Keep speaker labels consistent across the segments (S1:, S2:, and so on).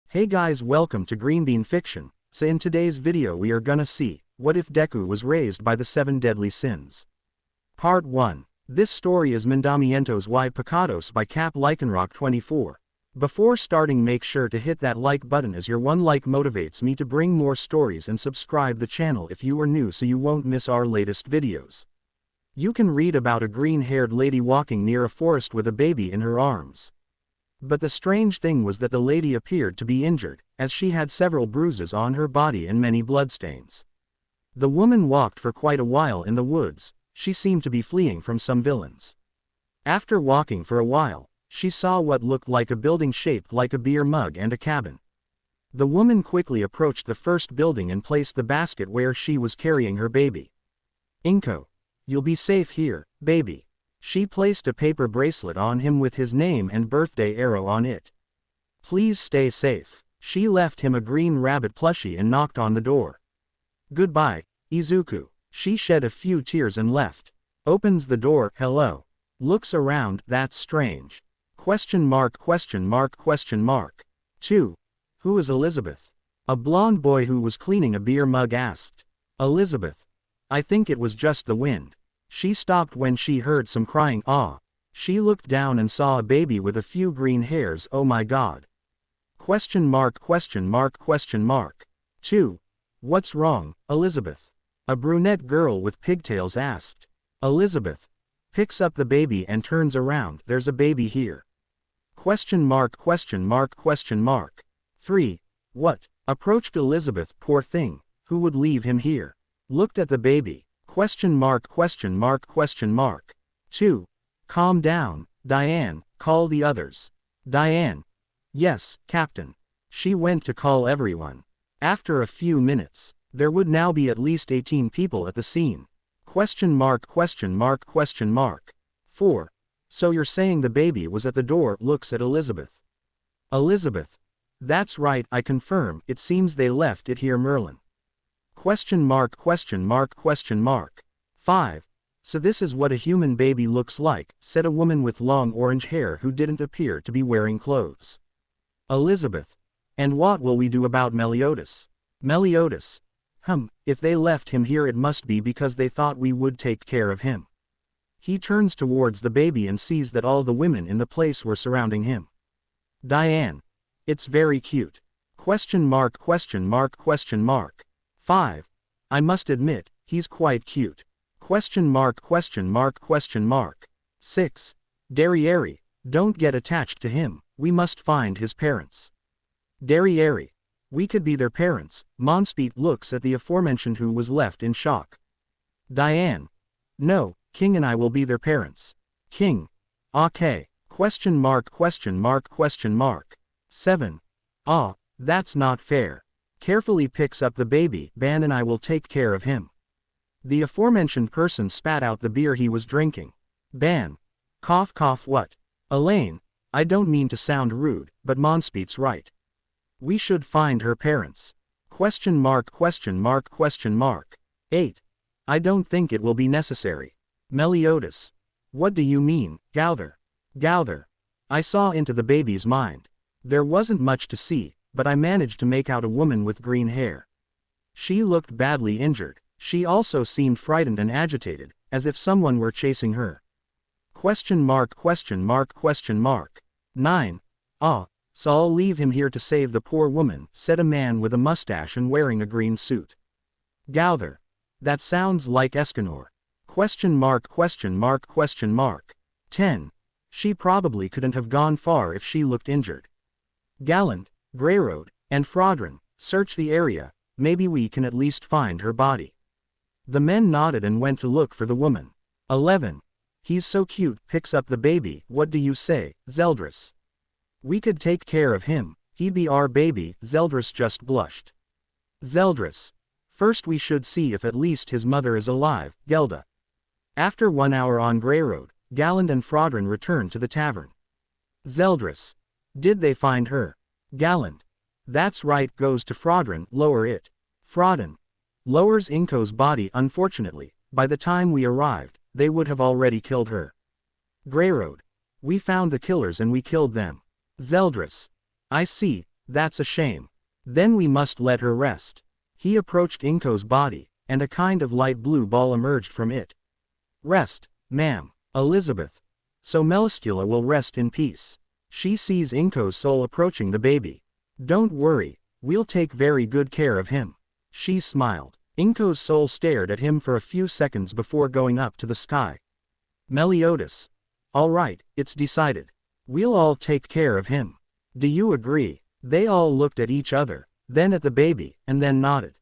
S1: Hey guys, welcome to Green Bean Fiction. So in today's video we are gonna see, what if Deku was raised by the 7 deadly sins? Part 1. This story is Mandamientos y Pecados by Cap Lycanrock 24. Before starting, make sure to hit that like button, as your one like motivates me to bring more stories, and subscribe the channel if you are new so you won't miss our latest videos. You can read about a green-haired lady walking near a forest with a baby in her arms. But the strange thing was that the lady appeared to be injured, as she had several bruises on her body and many bloodstains. The woman walked for quite a while in the woods. She seemed to be fleeing from some villains. After walking for a while, she saw what looked like a building shaped like a beer mug and a cabin. The woman quickly approached the first building and placed the basket where she was carrying her baby. "Inko, you'll be safe here, baby." She placed a paper bracelet on him with his name and birthday arrow on it. "Please stay safe." She left him a green rabbit plushie and knocked on the door. "Goodbye, Izuku." She shed a few tears and left. Opens the door. "Hello." Looks around. "That's strange. Question mark, question mark, question mark. 2. Who is Elizabeth?" A blonde boy who was cleaning a beer mug asked. "Elizabeth. I think it was just the wind." She stopped when she heard some crying. She looked down and saw a baby with a few green hairs. "Oh my god." Question mark, question mark, question mark. 2. What's wrong, Elizabeth? A brunette girl with pigtails asked. Elizabeth picks up the baby and turns around. "There's a baby here." Question mark, question mark, question mark. 3. What? Approached Elizabeth. "Poor thing. Who would leave him here?" Looked at the baby. Question mark, question mark, question mark. 2. Calm down, Diane, call the others. Diane. Yes, Captain. She went to call everyone. After a few minutes, there would now be at least 18 people at the scene. Question mark, question mark, question mark. 4. So you're saying the baby was at the door? Looks at Elizabeth. Elizabeth. That's right, I confirm. It seems they left it here. Merlin. Question mark, question mark, question mark. 5. So this is what a human baby looks like, said a woman with long orange hair who didn't appear to be wearing clothes. Elizabeth. And what will we do about Meliodas? Meliodas. If they left him here, it must be because they thought we would take care of him. He turns towards the baby and sees that all the women in the place were surrounding him. Diane. It's very cute. Question mark, question mark, question mark. 5. I must admit, he's quite cute. Question mark, question mark, question mark. 6. Derriere. Don't get attached to him. We must find his parents. Derriere. We could be their parents. Monspeet looks at the aforementioned, who was left in shock. Diane. No, King and I will be their parents. King. Okay. Question mark, question mark, question mark. 7. That's not fair. Carefully picks up the baby. Ban and I will take care of him. The aforementioned person spat out the beer he was drinking. Ban. Cough cough. What? Elaine. I don't mean to sound rude, but Monspeet's right. We should find her parents. Question mark, question mark, question mark. 8. I don't think it will be necessary. Meliodas. What do you mean? Gauther. I saw into the baby's mind. There wasn't much to see, but I managed to make out a woman with green hair. She looked badly injured. She also seemed frightened and agitated, as if someone were chasing her. Question mark, question mark, question mark. 9. So I'll leave him here to save the poor woman, said a man with a mustache and wearing a green suit. Gauther. That sounds like Escanor. Question mark, question mark, question mark. 10. She probably couldn't have gone far if she looked injured. Gallant, Greyroad, and Frodron, search the area. Maybe we can at least find her body. The men nodded and went to look for the woman. 11. He's so cute. Picks up the baby. What do you say, Zeldris? We could take care of him. He'd be our baby. Zeldris just blushed. Zeldris. First we should see if at least his mother is alive. Gelda. After 1 hour on Greyroad, Gallant and Frodron returned to the tavern. Zeldris. Did they find her? Gallant. That's right. Goes to Frodron. Lower it. Frodon. Lowers Inko's body. Unfortunately, by the time we arrived, they would have already killed her. Greyroad. We found the killers and we killed them. Zeldris. I see. That's a shame. Then we must let her rest. He approached Inko's body, and a kind of light blue ball emerged from it. Rest, ma'am. Elizabeth. So Muscular will rest in peace. She sees Inko's soul approaching the baby. Don't worry, we'll take very good care of him. She smiled. Inko's soul stared at him for a few seconds before going up to the sky. Meliodas. All right, it's decided. We'll all take care of him. Do you agree? They all looked at each other, then at the baby, and then nodded.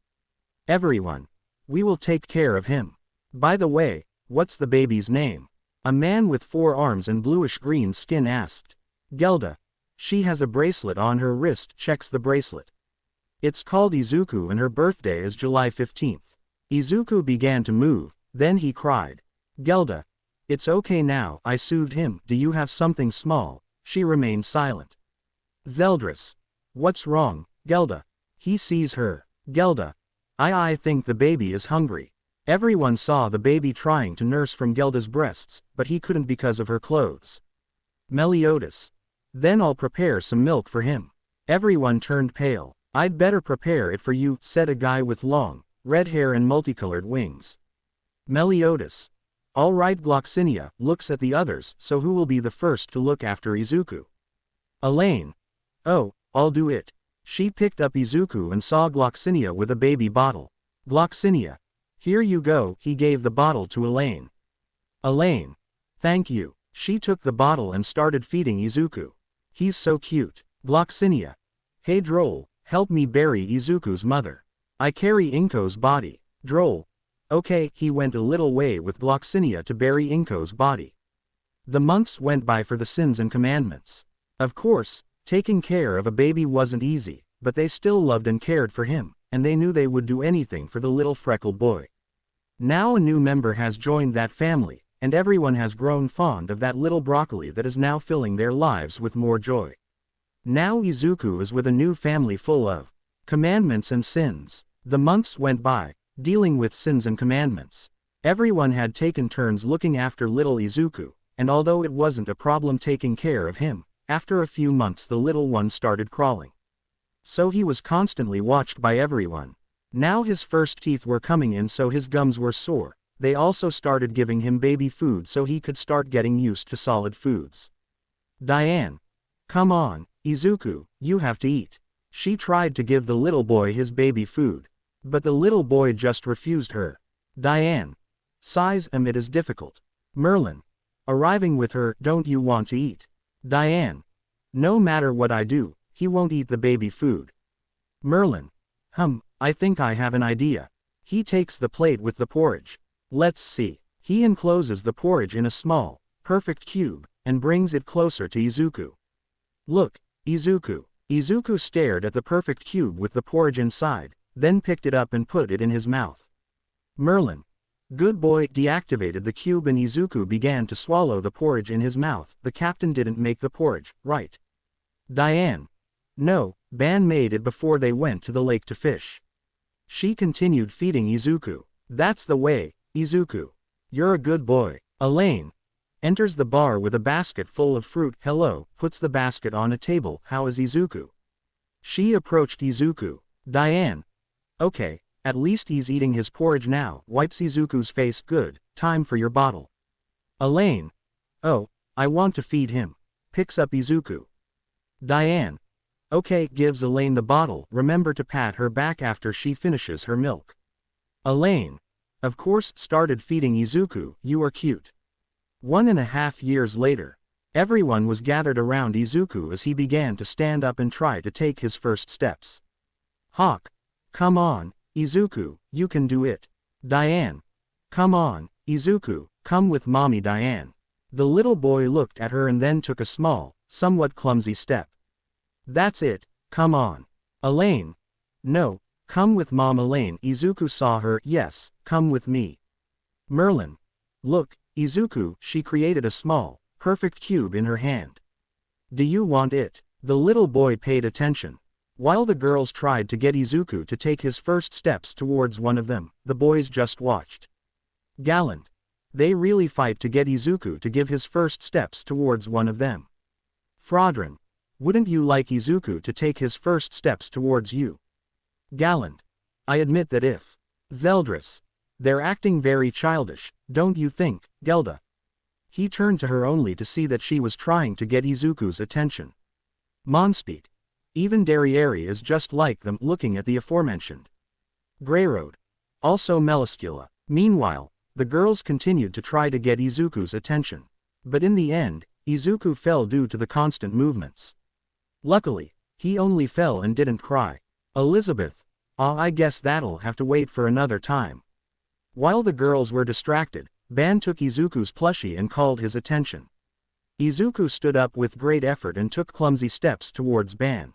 S1: Everyone. We will take care of him. By the way, what's the baby's name? A man with 4 arms and bluish-green skin asked. Gelda. She has a bracelet on her wrist. Checks the bracelet. It's called Izuku and her birthday is July 15th. Izuku began to move, then he cried. Gelda. It's okay now, I soothed him. Do you have something small? She remained silent. Zeldris. What's wrong, Gelda? He sees her. Gelda. I think the baby is hungry. Everyone saw the baby trying to nurse from Gelda's breasts, but he couldn't because of her clothes. Meliodas. Then I'll prepare some milk for him. Everyone turned pale. I'd better prepare it for you, said a guy with long, red hair and multicolored wings. Meliodas. All right. Gloxinia looks at the others. So who will be the first to look after Izuku? Elaine. Oh, I'll do it. She picked up Izuku and saw Gloxinia with a baby bottle. Gloxinia. Here you go. He gave the bottle to Elaine. Elaine. Thank you. She took the bottle and started feeding Izuku. He's so cute. Gloxinia. Hey Droll, help me bury Izuku's mother. I carry Inko's body. Droll. Okay. He went a little way with Gloxinia to bury Inko's body. The months went by for the sins and commandments. Of course, taking care of a baby wasn't easy, but they still loved and cared for him, and they knew they would do anything for the little freckled boy. Now a new member has joined that family, and everyone has grown fond of that little broccoli that is now filling their lives with more joy. Now Izuku is with a new family full of commandments and sins. The months went by, dealing with sins and commandments. Everyone had taken turns looking after little Izuku, and although it wasn't a problem taking care of him, after a few months the little one started crawling. So he was constantly watched by everyone. Now his first teeth were coming in, so his gums were sore. They also started giving him baby food so he could start getting used to solid foods. Diane. Come on, Izuku, you have to eat. She tried to give the little boy his baby food, but the little boy just refused her. Diane. Sighs. It is difficult. Merlin. Arriving with her. Don't you want to eat? Diane. No matter what I do, he won't eat the baby food. Merlin. I think I have an idea. He takes the plate with the porridge. Let's see. He encloses the porridge in a small, perfect cube, and brings it closer to Izuku. Look, Izuku. Izuku stared at the perfect cube with the porridge inside, then picked it up and put it in his mouth. Merlin. Good boy. Deactivated the cube and Izuku began to swallow the porridge in his mouth. The captain didn't make the porridge, right? Diane. No, Ban made it before they went to the lake to fish. She continued feeding Izuku. That's the way, Izuku. You're a good boy. Elaine. Enters the bar with a basket full of fruit. Hello, puts the basket on a table. How is Izuku? She approached Izuku. Diane. Okay, at least he's eating his porridge now. Wipes Izuku's face. Good, time for your bottle. Elaine. Oh, I want to feed him. Picks up Izuku. Diane. Okay, gives Elaine the bottle. Remember to pat her back after she finishes her milk. Elaine. Of course. Started feeding Izuku. You are cute. 1.5 years later. Everyone was gathered around Izuku as he began to stand up and try to take his first steps. Hawk. Come on, Izuku, you can do it. Diane. Come on, Izuku, come with mommy. Diane. The little boy looked at her and then took a small, somewhat clumsy step. That's it, come on. Elaine. No, come with mom. Elaine. Izuku saw her. Yes, come with me. Merlin. Look, Izuku. She created a small, perfect cube in her hand. Do you want it? The little boy paid attention. While the girls tried to get Izuku to take his first steps towards one of them, the boys just watched. Gallant. They really fight to get Izuku to give his first steps towards one of them. Fraudrin. Wouldn't you like Izuku to take his first steps towards you? Gallant. I admit that if. Zeldris. They're acting very childish, don't you think, Gelda? He turned to her only to see that she was trying to get Izuku's attention. Monspeed. Even Derriere is just like them, looking at the aforementioned Greyroad. Also Muscular. Meanwhile, the girls continued to try to get Izuku's attention. But in the end, Izuku fell due to the constant movements. Luckily, he only fell and didn't cry. Elizabeth. I guess that'll have to wait for another time. While the girls were distracted, Ban took Izuku's plushie and called his attention. Izuku stood up with great effort and took clumsy steps towards Ban.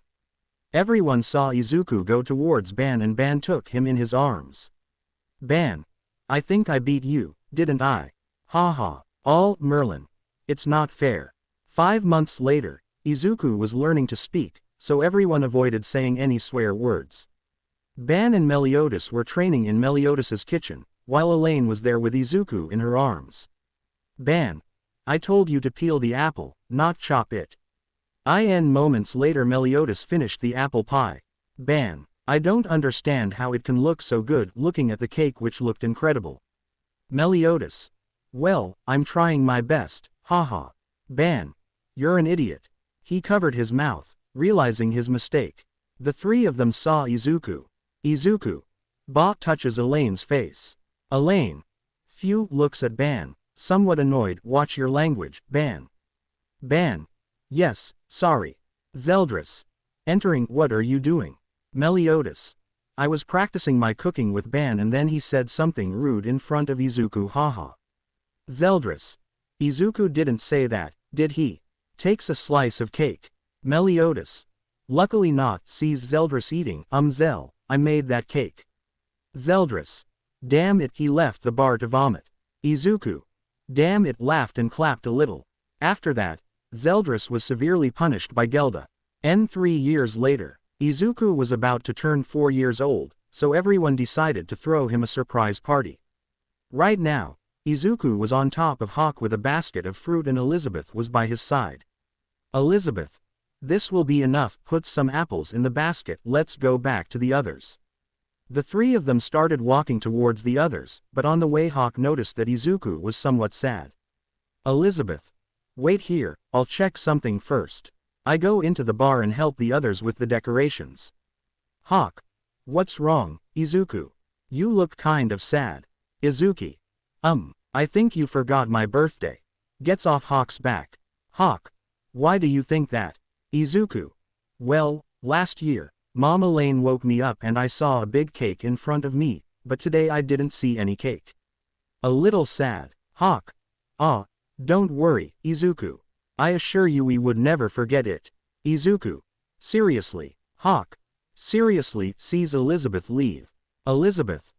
S1: Everyone saw Izuku go towards Ban and Ban took him in his arms. Ban. I think I beat you, didn't I? Haha. All Merlin. It's not fair. 5 months later, Izuku was learning to speak, so everyone avoided saying any swear words. Ban and Meliodas were training in Meliodas's kitchen, while Elaine was there with Izuku in her arms. Ban. I told you to peel the apple, not chop it. Moments later Meliodas finished the apple pie. Ban. I don't understand how it can look so good, looking at the cake which looked incredible. Meliodas. Well, I'm trying my best, haha. Ban. You're an idiot. He covered his mouth, realizing his mistake. The three of them saw Izuku. Izuku. Ba touches Elaine's face. Elaine. Phew looks at Ban, somewhat annoyed. Watch your language, Ban. Ban. Yes, sorry. Zeldris. Entering. What are you doing? Meliodas. I was practicing my cooking with Ban and then he said something rude in front of Izuku, haha. Zeldris. Izuku didn't say that, did he? Takes a slice of cake. Meliodas. Luckily not. Sees Zeldris eating. Zel, I made that cake. Zeldris. Damn it, he left the bar to vomit. Izuku. Damn it, laughed and clapped a little. After that, Zeldris was severely punished by Gelda. 3 years later, Izuku was about to turn 4 years old, so everyone decided to throw him a surprise party. Right now, Izuku was on top of Hawk with a basket of fruit and Elizabeth was by his side. Elizabeth. This will be enough, put some apples in the basket, let's go back to the others. The three of them started walking towards the others, but on the way Hawk noticed that Izuku was somewhat sad. Elizabeth. Wait here, I'll check something first. I go into the bar and help the others with the decorations. Hawk. What's wrong, Izuku? You look kind of sad. Izuki. I think you forgot my birthday. Gets off Hawk's back. Hawk. Why do you think that? Izuku. Well, last year, Mom Elaine woke me up and I saw a big cake in front of me, but today I didn't see any cake. A little sad. Hawk. Don't worry, Izuku. I assure you we would never forget it. Izuku. Seriously. Hawk. Seriously. Sees Elizabeth leave. Elizabeth.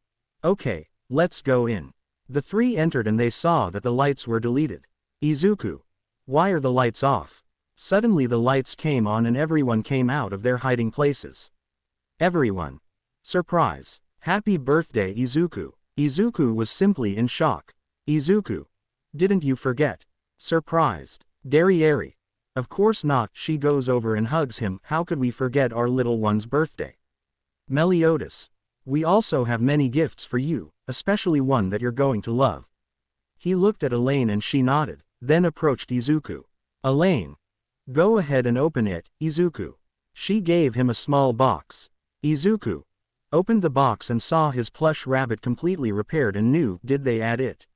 S1: Okay, let's go in. The three entered and they saw that the lights were deleted. Izuku. Why are the lights off? Suddenly the lights came on and everyone came out of their hiding places. Everyone. Surprise. Happy birthday, Izuku. Izuku was simply in shock. Izuku. Didn't you forget? Surprised. Derriere. Of course not. She goes over and hugs him. How could we forget our little one's birthday? Meliodas. We also have many gifts for you, especially one that you're going to love. He looked at Elaine and she nodded, then approached Izuku. Elaine. Go ahead and open it, Izuku. She gave him a small box. Izuku. Opened the box and saw his plush rabbit completely repaired and new. Did they add it?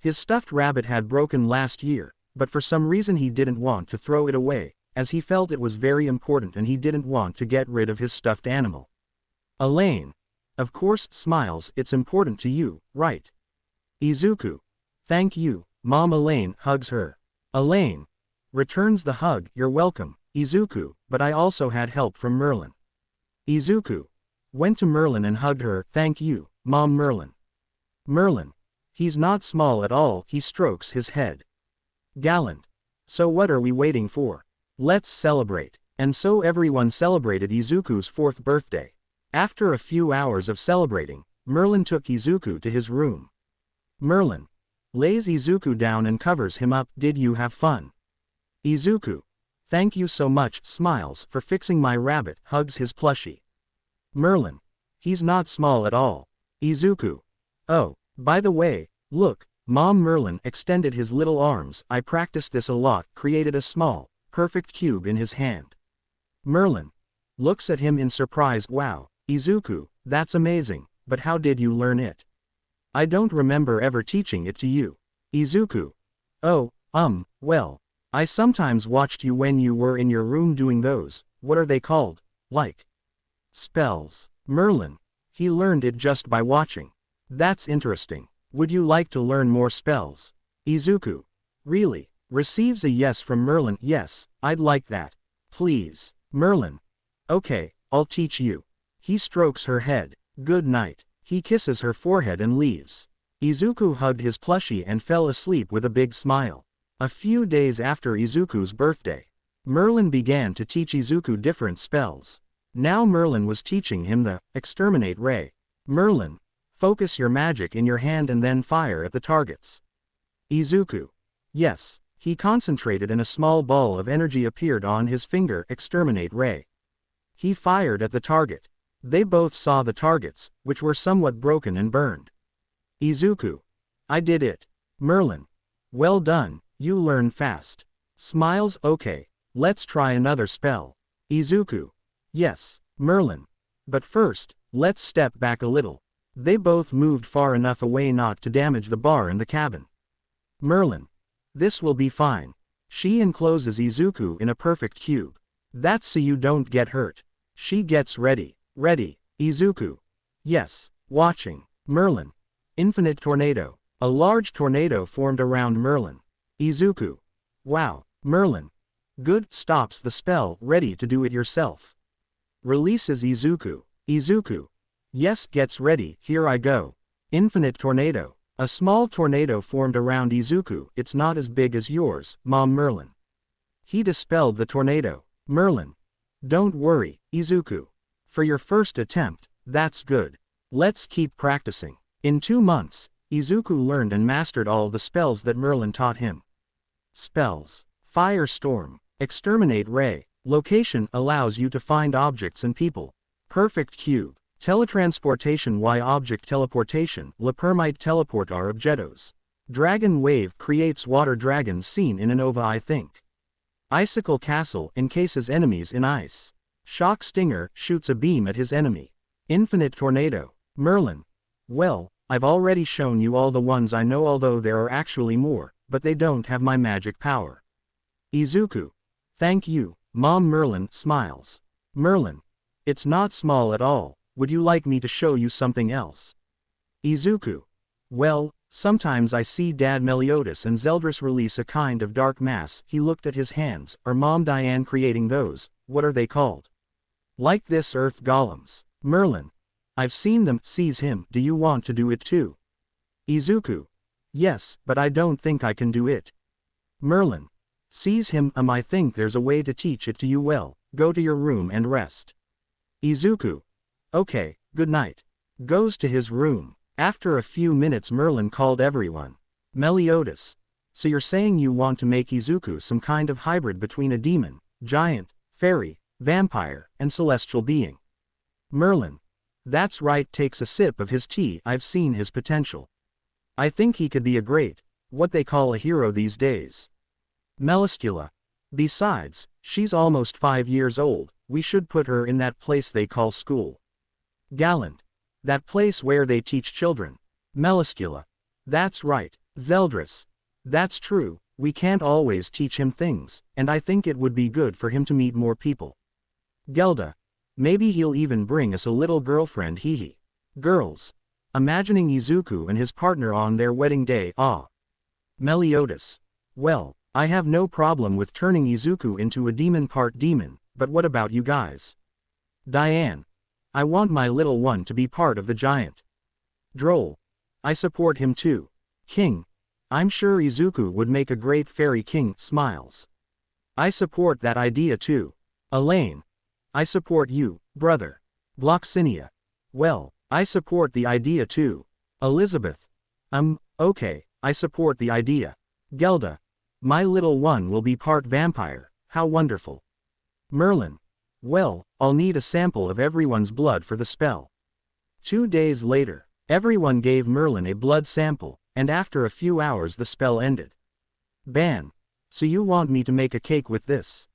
S1: His stuffed rabbit had broken last year, but for some reason he didn't want to throw it away, as he felt it was very important and he didn't want to get rid of his stuffed animal. Elaine. Of course, smiles. It's important to you, right? Izuku. Thank you. Mom Elaine hugs her. Elaine. Returns the hug. You're welcome, Izuku, but I also had help from Merlin. Izuku. Went to Merlin and hugged her. Thank you, Mom Merlin. Merlin. He's not small at all. He strokes his head. Gallant. So what are we waiting for? Let's celebrate. And so everyone celebrated Izuku's 4th birthday. After a few hours of celebrating, Merlin took Izuku to his room. Merlin. Lays Izuku down and covers him up. Did you have fun? Izuku. Thank you so much, smiles, for fixing my rabbit, hugs his plushie. Merlin. He's not small at all. Izuku. Oh, by the way, look, Mom. Merlin extended his little arms. I practiced this a lot, created a small, perfect cube in his hand. Merlin. Looks at him in surprise. Wow, Izuku, that's amazing, but how did you learn it? I don't remember ever teaching it to you. Izuku. Oh, well, I sometimes watched you when you were in your room doing those, what are they called, like spells. Merlin. He learned it just by watching. That's interesting. Would you like to learn more spells? Izuku. Really? Receives a yes from Merlin. Yes, I'd like that. Please. Merlin. Okay, I'll teach you. He strokes her head. Good night. He kisses her forehead and leaves. Izuku hugged his plushie and fell asleep with a big smile. A few days after Izuku's birthday, Merlin began to teach Izuku different spells. Now Merlin was teaching him the Exterminate Ray. Merlin. Focus your magic in your hand and then fire at the targets. Izuku. Yes. He concentrated and a small ball of energy appeared on his finger. Exterminate Ray. He fired at the target. They both saw the targets, which were somewhat broken and burned. Izuku. I did it. Merlin. Well done, you learn fast. Smiles. Okay, let's try another spell. Izuku. Yes. Merlin. But first, let's step back a little. They both moved far enough away not to damage the bar in the cabin. Merlin. This will be fine. She encloses Izuku in a perfect cube. That's so you don't get hurt. She gets ready. Ready. Izuku. Yes. Watching. Merlin. Infinite tornado. A large tornado formed around Merlin. Izuku. Wow. Merlin. Good. Stops the spell. Ready to do it yourself. Releases Izuku. Izuku. Yes. Gets ready. Here I go. Infinite tornado. A small tornado formed around Izuku. It's not as big as yours, Mom. Merlin. He dispelled the tornado. Merlin. Don't worry, Izuku. For your first attempt, that's good. Let's keep practicing. In 2 months, Izuku learned and mastered all the spells that Merlin taught him. Spells. Firestorm. Exterminate Ray. Location allows you to find objects and people. Perfect cube. Teletransportation. Y object teleportation. La permite teleportar objetos. Dragon wave creates water dragons seen in an OVA. I think. Icicle castle encases enemies in ice. Shock stinger shoots a beam at his enemy. Infinite tornado. Merlin. Well, I've already shown you all the ones I know, although there are actually more, but they don't have my magic power. Izuku. Thank you, Mom. Merlin smiles. Merlin. It's not small at all. Would you like me to show you something else? Izuku. Well, sometimes I see Dad Meliodas and Zeldris release a kind of dark mass. He looked at his hands. Are Mom Diane creating those? What are they called? Like this earth golems. Merlin. I've seen them. Sees him. Do you want to do it too? Izuku. Yes, but I don't think I can do it. Merlin. Sees him. I think there's a way to teach it to you. Well, go to your room and rest. Izuku. Okay, good night. Goes to his room. After a few minutes Merlin called everyone. Meliodas. So you're saying you want to make Izuku some kind of hybrid between a demon, giant, fairy, vampire, and celestial being? Merlin. That's right. Takes a sip of his tea. I've seen his potential. I think he could be a great, what they call a hero these days. Muscular. Besides, she's almost 5 years old. We should put her in that place they call school. Gallant. That place where they teach children. Muscular. That's right. Zeldris. That's true. We can't always teach him things, and I think it would be good for him to meet more people. Gelda. Maybe he'll even bring us a little girlfriend. Hehe. Girls. Imagining Izuku and his partner on their wedding day. Ah. Meliodas. Well, I have no problem with turning Izuku into a demon, part demon, but what about you guys? Diane. I want my little one to be part of the giant. Droll. I support him too. King. I'm sure Izuku would make a great fairy king. Smiles. I support that idea too. Elaine. I support you, brother. Bloxinia. Well, I support the idea too. Elizabeth. Okay, I support the idea. Gelda. My little one will be part vampire. how wonderful. Merlin. Well, I'll need a sample of everyone's blood for the spell. 2 days later, everyone gave Merlin a blood sample, and after a few hours the spell ended. Ban. So you want me to make a cake with this?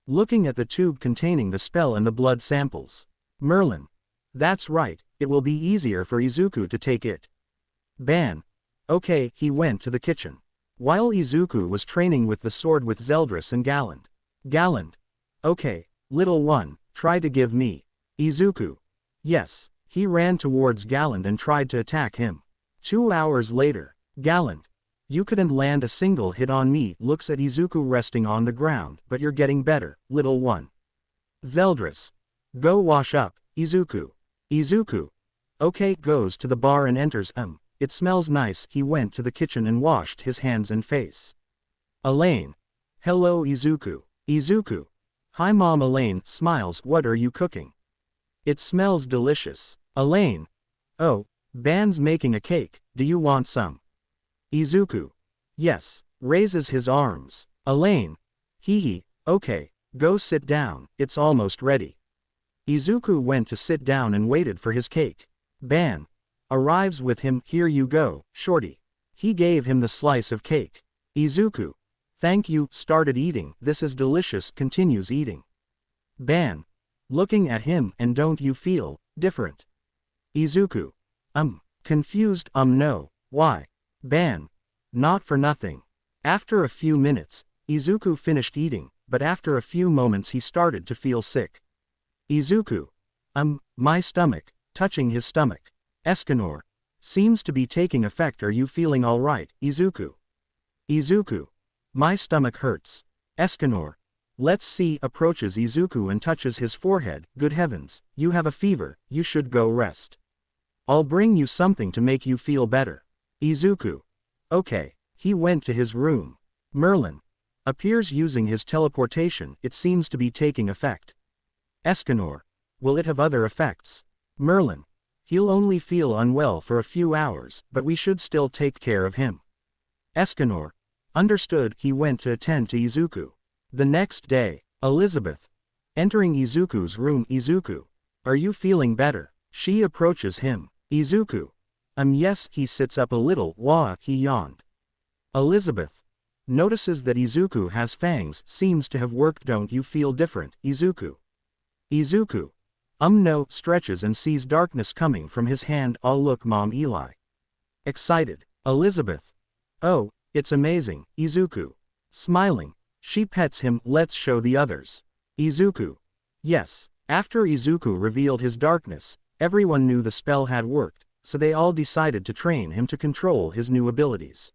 S1: Looking at the tube containing the spell and the blood samples. Merlin. That's right, it will be easier for Izuku to take it. Ban. Okay, he went to the kitchen. While Izuku was training with the sword with Zeldris and Galland. Galland. Okay, little one, try to give me. Izuku. Yes. He ran towards Galland and tried to attack him. 2 hours later. Galland. You couldn't land a single hit on me. Looks at Izuku resting on the ground, but you're getting better, little one. Zeldris. Go wash up, Izuku. Izuku. Okay, goes to the bar and enters. It smells nice. He went to the kitchen and washed his hands and face. Elaine. Hello Izuku. Izuku. Hi Mom. Elaine smiles. What are you cooking? It smells delicious. Elaine. Oh, Ban's making a cake, do you want some? Izuku. Yes. Raises his arms. Elaine. Hee hee, okay, go sit down, it's almost ready. Izuku went to sit down and waited for his cake. Ban. Arrives with him. Here you go, shorty. He gave him the slice of cake. Izuku. Thank you. Started eating. This is delicious. Continues eating. Ban. Looking at him. And don't you feel different? Izuku. Confused. No. Why? Ban. Not for nothing. After a few minutes, Izuku finished eating, but after a few moments he started to feel sick. Izuku. My stomach. Touching his stomach. Escanor. Seems to be taking effect. Are you feeling alright, Izuku? Izuku. My stomach hurts. Escanor. Let's see. Approaches Izuku and touches his forehead. Good heavens, you have a fever, you should go rest. I'll bring you something to make you feel better. Izuku. Okay. He went to his room. Merlin. Appears using his teleportation. It seems to be taking effect. Escanor. Will it have other effects? Merlin. He'll only feel unwell for a few hours, but we should still take care of him. Escanor. Understood. He went to attend to Izuku. The next day, Elizabeth. Entering Izuku's room. Izuku. Are you feeling better? She approaches him. Izuku. Yes. He sits up a little. Wah. He yawned. Elizabeth. Notices that Izuku has fangs. Seems to have worked. Don't you feel different, Izuku? Izuku. No. Stretches and sees darkness coming from his hand. Oh look Mom. Eli. Excited. Elizabeth. Oh, it's amazing, Izuku. Smiling. She pets him. Let's show the others. Izuku. Yes. After Izuku revealed his darkness, everyone knew the spell had worked, so they all decided to train him to control his new abilities.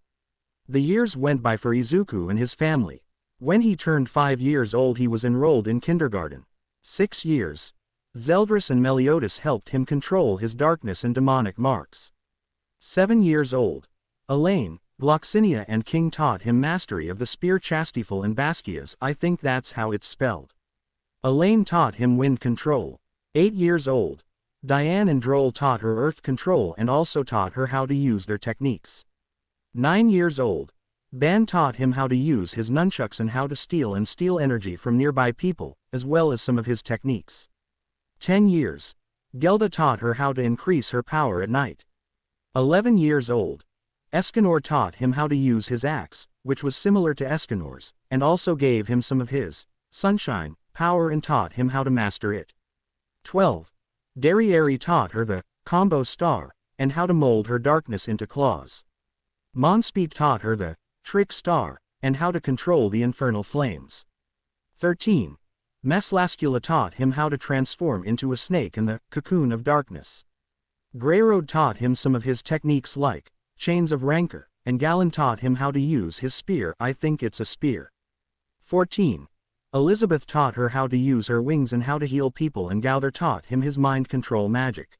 S1: The years went by for Izuku and his family. When he turned 5 years old he was enrolled in kindergarten. 6 years. Zeldris and Meliodas helped him control his darkness and demonic marks. 7 years old. Elaine, Gloxinia and King taught him mastery of the spear Chastiful and Basquias. I think that's how it's spelled. Elaine taught him wind control. 8 years old. Diane and Droll taught her earth control and also taught her how to use their techniques. 9 years old. Ban taught him how to use his nunchucks and how to steal energy from nearby people, as well as some of his techniques. 10 years. Gelda taught her how to increase her power at night. 11 years old. Escanor taught him how to use his axe, which was similar to Escanor's, and also gave him some of his sunshine power and taught him how to master it. 12. Derriere taught her the combo star, and how to mold her darkness into claws. Monspeed taught her the trick star, and how to control the infernal flames. 13. Meslascula taught him how to transform into a snake in the cocoon of darkness. Greyroad taught him some of his techniques like chains of rancor, and Gallon taught him how to use his spear. I think it's a spear. 14. Elizabeth taught her how to use her wings and how to heal people, and Gowther taught him his mind control magic.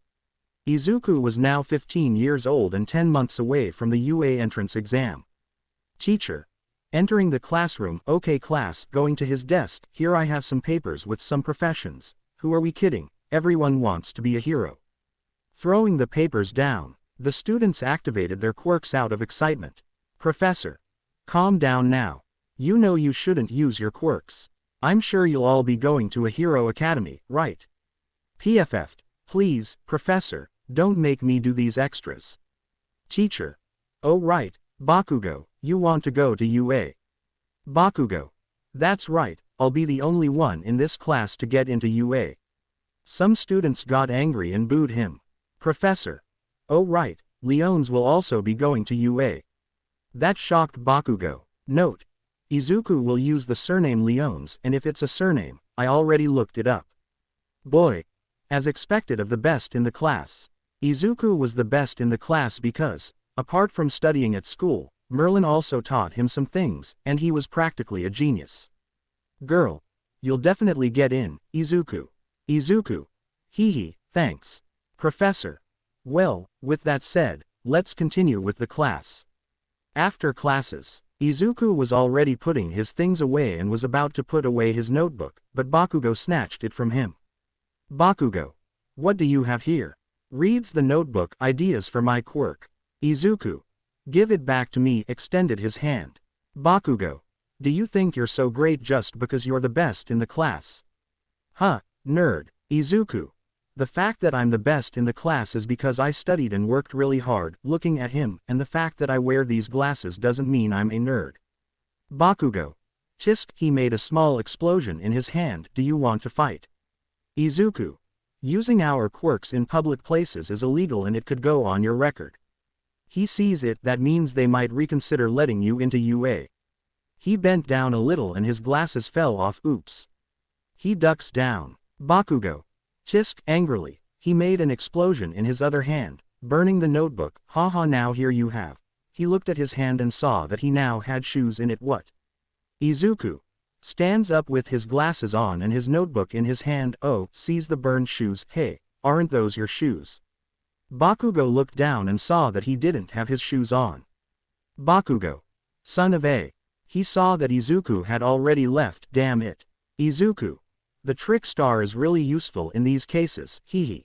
S1: Izuku was now 15 years old and 10 months away from the UA entrance exam. Teacher. Entering the classroom. Okay class. Going to his desk. Here I have some papers with some professions. Who are we kidding? Everyone wants to be a hero. Throwing the papers down, the students activated their quirks out of excitement. Professor. Calm down now. You know you shouldn't use your quirks. I'm sure you'll all be going to a hero academy, right? PFF, please, professor, don't make me do these extras. Teacher. Oh right, Bakugo, you want to go to UA. Bakugo. That's right, I'll be the only one in this class to get into UA. Some students got angry and booed him. Professor. Oh right, Leones will also be going to UA. That shocked Bakugo. Note. Izuku will use the surname Leones, and if it's a surname, I already looked it up. Boy. As expected of the best in the class. Izuku was the best in the class because, apart from studying at school, Merlin also taught him some things, and he was practically a genius. Girl. You'll definitely get in, Izuku. Izuku. Hee, thanks. Professor. Well, with that said, let's continue with the class. After classes, Izuku was already putting his things away and was about to put away his notebook, but Bakugo snatched it from him. Bakugo. What do you have here? Reads the notebook. Ideas for my quirk. Izuku. Give it back to me. Extended his hand. Bakugo. Do you think you're so great just because you're the best in the class? Huh, nerd. Izuku. The fact that I'm the best in the class is because I studied and worked really hard. Looking at him, and the fact that I wear these glasses doesn't mean I'm a nerd. Bakugo. Tisk. He made a small explosion in his hand. Do you want to fight? Izuku. Using our quirks in public places is illegal and it could go on your record. He sees it. That means they might reconsider letting you into UA. He bent down a little and his glasses fell off. Oops. He ducks down. Bakugo. Tisk. Angrily. He made an explosion in his other hand, burning the notebook. Haha, now here you have. He looked at his hand and saw that he now had shoes in it. What? Izuku. Stands up with his glasses on and his notebook in his hand. Oh, sees the burned shoes. Hey, aren't those your shoes? Bakugo looked down and saw that he didn't have his shoes on. Bakugo. Son of a. He saw that Izuku had already left. Damn it. Izuku. The trick star is really useful in these cases. Hee.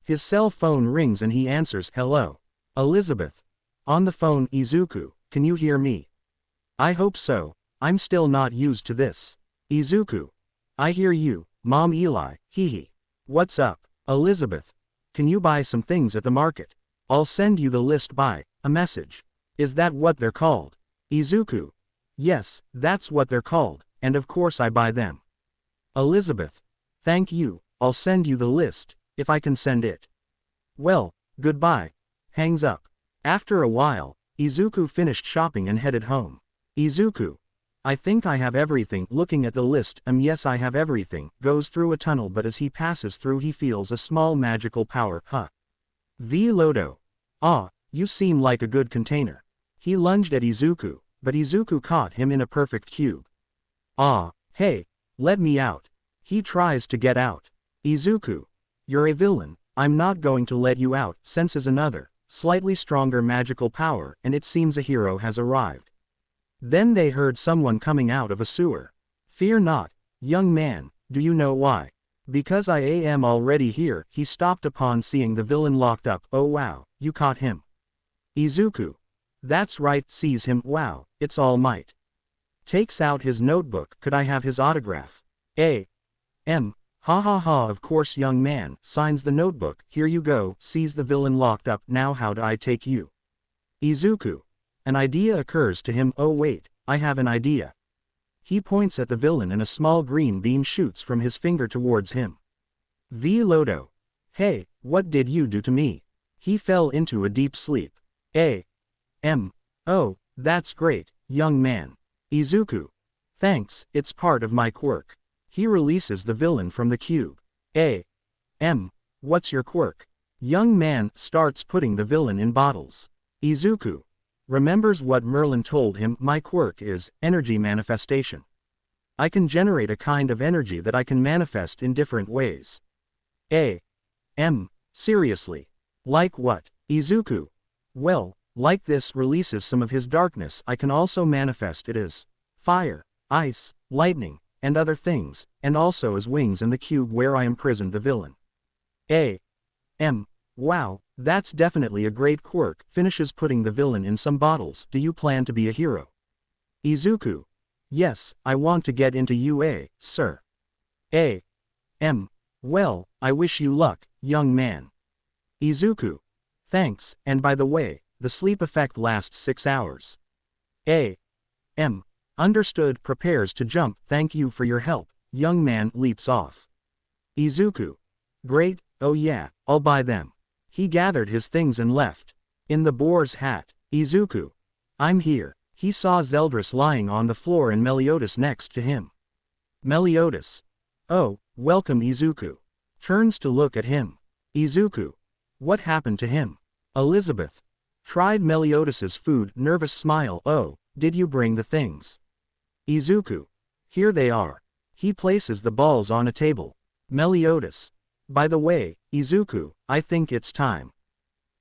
S1: His cell phone rings and he answers. Hello. Elizabeth. On the phone. Izuku, can you hear me? I hope so. I'm still not used to this. Izuku. I hear you, Mom. Eli. Hee. What's up? Elizabeth. Can you buy some things at the market? I'll send you the list by a message. Is that what they're called? Izuku. Yes, that's what they're called, and of course I buy them. Elizabeth. Thank you, I'll send you the list, if I can send it. Well, goodbye. Hangs up. After a while, Izuku finished shopping and headed home. Izuku. I think I have everything. Looking at the list, yes, I have everything. Goes through a tunnel, but as he passes through he feels a small magical power. Huh. V. Lodo. Ah, you seem like a good container. He lunged at Izuku, but Izuku caught him in a perfect cube. Ah, hey, let me out. He tries to get out. Izuku. You're a villain. I'm not going to let you out. Senses another, slightly stronger magical power, and it seems a hero has arrived. Then they heard someone coming out of a sewer. Fear not, young man, do you know why? Because I am already here. He stopped upon seeing the villain locked up. Oh wow, you caught him. Izuku. That's right. Sees him. Wow, it's All Might. Takes out his notebook. Could I have his autograph? Ha ha ha, of course young man. Signs the notebook. Here you go. Sees the villain locked up. Now how do I take you? Izuku. An idea occurs to him. Oh wait, I have an idea. He points at the villain and a small green beam shoots from his finger towards him. V. Lodo. Hey, what did you do to me? He fell into a deep sleep. Oh, that's great, young man. Izuku. Thanks, it's part of my quirk. He releases the villain from the cube. What's your quirk? Young man starts putting the villain in bottles. Izuku. Remembers what Merlin told him. My quirk is energy manifestation. I can generate a kind of energy that I can manifest in different ways. Seriously? Like what? Izuku. Well, like this. Releases some of his darkness. I can also manifest it as fire, ice, lightning, and other things, and also as wings in the cube where I imprisoned the villain. Wow, that's definitely a great quirk. Finishes putting the villain in some bottles. Do you plan to be a hero? Izuku. Yes, I want to get into UA, sir. Well, I wish you luck, young man. Izuku. Thanks, and by the way, the sleep effect lasts 6 hours. Understood. Prepares to jump. Thank you for your help. Young man leaps off. Izuku. Great, oh yeah, I'll buy them. He gathered his things and left. In the boar's hat. Izuku. I'm here. He saw Zeldris lying on the floor and Meliodas next to him. Meliodas. Oh, welcome Izuku. Turns to look at him. Izuku. What happened to him? Elizabeth. Tried Meliodas's food. Nervous smile. Oh, did you bring the things? Izuku. Here they are. He places the balls on a table. Meliodas. By the way, Izuku, I think it's time.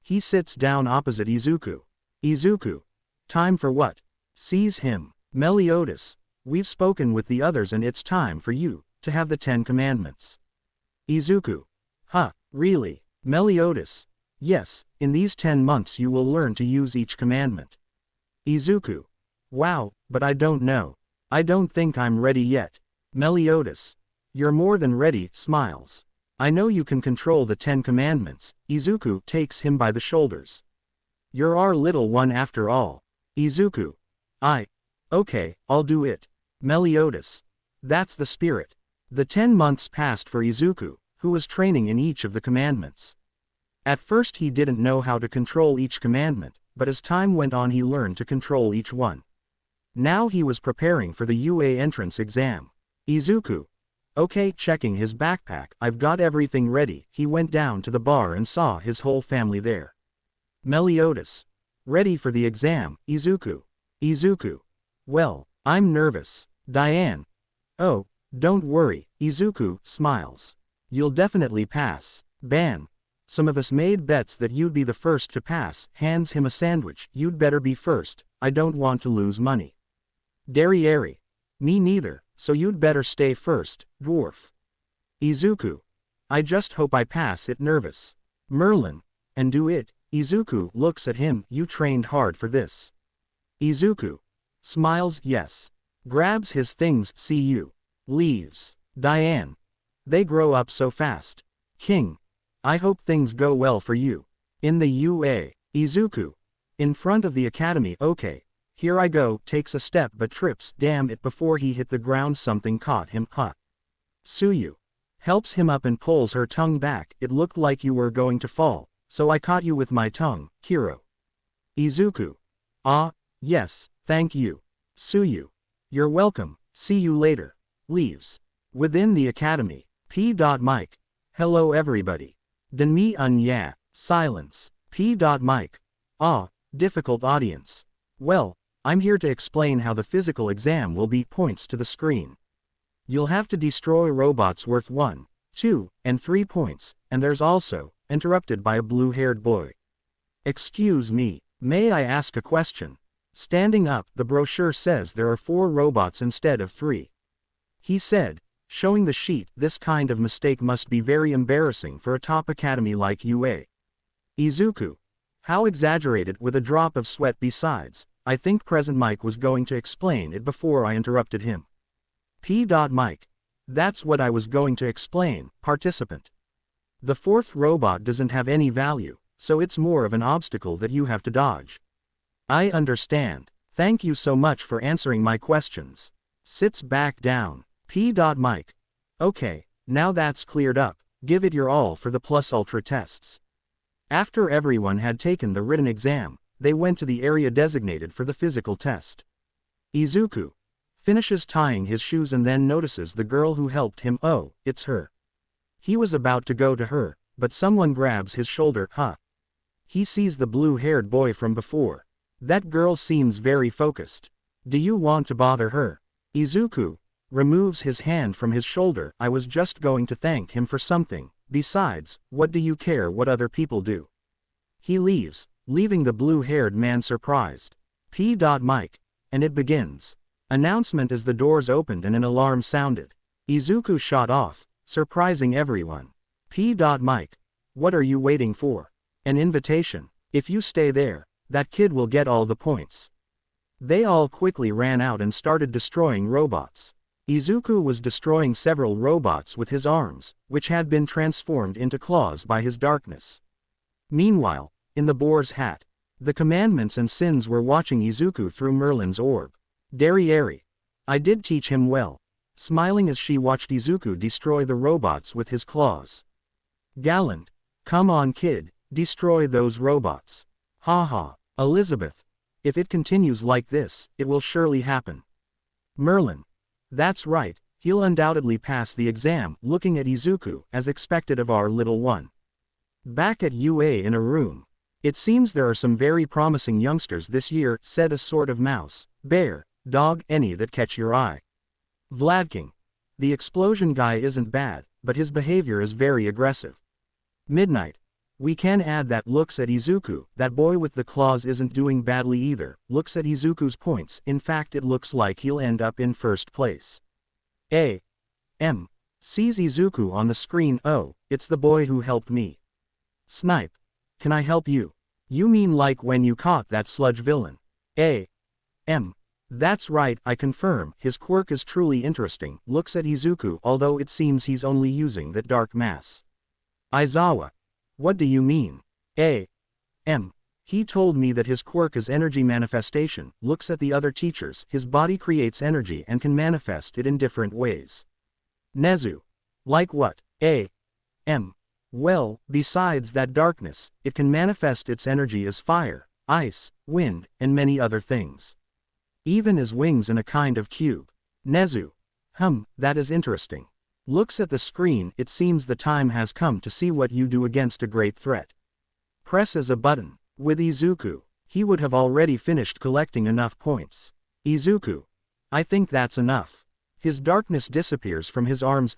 S1: He sits down opposite Izuku. Izuku. Time for what? Sees him. Meliodas. We've spoken with the others and it's time for you to have the 10 commandments. Izuku. Huh, really? Meliodas. Yes, in these 10 months you will learn to use each commandment. Izuku. Wow, but I don't know. I don't think I'm ready yet. Meliodas. You're more than ready. Smiles. I know you can control the 10 commandments. Izuku takes him by the shoulders. You're our little one after all. Izuku. Okay, I'll do it. Meliodas. That's the spirit. The 10 months passed for Izuku, who was training in each of the commandments. At first he didn't know how to control each commandment, but as time went on he learned to control each one. Now he was preparing for the UA entrance exam. Izuku. Okay, checking his backpack. I've got everything ready. He went down to the bar and saw his whole family there. Meliodas. Ready for the exam, Izuku. Izuku. Well, I'm nervous. Diane. Oh, don't worry, Izuku smiles. You'll definitely pass. Ban. Some of us made bets that you'd be the first to pass. Hands him a sandwich. You'd better be first. I don't want to lose money. Derriere. Me neither, so you'd better stay first, dwarf. Izuku. I just hope I pass it. Nervous. Merlin. And do it. Izuku looks at him. You trained hard for this. Izuku. Smiles. Yes. Grabs his things. See you. Leaves. Diane. They grow up so fast. King. I hope things go well for you. In the UA. Izuku. In front of the academy. Okay. Here I go. Takes a step but trips. Damn it, before he hit the ground something caught him. Huh. Suyu. Helps him up and pulls her tongue back. It looked like you were going to fall, so I caught you with my tongue. Hiro. Izuku. Ah, yes, thank you. Suyu. You're welcome. See you later. Leaves. Within the academy. P.Mike. Hello everybody. Denmi yeah. Silence. P.Mike. Ah, difficult audience. Well, I'm here to explain how the physical exam will be. Points to the screen. You'll have to destroy robots worth 1, 2, and 3 points, and there's also, interrupted by a blue-haired boy. Excuse me, may I ask a question? Standing up, the brochure says there are 4 robots instead of 3. He said, showing the sheet. This kind of mistake must be very embarrassing for a top academy like UA. Izuku. How exaggerated, with a drop of sweat. Besides, I think Present Mike was going to explain it before I interrupted him. P.Mike. That's what I was going to explain. Participant. The 4th robot doesn't have any value, so it's more of an obstacle that you have to dodge. I understand. Thank you so much for answering my questions. Sits back down. P.Mike. Okay, now that's cleared up. Give it your all for the Plus Ultra tests. After everyone had taken the written exam, they went to the area designated for the physical test. Izuku finishes tying his shoes and then notices the girl who helped him. Oh, it's her. He was about to go to her, but someone grabs his shoulder. Huh. He sees the blue-haired boy from before. That girl seems very focused. Do you want to bother her? Izuku removes his hand from his shoulder. I was just going to thank him for something. Besides, what do you care what other people do? He leaves, leaving the blue-haired man surprised. P.Mike. And it begins. Announcement as the doors opened and an alarm sounded. Izuku shot off, surprising everyone. P.Mike. What are you waiting for? An invitation. If you stay there, that kid will get all the points. They all quickly ran out and started destroying robots. Izuku was destroying several robots with his arms, which had been transformed into claws by his darkness. Meanwhile, in the boar's hat, the commandments and sins were watching Izuku through Merlin's orb. Derriere. I did teach him well. Smiling as she watched Izuku destroy the robots with his claws. Gallant. Come on kid, destroy those robots. Haha. Elizabeth. If it continues like this, it will surely happen. Merlin. That's right, he'll undoubtedly pass the exam, looking at Izuku, as expected of our little one. Back at UA in a room. It seems there are some very promising youngsters this year, said a sort of mouse, bear, dog, any that catch your eye. Vladking. The explosion guy isn't bad, but his behavior is very aggressive. Midnight. We can add that looks at Izuku, that boy with the claws isn't doing badly either, looks at Izuku's points, in fact it looks like he'll end up in first place. M. Sees Izuku on the screen. Oh, it's the boy who helped me. Snipe. Can I help you? You mean like when you caught that sludge villain? M. That's right, I confirm, his quirk is truly interesting, looks at Izuku, although it seems he's only using that dark mass. Aizawa. What do you mean? M. He told me that his quirk is energy manifestation, looks at the other teachers, his body creates energy and can manifest it in different ways. Nezu. Like what? M. Well, besides that darkness, it can manifest its energy as fire, ice, wind, and many other things. Even as wings in a kind of cube. Nezu. That is interesting. Looks at the screen, it seems the time has come to see what you do against a great threat. Presses a button. With Izuku, he would have already finished collecting enough points. Izuku. I think that's enough. His darkness disappears from his arms.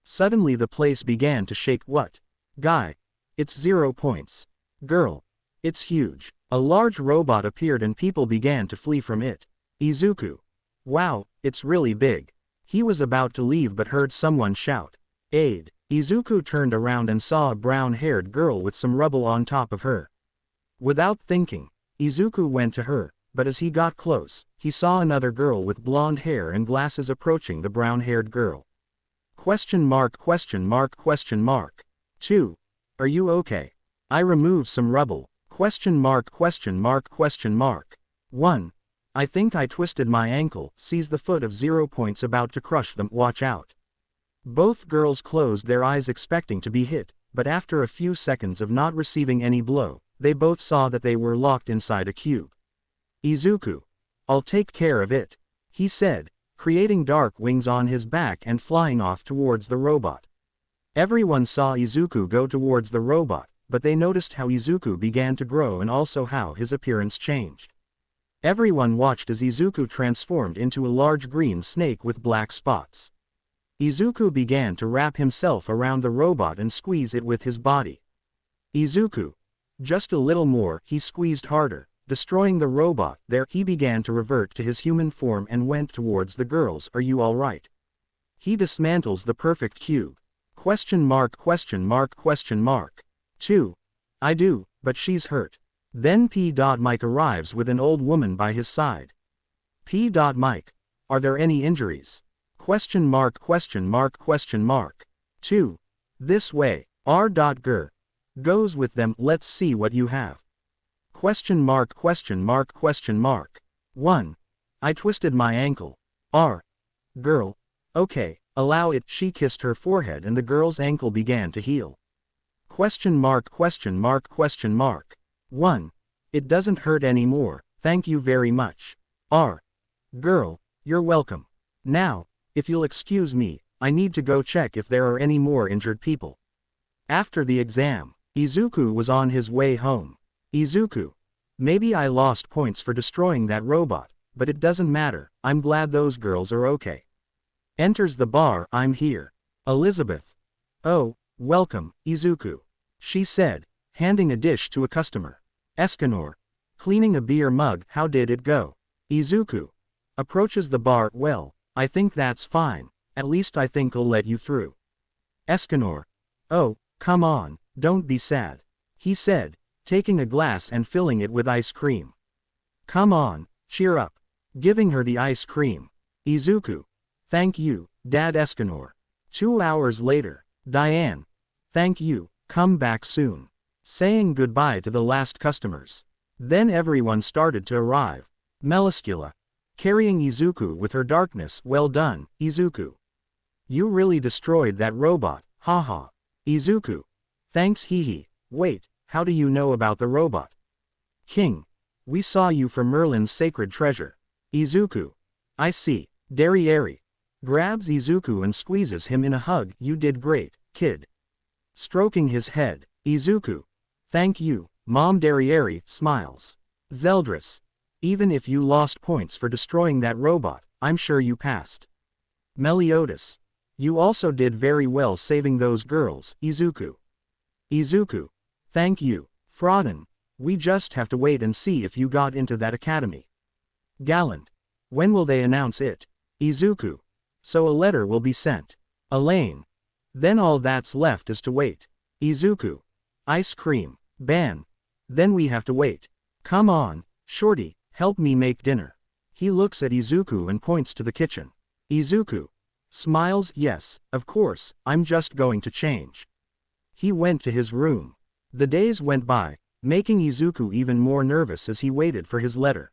S1: Suddenly the place began to shake. What? Guy. It's 0 points. Girl. It's huge. A large robot appeared and people began to flee from it. Izuku. Wow, it's really big. He was about to leave but heard someone shout, "Aid!" Izuku turned around and saw a brown-haired girl with some rubble on top of her. Without thinking, Izuku went to her, but as he got close, he saw another girl with blonde hair and glasses approaching the brown-haired girl. Question mark. 2. Are you okay? I removed some rubble. Question mark. 1. I think I twisted my ankle, sees the foot of 0 points about to crush them, watch out. Both girls closed their eyes expecting to be hit, but after a few seconds of not receiving any blow, they both saw that they were locked inside a cube. Izuku. I'll take care of it, he said, creating dark wings on his back and flying off towards the robot. Everyone saw Izuku go towards the robot, but they noticed how Izuku began to grow and also how his appearance changed. Everyone watched as Izuku transformed into a large green snake with black spots. Izuku began to wrap himself around the robot and squeeze it with his body. Izuku. Just a little more, he squeezed harder, destroying the robot. There, he began to revert to his human form and went towards the girls. Are you alright? He dismantles the perfect cube. Question mark. 2. I do, but she's hurt. Then P. Mike arrives with an old woman by his side. P. Mike. Are there any injuries? Question mark. 2. This way. R. Ger. Goes with them. Let's see what you have. Question mark. 1. I twisted my ankle. R. Girl. Okay, allow it. She kissed her forehead and the girl's ankle began to heal. Question mark. 1. It doesn't hurt anymore, thank you very much. R. Girl. You're welcome. Now, if you'll excuse me, I need to go check if there are any more injured people. After the exam, Izuku was on his way home. Izuku. Maybe I lost points for destroying that robot, but it doesn't matter, I'm glad those girls are okay. Enters the bar. I'm here. Elizabeth. Oh, welcome, Izuku. She said, handing a dish to a customer. Escanor. Cleaning a beer mug. How did it go? Izuku. Approaches the bar. Well, I think that's fine, at least I think I'll let you through. Escanor. Oh, come on, don't be sad. He said, taking a glass and filling it with ice cream. Come on, Cheer up. Giving her the ice cream. Izuku. Thank you, Dad Escanor. 2 hours later. Diane. Thank you, come back soon. Saying goodbye to the last customers. Then everyone started to arrive. Muscular. Carrying Izuku with her darkness. Well done, Izuku. You really destroyed that robot, haha. Izuku. Thanks hehe. Wait, how do you know about the robot? King. We saw you from Merlin's sacred treasure. Izuku. I see. Derriere. Grabs Izuku and squeezes him in a hug. You did great, kid. Stroking his head. Izuku. Thank you, Mom. Derriere smiles. Zeldris. Even if you lost points for destroying that robot, I'm sure you passed. Meliodas. You also did very well saving those girls, Izuku. Izuku. Thank you, Frodden. We just have to wait and see if you got into that academy. Gallant. When will they announce it? Izuku. So a letter will be sent. Elaine. Then all that's left is to wait. Izuku. Ice cream. Ban. Then we have to wait. Come on, Shorty, help me make dinner. He looks at Izuku and points to the kitchen. Izuku. Smiles. Yes, of course, I'm just going to change. He went to his room. The days went by, making Izuku even more nervous as he waited for his letter.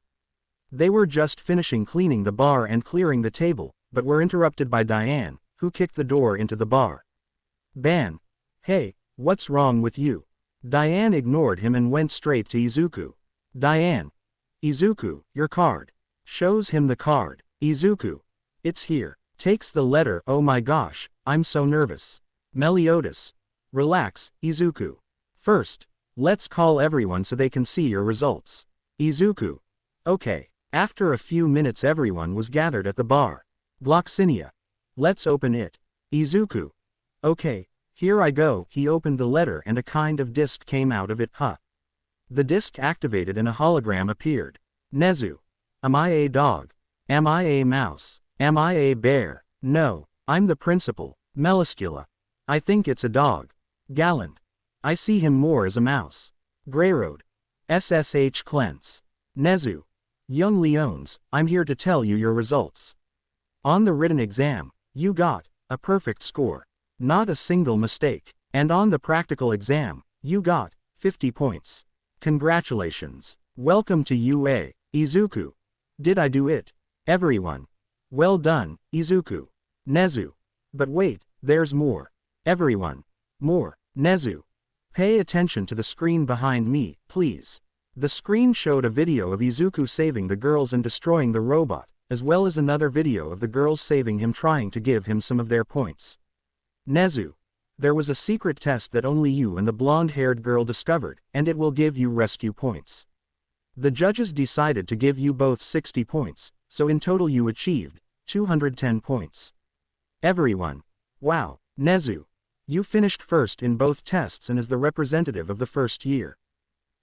S1: They were just finishing cleaning the bar and clearing the table, but were interrupted by Diane, who kicked the door into the bar. Ban. Hey, what's wrong with you? Diane ignored him and went straight to Izuku. Diane. Izuku, your card. Shows him the card. Izuku. It's here. Takes the letter. Oh my gosh, I'm so nervous. Meliodas. Relax, Izuku. First, let's call everyone so they can see your results. Izuku. Okay. After a few minutes everyone was gathered at the bar. Gloxinia. Let's open it. Izuku. Okay, here I go. He opened the letter and a kind of disc came out of it. The disc activated and a hologram appeared. Nezu. Am I a dog? Am I a mouse? Am I a bear? No, I'm the principal. Muscular. I think it's a dog. Gallant. I see him more as a mouse. Greyroad. SSH Clance. Nezu. Young Leones, I'm here to tell you your results. On the written exam, you got a perfect score. Not a single mistake. And on the practical exam, you got 50 points. Congratulations. Welcome to UA, Izuku. Did I do it? Everyone. Well done, Izuku. Nezu. But wait, there's more. Everyone. More. Nezu. Pay attention to the screen behind me, please. The screen showed a video of Izuku saving the girls and destroying the robot, as well as another video of the girls saving him trying to give him some of their points. Nezu. There was a secret test that only you and the blonde-haired girl discovered, and it will give you rescue points. The judges decided to give you both 60 points, so in total you achieved 210 points. Everyone. Wow, Nezu. You finished first in both tests and as the representative of the first year.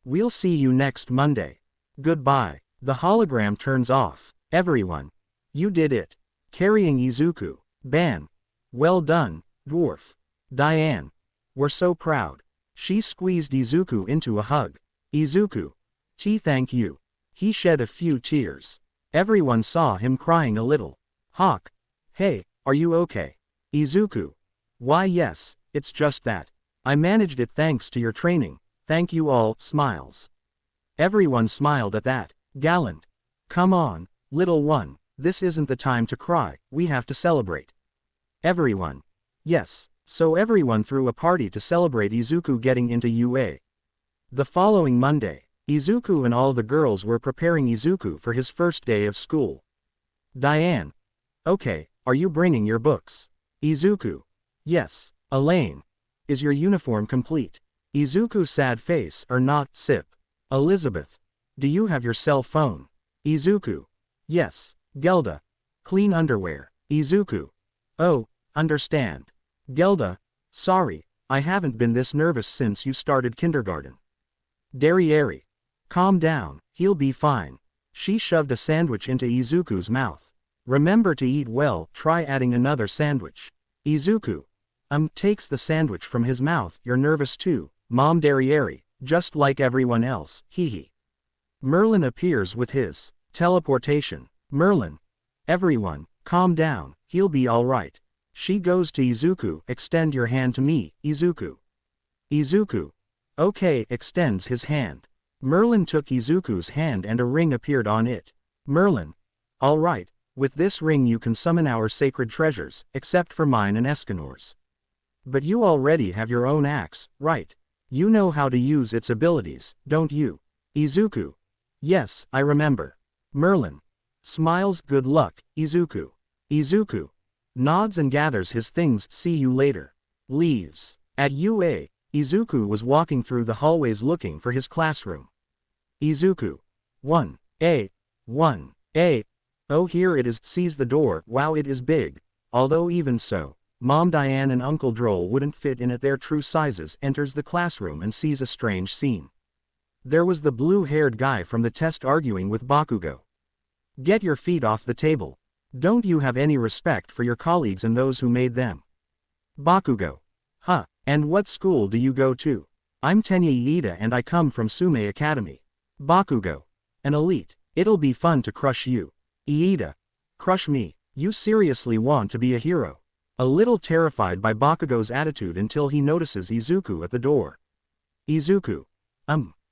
S1: We'll see you next Monday. Goodbye. The hologram turns off. Everyone. You did it. Carrying Izuku. Ban. Well done, dwarf. Diane. We're so proud. She squeezed Izuku into a hug. Izuku. Thank you. He shed a few tears. Everyone saw him crying a little. Hawk. Hey, are you okay? Izuku. Why yes, it's just that. I managed it thanks to your training. Thank you all. Smiles. Everyone smiled at that. Gallant. Come on, little one, this isn't the time to cry, we have to celebrate. Everyone. Yes, so everyone threw a party to celebrate Izuku getting into UA. The following Monday, Izuku and all the girls were preparing Izuku for his first day of school. Diane. Okay, are you bringing your books? Izuku. Yes. Elaine. Is your uniform complete? Izuku sad face or not. Sip. Elizabeth. Do you have your cell phone? Izuku. Yes. Gelda. Clean underwear. Izuku. Oh, understand. Gelda. Sorry, I haven't been this nervous since you started kindergarten. Derriere. Calm down, he'll be fine. She shoved a sandwich into Izuku's mouth. Remember to eat well, try adding another sandwich. Izuku. Takes the sandwich from his mouth. You're nervous too, Mom. Derriere, just like everyone else, hehe. Merlin appears with his Teleportation. Merlin. Everyone, calm down, he'll be alright. She goes to Izuku. Extend your hand to me, Izuku. Izuku. Okay, extends his hand. Merlin took Izuku's hand and a ring appeared on it. Merlin. Alright, with this ring you can summon our sacred treasures, except for mine and Escanor's. But you already have your own axe, right? You know how to use its abilities, don't you? Izuku. Yes, I remember. Merlin. Smiles. Good luck, Izuku. Izuku. Nods and gathers his things. See you later. Leaves. At UA, Izuku was walking through the hallways looking for his classroom. Izuku. 1A. 1A. Oh, here it is. Sees the door. Wow, it is big. Although even so, Mom Diane and Uncle Droll wouldn't fit in at their true sizes. Enters the classroom and sees a strange scene. There was the blue-haired guy from the test arguing with Bakugo. Get your feet off the table. Don't you have any respect for your colleagues and those who made them? Bakugo. Huh, and what school do you go to? I'm Tenya Iida and I come from Sume Academy. Bakugo. An elite. It'll be fun to crush you. Iida. Crush me? You seriously want to be a hero? A little terrified by Bakugo's attitude until he notices Izuku at the door. Izuku.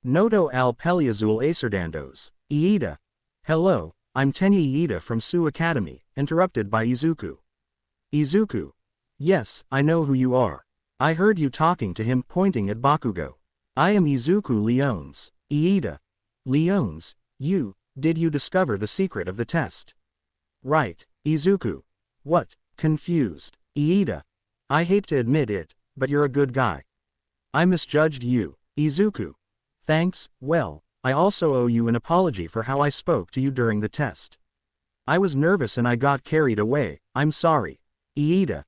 S1: Noto al Peliazul Acerdandos. Iida. Hello, I'm Tenya Iida from Su Academy, interrupted by Izuku. Izuku. Yes, I know who you are. I heard you talking to him, pointing at Bakugo. I am Izuku Leones. Iida. Leones, did you discover the secret of the test? Right, Izuku. What? Confused. Iida. I hate to admit it, but you're a good guy. I misjudged you, Izuku. Thanks. Well, I also owe you an apology for how I spoke to you during the test. I was nervous and I got carried away. I'm sorry. Iida.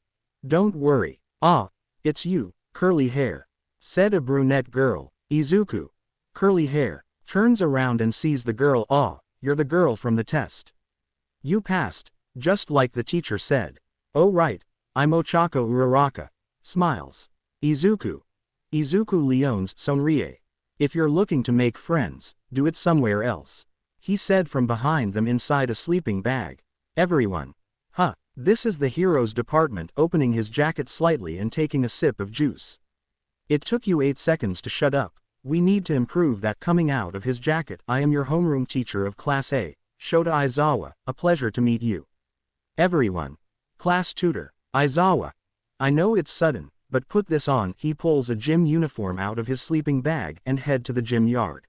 S1: Don't worry. Ah, it's you, curly hair. Said a brunette girl. Izuku. Curly hair. Turns around and sees the girl. Ah, you're the girl from the test. You passed, just like the teacher said. Oh right, I'm Ochako Uraraka. Smiles. Izuku. Izuku Leones Sonrie. If you're looking to make friends, do it somewhere else. He said from behind them inside a sleeping bag. Everyone. Huh, this is the hero's department, opening his jacket slightly and taking a sip of juice. It took you 8 seconds to shut up. We need to improve that. Coming out of his jacket. I am your homeroom teacher of Class A, Shota Aizawa, a pleasure to meet you. Everyone. Class tutor, Aizawa. I know it's sudden, but put this on. He pulls a gym uniform out of his sleeping bag and head to the gym yard.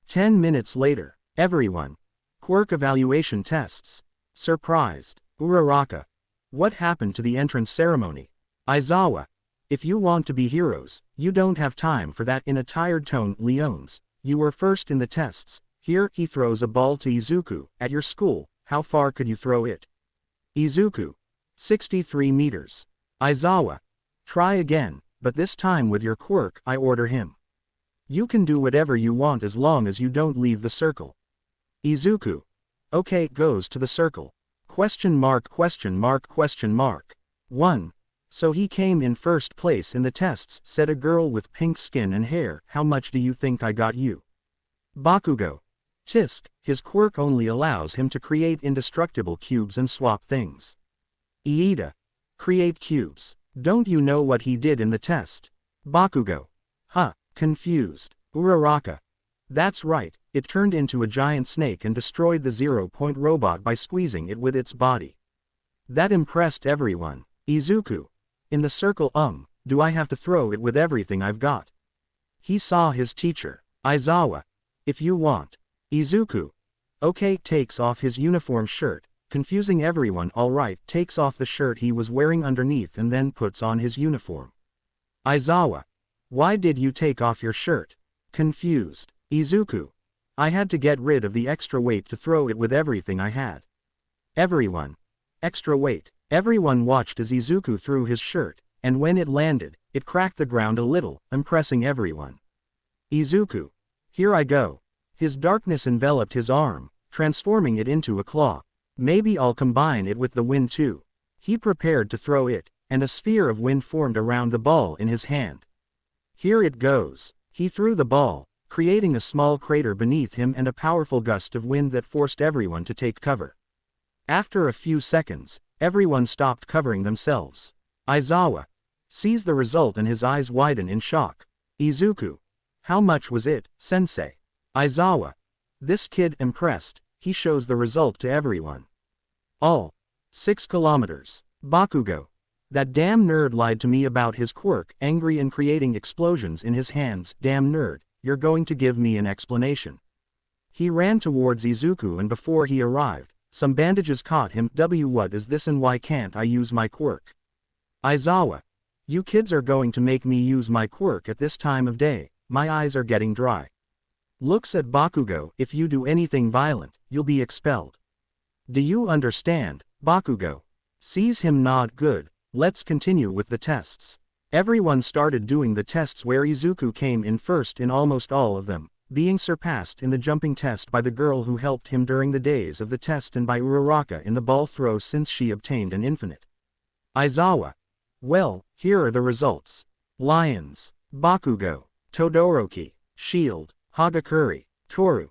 S1: 10 minutes later. Everyone. Quirk evaluation tests. Surprised. Uraraka. What happened to the entrance ceremony? Aizawa. If you want to be heroes, you don't have time for that. In a tired tone. Leones, you were first in the tests. Here, he throws a ball to Izuku. At your school, how far could you throw it? Izuku. 63 meters. Aizawa. Try again, but this time with your quirk. I order him. You can do whatever you want as long as you don't leave the circle. Izuku. Okay, goes to the circle. Question mark, question mark, question mark. 1. So he came in first place in the tests, said a girl with pink skin and hair. How much do you think I got you? Bakugo. Tisk, his quirk only allows him to create indestructible cubes and swap things. Iida. Create cubes. Don't you know what he did in the test? Bakugo. Huh, confused. Uraraka. That's right, it turned into a giant snake and destroyed the 0-point robot by squeezing it with its body. That impressed everyone. Izuku. In the circle. Do I have to throw it with everything I've got? He saw his teacher. Aizawa. If you want. Izuku. Okay, takes off his uniform shirt, confusing everyone. Alright, takes off the shirt he was wearing underneath and then puts on his uniform. Aizawa. Why did you take off your shirt? Confused. Izuku. I had to get rid of the extra weight to throw it with everything I had. Everyone. Extra weight. Everyone watched as Izuku threw his shirt, and when it landed, it cracked the ground a little, impressing everyone. Izuku. Here I go. His darkness enveloped his arm, transforming it into a claw. Maybe I'll combine it with the wind too. He prepared to throw it, and a sphere of wind formed around the ball in his hand. Here it goes. He threw the ball, creating a small crater beneath him and a powerful gust of wind that forced everyone to take cover. After a few seconds, everyone stopped covering themselves. Aizawa sees the result and his eyes widen in shock. Izuku. How much was it, sensei? Aizawa. This kid impressed, he shows the result to everyone. All. 6 kilometers. Bakugo. That damn nerd lied to me about his quirk, angry and creating explosions in his hands. Damn nerd, you're going to give me an explanation. He ran towards Izuku and before he arrived, some bandages caught him. What is this and why can't I use my quirk? Aizawa. You kids are going to make me use my quirk at this time of day, my eyes are getting dry. Looks at Bakugo. If you do anything violent, you'll be expelled. Do you understand? Bakugo sees him nod. Good, let's continue with the tests. Everyone started doing the tests where Izuku came in first in almost all of them, being surpassed in the jumping test by the girl who helped him during the days of the test and by Uraraka in the ball throw since she obtained an infinite. Aizawa. Well, here are the results. Lions. Bakugo. Todoroki. Shield. Hagakure. Toru.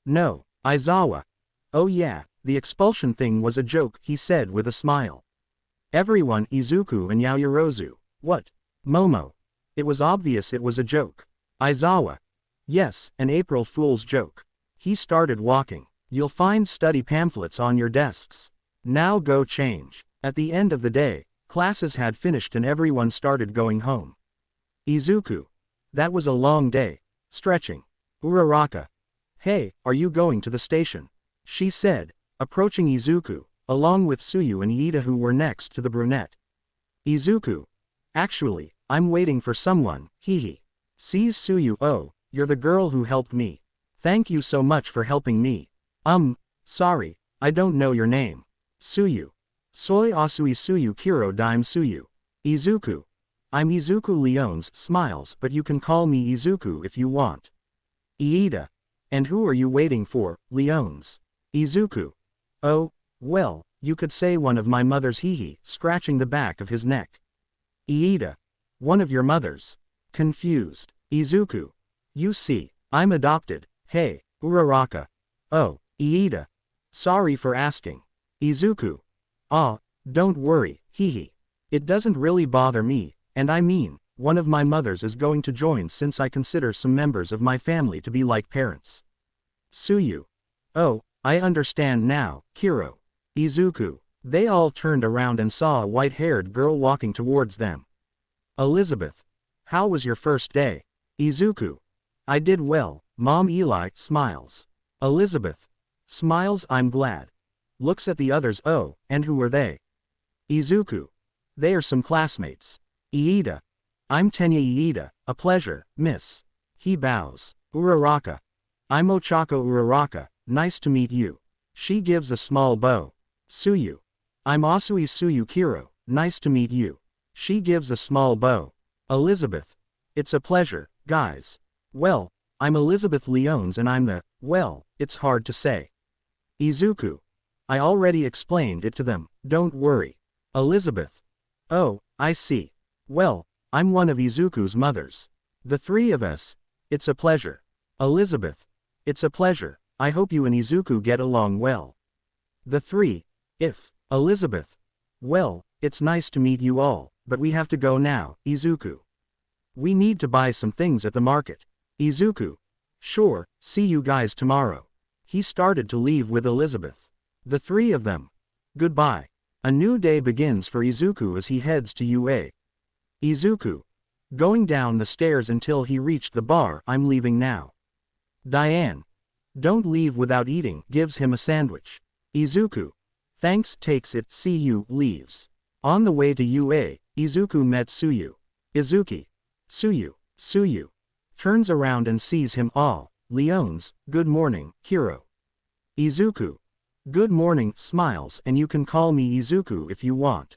S1: No. Aizawa. Oh yeah, the expulsion thing was a joke, he said with a smile. Everyone. Izuku and Yaoyorozu. What? Momo. It was obvious it was a joke. Aizawa. Yes, an April Fool's joke. He started walking. You'll find study pamphlets on your desks. Now go change. At the end of the day, classes had finished and everyone started going home. Izuku. That was a long day. Stretching. Uraraka. Hey, are you going to the station? She said, approaching Izuku, along with Tsuyu and Iida who were next to the brunette. Izuku. Actually, I'm waiting for someone, hehe. Sees Tsuyu. Oh, you're the girl who helped me. Thank you so much for helping me. Sorry, I don't know your name. Tsuyu. Soy Asui Tsuyu Kiro Dime Tsuyu. Izuku. I'm Izuku Leones. Smiles, but you can call me Izuku if you want. Iida. And who are you waiting for, Leones? Izuku. Oh, well, you could say one of my mothers, hehe, scratching the back of his neck. Iida. One of your mothers. Confused. Izuku. You see, I'm adopted. Hey, Uraraka. Oh, Iida. Sorry for asking. Izuku. Ah, don't worry, hehe. It doesn't really bother me, and I mean, one of my mothers is going to join since I consider some members of my family to be like parents. Tsuyu. Oh, I understand now, Kiro. Izuku. They all turned around and saw a white-haired girl walking towards them. Elizabeth. How was your first day? Izuku. I did well, Mom. Eli smiles. Elizabeth. Smiles. I'm glad. Looks at the others. Oh, and who are they? Izuku. They are some classmates. Iida. I'm Tenya Iida, a pleasure, miss. He bows. Uraraka. I'm Ochako Uraraka, nice to meet you. She gives a small bow. Tsuyu. I'm Asui Tsuyu Kiro, nice to meet you. She gives a small bow. Elizabeth. It's a pleasure, guys. Well, I'm Elizabeth Leones and I'm the, well, it's hard to say. Izuku. I already explained it to them, don't worry. Elizabeth. Oh, I see. Well, I'm one of Izuku's mothers. The three of us. It's a pleasure. Elizabeth. It's a pleasure, I hope you and Izuku get along well. The three. If. Elizabeth. Well, it's nice to meet you all, but we have to go now, Izuku. We need to buy some things at the market. Izuku. Sure, see you guys tomorrow. He started to leave with Elizabeth. The three of them. Goodbye. A new day begins for Izuku as he heads to UA. Izuku. Going down the stairs until he reached the bar. I'm leaving now. Diane. Don't leave without eating. Gives him a sandwich. Izuku. Thanks. Takes it. See you. Leaves. On the way to UA, Izuku met Tsuyu. Izuki. Tsuyu. Tsuyu. Turns around and sees him. All. Leones. Good morning, Kiro. Izuku. Good morning. Smiles. And you can call me Izuku if you want.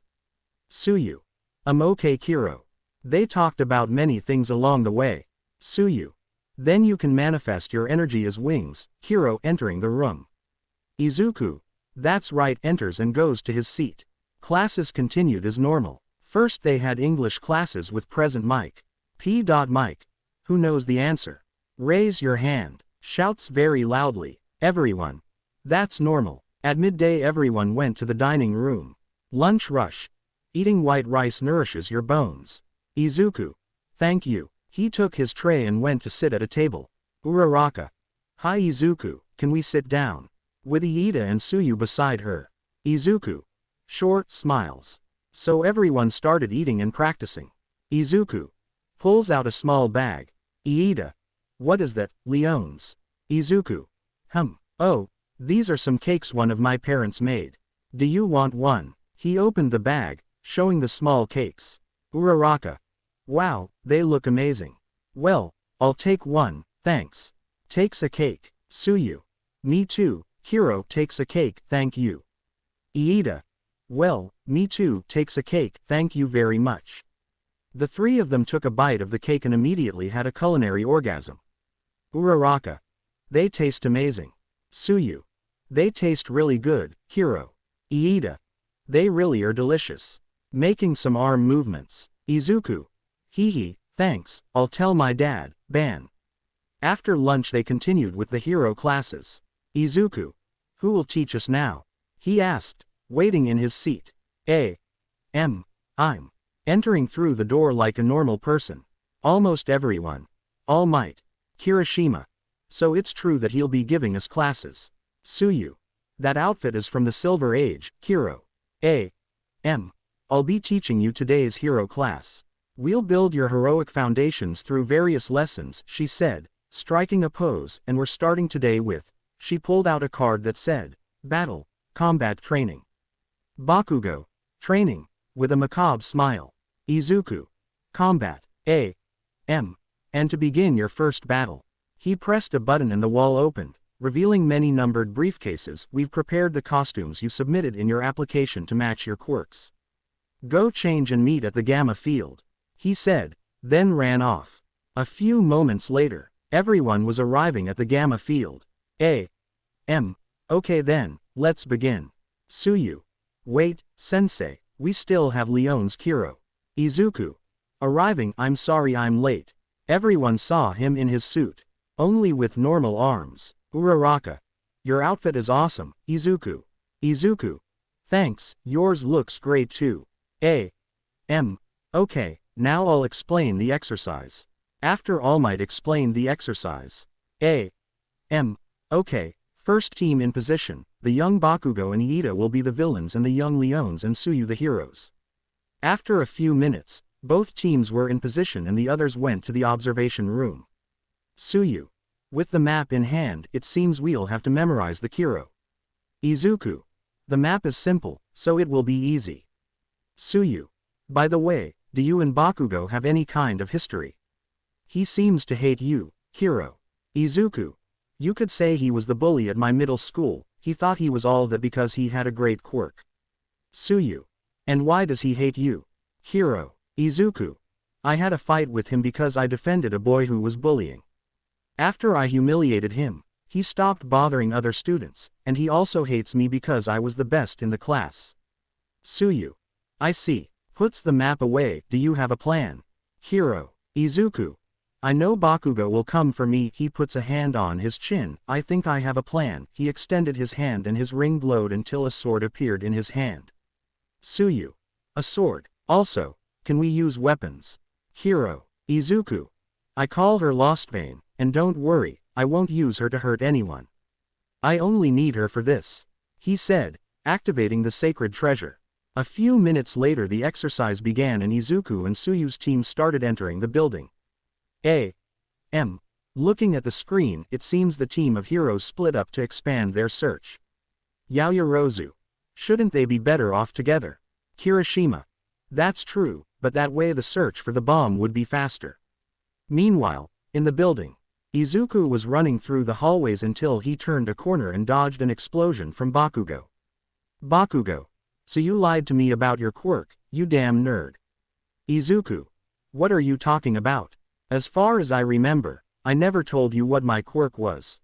S1: Tsuyu. I'm okay, Kiro. They talked about many things along the way. Tsuyu. Then you can manifest your energy as wings. Kiro entering the room. Izuku. That's right. Enters and goes to his seat. Classes continued as normal. First they had English classes with present Mike. Mike. Who knows the answer? Raise your hand. Shouts very loudly. Everyone. That's normal. At midday everyone went to the dining room. Lunch rush. Eating white rice nourishes your bones. Izuku. Thank you. He took his tray and went to sit at a table. Uraraka. Hi Izuku, can we sit down? With Iida and Tsuyu beside her. Izuku. Short smiles. So everyone started eating and practicing. Izuku. Pulls out a small bag. Iida. What is that, Leones? Izuku. Oh, these are some cakes one of my parents made. Do you want one? He opened the bag, showing the small cakes. Uraraka. Wow, they look amazing. Well, I'll take one, thanks. Takes a cake. Tsuyu. Me too. Hiro takes a cake, thank you. Iida. Well, me too, takes a cake, thank you very much. The three of them took a bite of the cake and immediately had a culinary orgasm. Uraraka. They taste amazing. Tsuyu. They taste really good, Hiro. Iida. They really are delicious. Making some arm movements. Izuku. Hee, thanks, I'll tell my dad, Ban. After lunch they continued with the hero classes. Izuku. Who will teach us now? He asked, waiting in his seat. I'm entering through the door like a normal person. Almost everyone. All Might. Kirishima. So it's true that he'll be giving us classes. Tsuyu. That outfit is from the Silver Age, Hiro. I'll be teaching you today's hero class. We'll build your heroic foundations through various lessons, she said, striking a pose, and we're starting today with. She pulled out a card that said, Battle, Combat Training. Bakugo. Training. With a macabre smile. Izuku. Combat. And to begin your first battle. He pressed a button and the wall opened, revealing many numbered briefcases. We've prepared the costumes you submitted in your application to match your quirks. Go change and meet at the Gamma Field. He said, then ran off. A few moments later, everyone was arriving at the Gamma Field. Okay then, let's begin. Tsuyu. Wait, sensei, we still have Leon's Kiro. Izuku. Arriving, I'm sorry I'm late. Everyone saw him in his suit. Only with normal arms. Uraraka. Your outfit is awesome, Izuku. Izuku. Thanks, yours looks great too. Okay, now I'll explain the exercise. After All Might explained the exercise. Okay, first team in position, the young Bakugo and Iida will be the villains and the young Leones and Tsuyu the heroes. After a few minutes, both teams were in position and the others went to the observation room. Tsuyu. With the map in hand, it seems we'll have to memorize the Kiro. Izuku. The map is simple, so it will be easy. Tsuyu. By the way, do you and Bakugo have any kind of history? He seems to hate you, Kiro. Izuku. You could say he was the bully at my middle school. He thought he was all that because he had a great quirk. Tsuyu. And why does he hate you? Kiro. Izuku. I had a fight with him because I defended a boy who was bullying. After I humiliated him, he stopped bothering other students, and he also hates me because I was the best in the class. Tsuyu. I see. Puts the map away. Do you have a plan? Kiro. Izuku. I know Bakugo will come for me. He puts a hand on his chin. I think I have a plan. He extended his hand and his ring glowed until a sword appeared in his hand. Tsuyu. A sword. Also, can we use weapons? Kiro. Izuku. I call her Lostbane, and don't worry, I won't use her to hurt anyone. I only need her for this. He said, activating the sacred treasure. A few minutes later the exercise began and Izuku and Tsuyu's team started entering the building. Looking at the screen, it seems the team of heroes split up to expand their search. Yaoyorozu. Shouldn't they be better off together? Kirishima. That's true, but that way the search for the bomb would be faster. Meanwhile, in the building, Izuku was running through the hallways until he turned a corner and dodged an explosion from Bakugo. Bakugo. So you lied to me about your quirk, you damn nerd. Izuku. What are you talking about? As far as I remember, I never told you what my quirk was.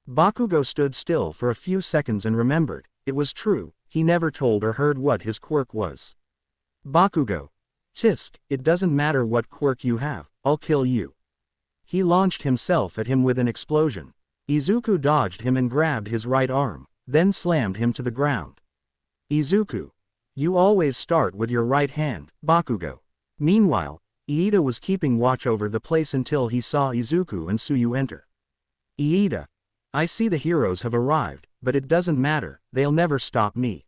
S1: Bakugo stood still for a few seconds and remembered, it was true, he never told or heard what his quirk was. Bakugo. Tisk, it doesn't matter what quirk you have, I'll kill you. He launched himself at him with an explosion. Izuku dodged him and grabbed his right arm, then slammed him to the ground. Izuku. You always start with your right hand, Bakugo. Meanwhile, Iida was keeping watch over the place until he saw Izuku and Tsuyu enter. Iida. I see the heroes have arrived, but it doesn't matter, they'll never stop me.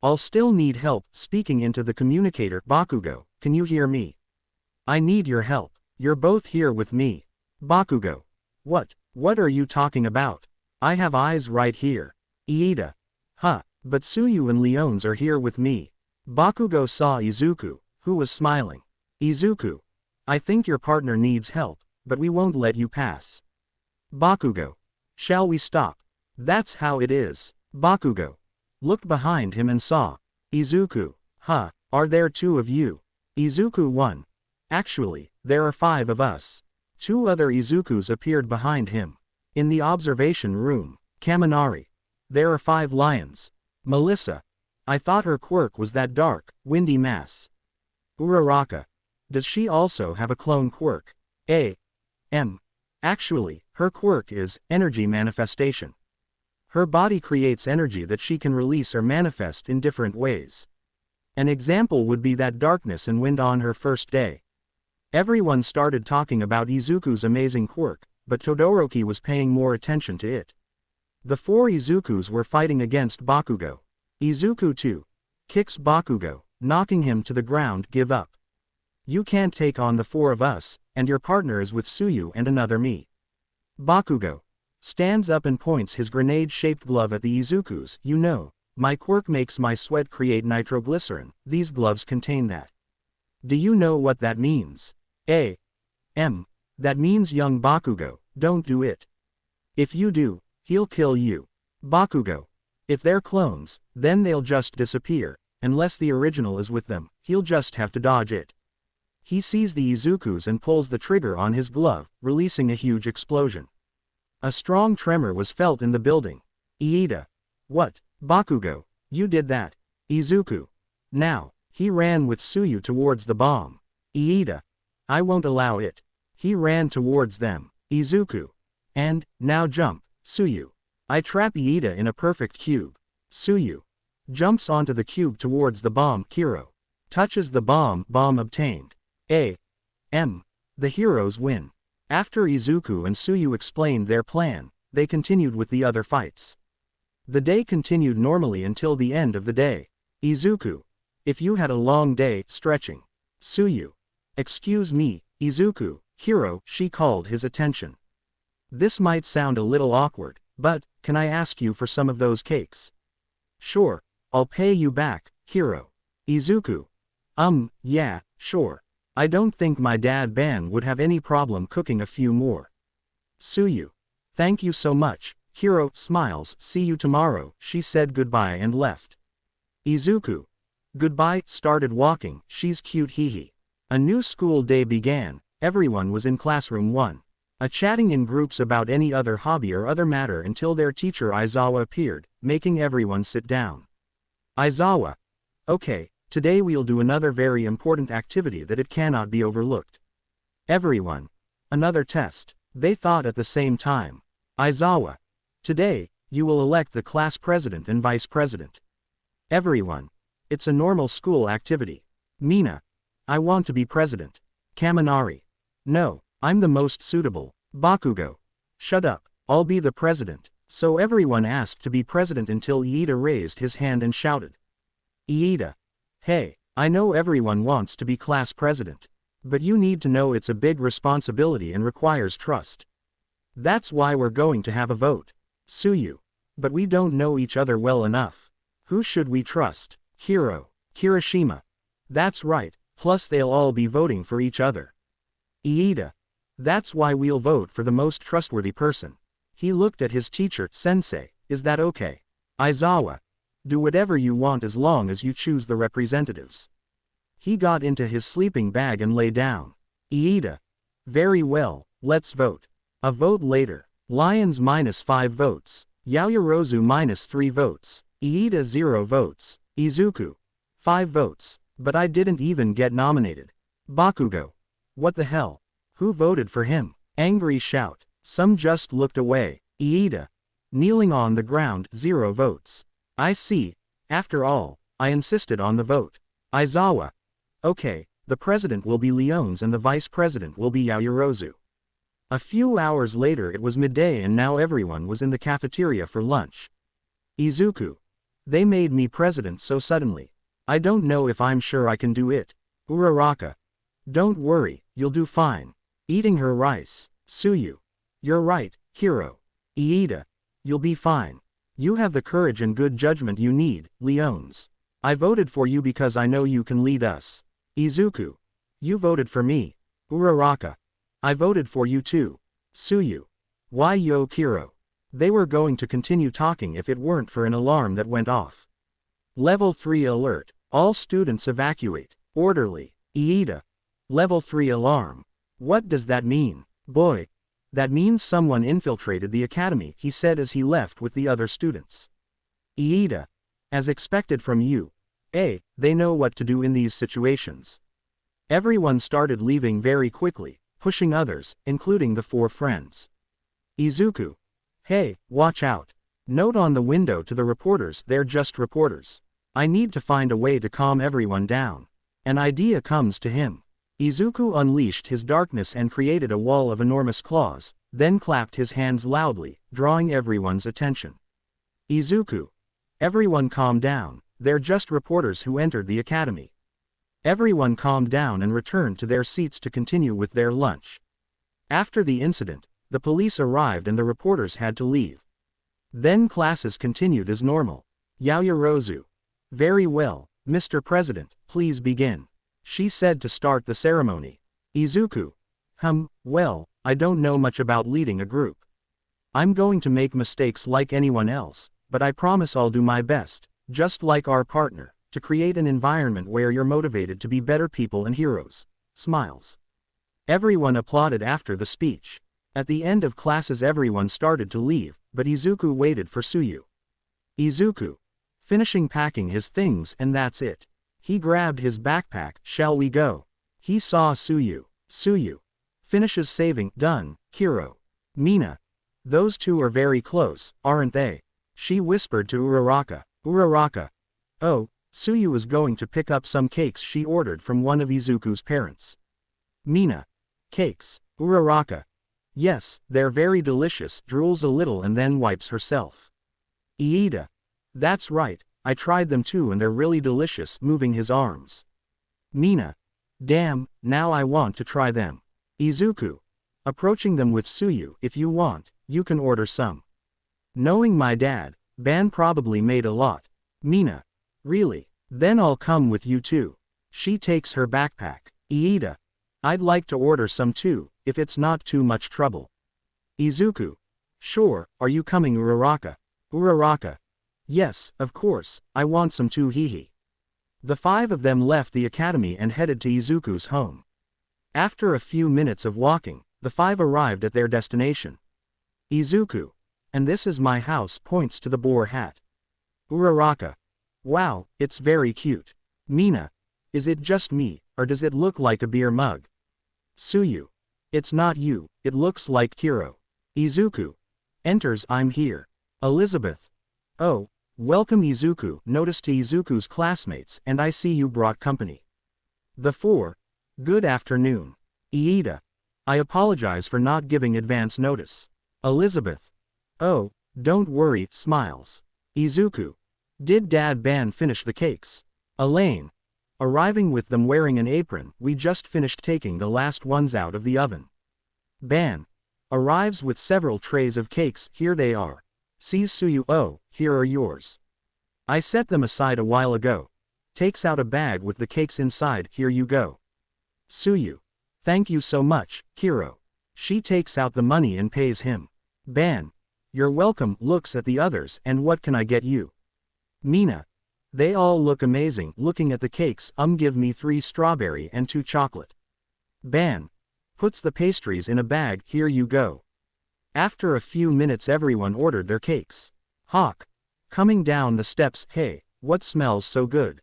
S1: I'll still need help. Speaking into the communicator. Bakugo, can you hear me? I need your help. You're both here with me. Bakugo. What are you talking about? I have eyes right here. Iida. Huh, but Tsuyu and Leones are here with me. Bakugo saw Izuku, who was smiling. Izuku. I think your partner needs help, but we won't let you pass. Bakugo. Shall we stop? That's how it is. Bakugo looked behind him and saw Izuku. Huh, are there two of you? Izuku 1. Actually, there are 5 of us. 2 other Izukus appeared behind him. In the observation room, Kaminari. There are 5 lions. Melissa. I thought her quirk was that dark, windy mass. Uraraka. Does she also have a clone quirk? Actually, her quirk is energy manifestation. Her body creates energy that she can release or manifest in different ways. An example would be that darkness and wind on her first day. Everyone started talking about Izuku's amazing quirk, but Todoroki was paying more attention to it. The 4 Izukus were fighting against Bakugo. Izuku 2 kicks Bakugo, knocking him to the ground. Give up. You can't take on the 4 of us, and your partner is with Tsuyu and another me. Bakugo stands up and points his grenade-shaped glove at the Izukus. You know, my quirk makes my sweat create nitroglycerin. These gloves contain that. Do you know what that means? That means young Bakugo, don't do it. If you do, he'll kill you. Bakugo. If they're clones, then they'll just disappear, unless the original is with them, he'll just have to dodge it. He sees the Izukus and pulls the trigger on his glove, releasing a huge explosion. A strong tremor was felt in the building. Iida. What? Bakugo, you did that. Izuku. Now, he ran with Tsuyu towards the bomb. Iida. I won't allow it. He ran towards them. Izuku. And, now jump, Tsuyu. I trap Iida in a perfect cube. Tsuyu jumps onto the cube towards the bomb. Kiro touches the bomb. Bomb obtained. The heroes win. After Izuku and Tsuyu explained their plan, they continued with the other fights. The day continued normally until the end of the day. Izuku. If you had a long day, stretching. Tsuyu. Excuse me, Izuku. Hiro, she called his attention. This might sound a little awkward, but, can I ask you for some of those cakes? Sure, I'll pay you back, Hiro. Izuku. Yeah, sure. I don't think my dad Ban would have any problem cooking a few more. Tsuyu. Thank you so much. Hiro smiles. See you tomorrow. She said goodbye and left. Izuku. Goodbye. Started walking. She's cute. Hehe. A new school day began. Everyone was in classroom 1. Chatting in groups about any other hobby or other matter until their teacher Aizawa appeared, making everyone sit down. Aizawa. Okay, today we'll do another very important activity that it cannot be overlooked. Everyone. Another test. They thought at the same time. Aizawa. Today, you will elect the class president and vice president. Everyone. It's a normal school activity. Mina. I want to be president. Kaminari. No, I'm the most suitable. Bakugo. Shut up, I'll be the president. So everyone asked to be president until Iida raised his hand and shouted. Iida. Hey, I know everyone wants to be class president. But you need to know it's a big responsibility and requires trust. That's why we're going to have a vote. Tsuyu. But we don't know each other well enough. Who should we trust? Hiro. Kirishima. That's right, plus they'll all be voting for each other. Iida. That's why we'll vote for the most trustworthy person. He looked at his teacher. Sensei, is that okay? Aizawa. Do whatever you want as long as you choose the representatives. He got into his sleeping bag and lay down. Iida. Very well, let's vote. A vote later. Lions -5 votes. Yaoyorozu -3 votes. Iida 0 votes. Izuku. 5 votes. But I didn't even get nominated. Bakugo. What the hell? Who voted for him? Angry shout. Some just looked away. Iida. Kneeling on the ground, 0 votes. I see. After all, I insisted on the vote. Aizawa. Okay, the president will be Leones and the vice president will be Yaoyorozu. A few hours later it was midday and now everyone was in the cafeteria for lunch. Izuku. They made me president so suddenly. I don't know if I'm sure I can do it. Uraraka. Don't worry, you'll do fine. Eating her rice. Tsuyu. You're right, hero. Iida. You'll be fine. You have the courage and good judgment you need, Leones. I voted for you because I know you can lead us. Izuku. You voted for me. Uraraka. I voted for you too. Tsuyu. Why yo Kiro? They were going to continue talking if it weren't for an alarm that went off. Level 3 alert. All students evacuate. Orderly. Iida. Level 3 alarm. What does that mean? Boy. That means someone infiltrated the academy, he said as he left with the other students. Iida. As expected from you. They know what to do in these situations. Everyone started leaving very quickly, pushing others, including the 4 friends. Izuku. Hey, watch out. Note on the window to the reporters, they're just reporters. I need to find a way to calm everyone down. An idea comes to him. Izuku unleashed his darkness and created a wall of enormous claws, then clapped his hands loudly, drawing everyone's attention. Izuku. Everyone calm down, they're just reporters who entered the academy. Everyone calmed down and returned to their seats to continue with their lunch. After the incident, the police arrived and the reporters had to leave. Then classes continued as normal. Yaoyorozu. Very well, Mr. President, please begin. She said to start the ceremony. Izuku. Well, I don't know much about leading a group. I'm going to make mistakes like anyone else, but I promise I'll do my best, just like our partner, to create an environment where you're motivated to be better people and heroes. Smiles. Everyone applauded after the speech. At the end of classes everyone started to leave, but Izuku waited for Tsuyu. Izuku. Finishing packing his things and that's it. He grabbed his backpack, shall we go? He saw Tsuyu. Tsuyu. Finishes saving, done, Kiro. Mina. Those two are very close, aren't they? She whispered to Uraraka. Uraraka. Oh, Tsuyu is going to pick up some cakes she ordered from one of Izuku's parents. Mina. Cakes. Uraraka. Yes, they're very delicious, drools a little and then wipes herself. Iida. That's right, I tried them too and they're really delicious, moving his arms. Mina. Damn, now I want to try them. Izuku. Approaching them with Tsuyu, if you want, you can order some. Knowing my dad, Ban probably made a lot. Mina. Really? Then I'll come with you too. She takes her backpack. Iida. I'd like to order some too, if it's not too much trouble. Izuku. Sure, are you coming Uraraka? Uraraka. Yes, of course, I want some too hehe. The 5 of them left the academy and headed to Izuku's home. After a few minutes of walking, the 5 arrived at their destination. Izuku. And this is my house, points to the boar hat. Uraraka. Wow, it's very cute. Mina. Is it just me, or does it look like a beer mug? Tsuyu. It's not you, it looks like Kiro. Izuku. Enters, I'm here. Elizabeth. Oh. Welcome Izuku, notice to Izuku's classmates, and I see you brought company. The 4. Good afternoon. Iida. I apologize for not giving advance notice. Elizabeth. Oh, don't worry, smiles. Izuku. Did Dad Ban finish the cakes? Elaine. Arriving with them wearing an apron, we just finished taking the last ones out of the oven. Ban. Arrives with several trays of cakes, here they are. Sees Tsuyu, oh, here are yours. I set them aside a while ago. Takes out a bag with the cakes inside, here you go. Tsuyu. Thank you so much, Kiro. She takes out the money and pays him. Ban. You're welcome, looks at the others, and what can I get you? Mina. They all look amazing, looking at the cakes, give me 3 strawberry and 2 chocolate. Ban. Puts the pastries in a bag, here you go. After a few minutes everyone ordered their cakes. Hawk. Coming down the steps, hey, what smells so good?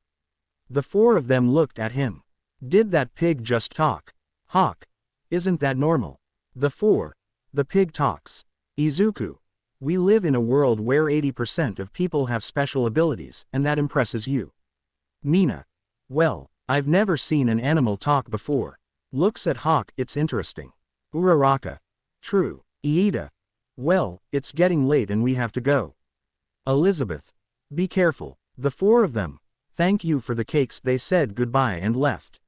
S1: The 4 of them looked at him. Did that pig just talk? Hawk. Isn't that normal? The 4. The pig talks. Izuku. We live in a world where 80% of people have special abilities, and that impresses you. Mina. Well, I've never seen an animal talk before. Looks at Hawk, it's interesting. Uraraka. True. Iida. Well, it's getting late and we have to go. Elizabeth. Be careful. The 4 of them. Thank you for the cakes. They said goodbye and left.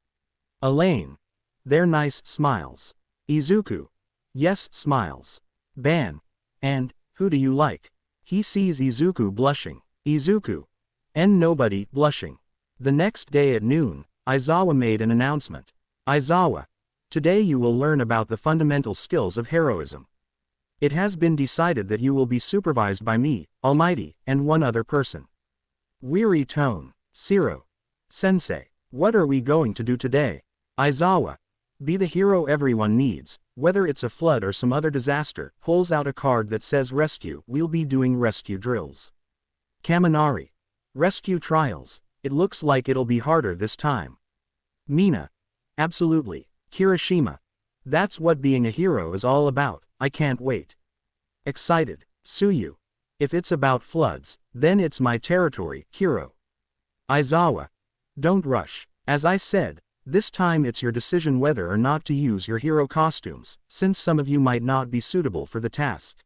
S1: Elaine. They're nice. Smiles. Izuku. Yes, smiles. Ban. And, who do you like? He sees Izuku blushing. Izuku. And nobody, blushing. The next day at noon, Aizawa made an announcement. Aizawa. Today you will learn about the fundamental skills of heroism. It has been decided that you will be supervised by me, Almighty, and one other person. Weary tone. Siro. Sensei. What are we going to do today? Aizawa. Be the hero everyone needs, whether it's a flood or some other disaster. Pulls out a card that says rescue. We'll be doing rescue drills. Kaminari. Rescue trials. It looks like it'll be harder this time. Mina. Absolutely. Kirishima. That's what being a hero is all about. I can't wait. Excited. Tsuyu. If it's about floods, then it's my territory, hero. Aizawa. Don't rush. As I said, this time it's your decision whether or not to use your hero costumes, since some of you might not be suitable for the task.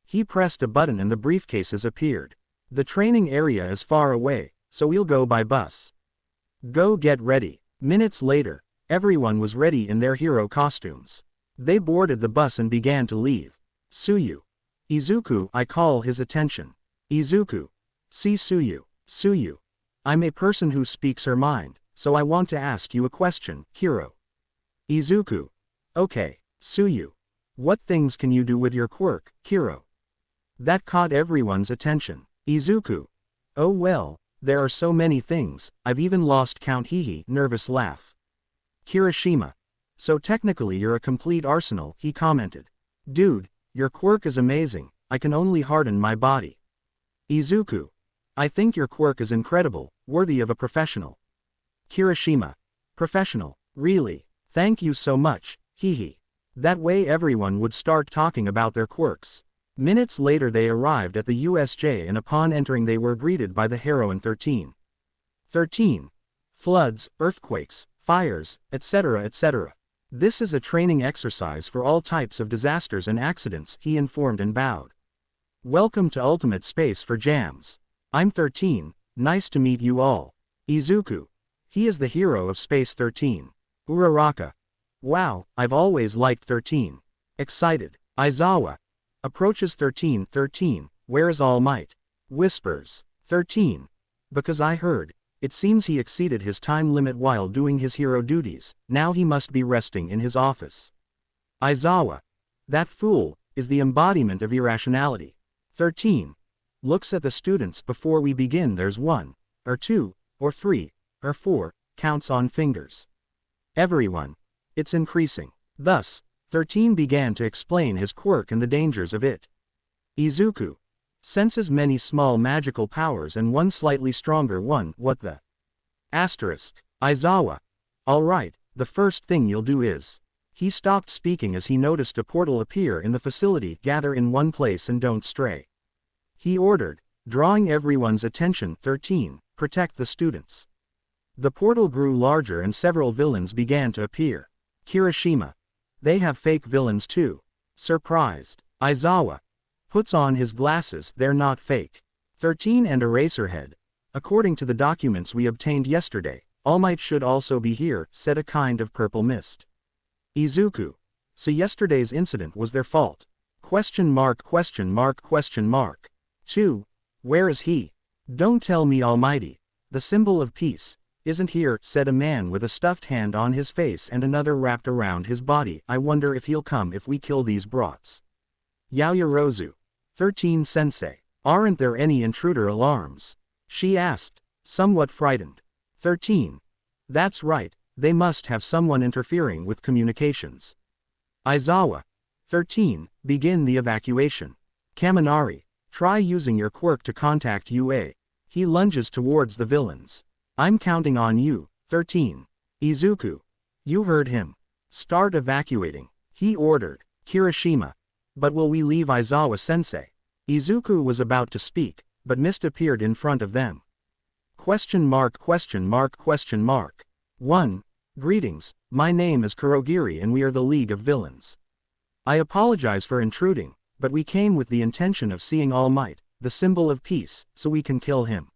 S1: He pressed a button and the briefcases appeared. The training area is far away, so we'll go by bus. Go get ready. Minutes later, everyone was ready in their hero costumes. They boarded the bus and began to leave. Tsuyu. Izuku. I call his attention. Izuku. See Tsuyu. Tsuyu. I'm a person who speaks her mind, so I want to ask you a question, hero. Izuku. Okay. Tsuyu. What things can you do with your quirk, hero? That caught everyone's attention. Izuku. Oh well, there are so many things, I've even lost count. Hehe. Nervous laugh. Kirishima. So technically you're a complete arsenal, he commented. Dude, your quirk is amazing, I can only harden my body. Izuku. I think your quirk is incredible, worthy of a professional. Kirishima. Professional, really? Thank you so much, hehe. That way everyone would start talking about their quirks. Minutes later they arrived at the USJ and upon entering they were greeted by the heroine 13. 13. Floods, earthquakes, fires, etc. etc. This is a training exercise for all types of disasters and accidents, he informed and bowed. Welcome to Ultimate Space for Jams. I'm 13, nice to meet you all. Izuku. He is the hero of Space 13. Uraraka. Wow, I've always liked 13. Excited. Aizawa. Approaches 13. 13, where is All Might? Whispers. 13. Because I heard. It seems he exceeded his time limit while doing his hero duties, now he must be resting in his office. Aizawa. That fool, is the embodiment of irrationality. 13. Looks at the students before we begin. There's 1, or 2, or 3, or 4, counts on fingers. Everyone. It's increasing. Thus, 13 began to explain his quirk and the dangers of it. Izuku. Senses many small magical powers and one slightly stronger one. What the? Asterisk. Aizawa. Alright, the first thing you'll do is. He stopped speaking as he noticed a portal appear in the facility. Gather in one place and don't stray. He ordered, drawing everyone's attention. 13. Protect the students. The portal grew larger and several villains began to appear. Kirishima. They have fake villains too. Surprised. Aizawa. Puts on his glasses. They're not fake. 13 and Eraserhead. According to the documents we obtained yesterday, All Might should also be here, said a kind of purple mist. Izuku. So yesterday's incident was their fault. Question mark, question mark, question mark. 2. Where is he? Don't tell me Almighty. The symbol of peace isn't here, said a man with a stuffed hand on his face and another wrapped around his body. I wonder if he'll come if we kill these brats. Yaoyorozu. 13 Sensei. Aren't there any intruder alarms? She asked, somewhat frightened. 13. That's right, they must have someone interfering with communications. Aizawa. 13. Begin the evacuation. Kaminari. Try using your quirk to contact UA. He lunges towards the villains. I'm counting on you. 13. Izuku. You heard him. Start evacuating. He ordered. Kirishima. But will we leave Izawa-sensei? Izuku was about to speak, but mist appeared in front of them. Question mark question mark question mark. 1. Greetings, my name is Kurogiri and we are the League of Villains. I apologize for intruding, but we came with the intention of seeing All Might, the symbol of peace, so we can kill him.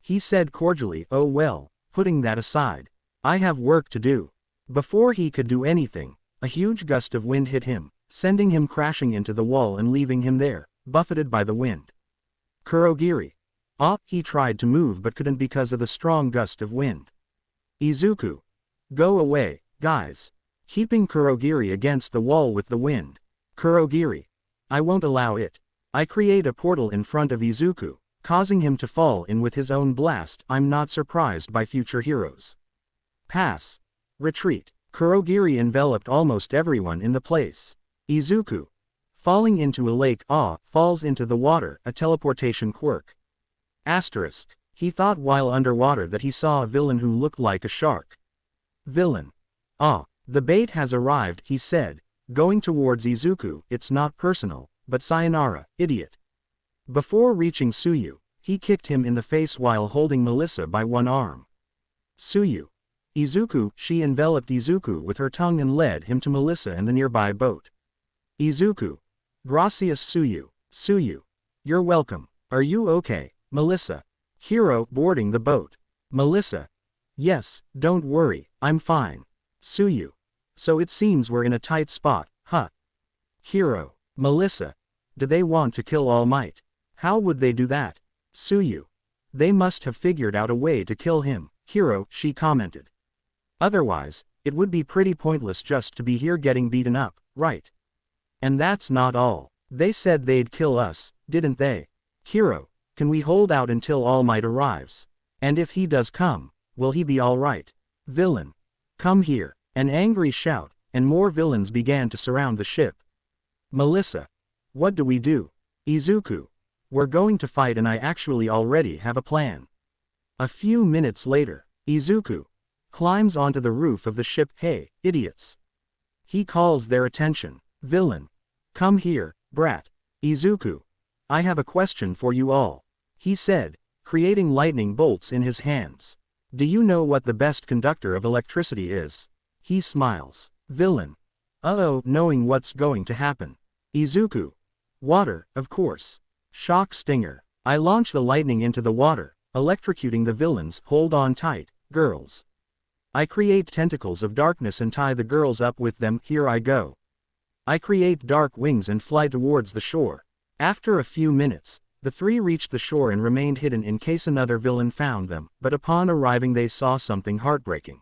S1: He said cordially. Oh well, putting that aside, I have work to do. Before he could do anything, a huge gust of wind hit him, sending him crashing into the wall and leaving him there, buffeted by the wind. Kurogiri. He tried to move but couldn't because of the strong gust of wind. Izuku. Go away, guys. Keeping Kurogiri against the wall with the wind. Kurogiri. I won't allow it. I create a portal in front of Izuku, causing him to fall in with his own blast. I'm not surprised by future heroes. Pass. Retreat. Kurogiri enveloped almost everyone in the place. Izuku. Falling into a lake. Falls into the water, a teleportation quirk. Asterisk. He thought while underwater that he saw a villain who looked like a shark. Villain. The bait has arrived, he said, going towards Izuku. It's not personal, but sayonara, idiot. Before reaching Tsuyu, he kicked him in the face while holding Melissa by one arm. Tsuyu. Izuku. She enveloped Izuku with her tongue and led him to Melissa and the nearby boat. Izuku. Gracias Tsuyu. Tsuyu. You're welcome. Are you okay, Melissa? Hero. Boarding the boat. Melissa. Yes, don't worry, I'm fine. Tsuyu. So it seems we're in a tight spot, huh? Hero. Melissa. Do they want to kill All Might? How would they do that? Tsuyu. They must have figured out a way to kill him, Hero, she commented. Otherwise, it would be pretty pointless just to be here getting beaten up, right? And that's not all. They said they'd kill us, didn't they? Hero. Can we hold out until All Might arrives? And if he does come, will he be alright? Villain. Come here. An angry shout, and more villains began to surround the ship. Melissa. What do we do? Izuku. We're going to fight and I actually already have a plan. A few minutes later, Izuku climbs onto the roof of the ship. Hey, idiots. He calls their attention. Villain. Come here, brat. Izuku. I have a question for you all. He said, creating lightning bolts in his hands. Do you know what the best conductor of electricity is? He smiles. Villain. Knowing what's going to happen. Izuku. Water, of course. Shock stinger. I launch the lightning into the water, electrocuting the villains. Hold on tight, girls. I create tentacles of darkness and tie the girls up with them. Here I go. I create dark wings and fly towards the shore. After a few minutes, the three reached the shore and remained hidden in case another villain found them, but upon arriving they saw something heartbreaking.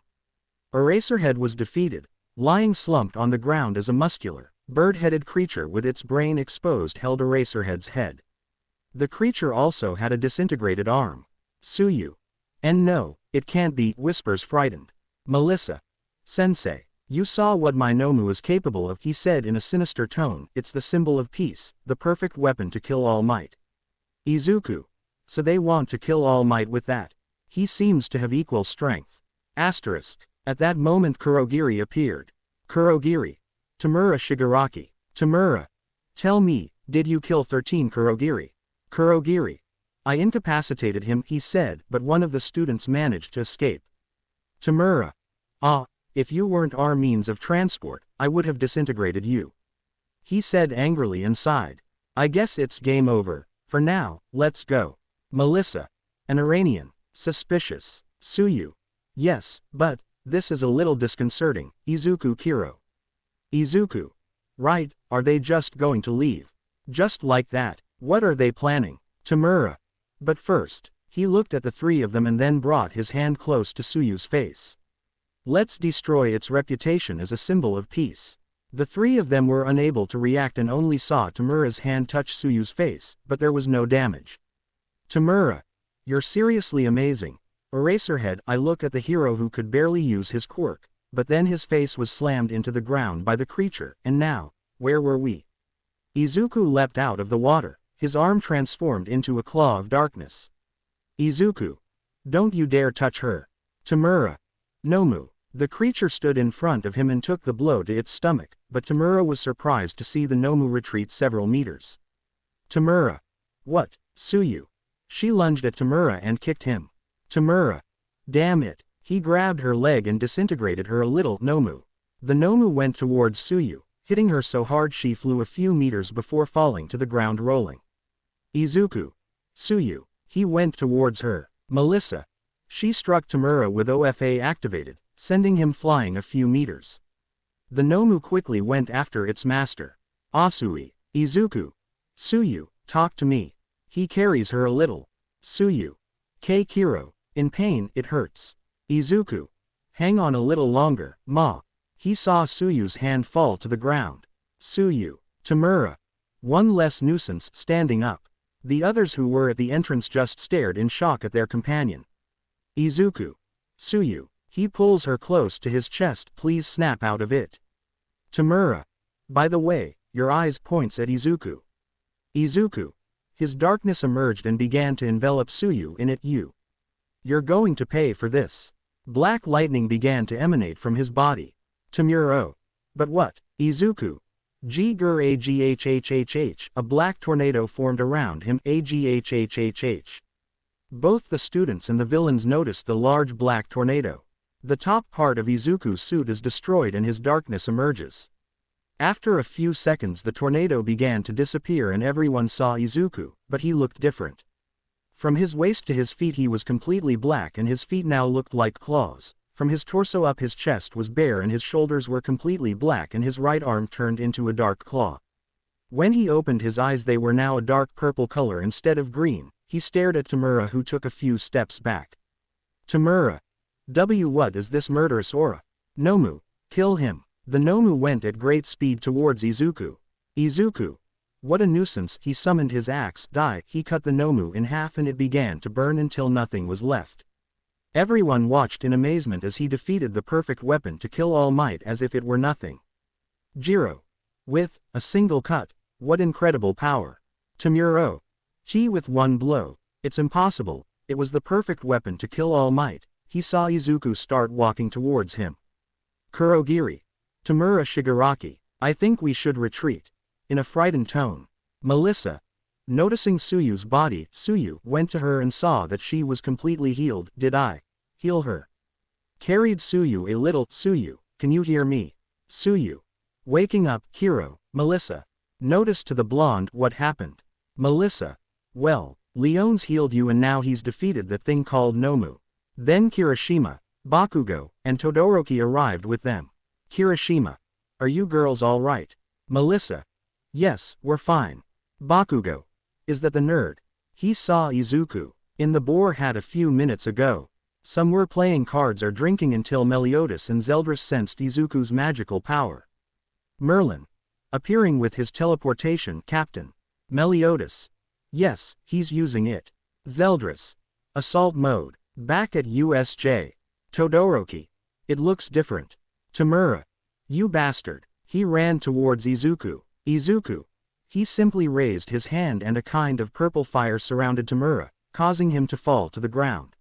S1: Eraserhead was defeated, lying slumped on the ground as a muscular, bird-headed creature with its brain exposed held Eraserhead's head. The creature also had a disintegrated arm. Tsuyu. And no, it can't be, whispers frightened. Melissa. Sensei. You saw what my Nomu is capable of, he said in a sinister tone. It's the symbol of peace, the perfect weapon to kill All Might. Izuku. So they want to kill All Might with that. He seems to have equal strength. Asterisk. At that moment Kurogiri appeared. Kurogiri. Tamura Shigaraki. Tamura. Tell me, did you kill 13 Kurogiri? Kurogiri. I incapacitated him, he said, but one of the students managed to escape. Tamura. If you weren't our means of transport, I would have disintegrated you. He said angrily and sighed. I guess it's game over. For now, let's go. Melissa. An Iranian. Suspicious. Tsuyu. Yes, but this is a little disconcerting. Izuku. Kiro. Izuku. Right, are they just going to leave? Just like that? What are they planning? Tamura. But first, he looked at the three of them and then brought his hand close to Tsuyu's face. Let's destroy its reputation as a symbol of peace. The three of them were unable to react and only saw Tamura's hand touch Tsuyu's face, but there was no damage. Tamura. You're seriously amazing. Eraserhead. I look at the hero who could barely use his quirk, but then his face was slammed into the ground by the creature, and now, where were we? Izuku leapt out of the water, his arm transformed into a claw of darkness. Izuku. Don't you dare touch her. Tamura. Nomu. The creature stood in front of him and took the blow to its stomach, but Tamura was surprised to see the Nomu retreat several meters. Tamura. What, Tsuyu? She lunged at Tamura and kicked him. Tamura. Damn it. He grabbed her leg and disintegrated her a little. Nomu. The Nomu went towards Tsuyu, hitting her so hard she flew a few meters before falling to the ground rolling. Izuku. Tsuyu. He went towards her. Melissa. She struck Tamura with OFA activated, sending him flying a few meters. The Nomu quickly went after its master. Asui. Izuku. Tsuyu, talk to me. He carries her a little. Tsuyu. Kiro. In pain, it hurts. Izuku. Hang on a little longer, ma. He saw Tsuyu's hand fall to the ground. Tsuyu. Tamura. One less nuisance standing up. The others who were at the entrance just stared in shock at their companion. Izuku. Tsuyu. He pulls her close to his chest. Please snap out of it. Tamura. By the way, your eyes points at Izuku. Izuku. His darkness emerged and began to envelop Tsuyu in it. You're going to pay for this. Black lightning began to emanate from his body. Tamura. But what? Izuku. Aghhhhh. A black tornado formed around him. Aghhhhh. Both the students and the villains noticed the large black tornado. The top part of Izuku's suit is destroyed and his darkness emerges. After a few seconds the tornado began to disappear and everyone saw Izuku, but he looked different. From his waist to his feet he was completely black and his feet now looked like claws. From his torso up his chest was bare and his shoulders were completely black and his right arm turned into a dark claw. When he opened his eyes they were now a dark purple color instead of green. He stared at Tamura who took a few steps back. Tamura. What is this murderous aura? Nomu. Kill him. The Nomu went at great speed towards Izuku. Izuku. What a nuisance. He summoned his axe. He cut the Nomu in half and it began to burn until nothing was left. Everyone watched in amazement as he defeated the perfect weapon to kill All Might as if it were nothing. Jiro. With a single cut. What incredible power. Tamura. With one blow. It's impossible. It was the perfect weapon to kill All Might. He saw Izuku start walking towards him. Kurogiri. Tamura Shigaraki. I think we should retreat. In a frightened tone. Melissa. Noticing Tsuyu's body, Tsuyu went to her and saw that she was completely healed. Did I heal her? Carried Tsuyu a little. Tsuyu, can you hear me? Tsuyu. Waking up. Kiro. Melissa. Notice to the blonde. What happened? Melissa. Well, Leon's healed you and now he's defeated the thing called Nomu. Then Kirishima, Bakugo, and Todoroki arrived with them. Kirishima. Are you girls all right? Melissa. Yes, we're fine. Bakugo. Is that the nerd? He saw Izuku in the boar hat a few minutes ago. Some were playing cards or drinking until Meliodas and Zeldris sensed Izuku's magical power. Merlin. Appearing with his teleportation. Captain. Meliodas. Yes, he's using it. Zeldris. Assault mode. Back at USJ. Todoroki. It looks different. Tamura. You bastard. He ran towards Izuku. Izuku. He simply raised his hand and a kind of purple fire surrounded Tamura, causing him to fall to the ground.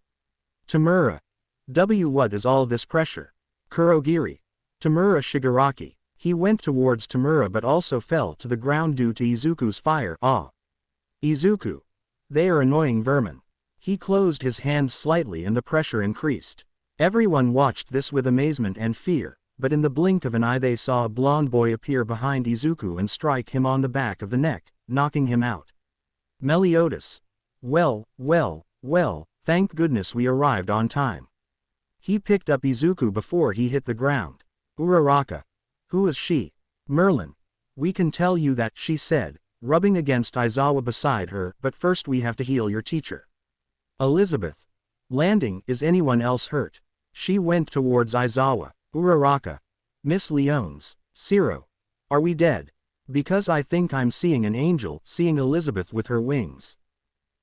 S1: Tamura. What is all this pressure? Kurogiri. Tamura Shigaraki. He went towards Tamura but also fell to the ground due to Izuku's fire. Izuku. They are annoying vermin. He closed his hands slightly and the pressure increased. Everyone watched this with amazement and fear, but in the blink of an eye they saw a blonde boy appear behind Izuku and strike him on the back of the neck, knocking him out. Meliodas. Well, thank goodness we arrived on time. He picked up Izuku before he hit the ground. Uraraka. Who is she? Merlin. We can tell you that, she said, rubbing against Aizawa beside her, but first we have to heal your teacher. Elizabeth. Landing. Is anyone else hurt? She went towards Aizawa. Uraraka. Miss Leones. Ciro. Are we dead? Because I think I'm seeing an angel, seeing Elizabeth with her wings.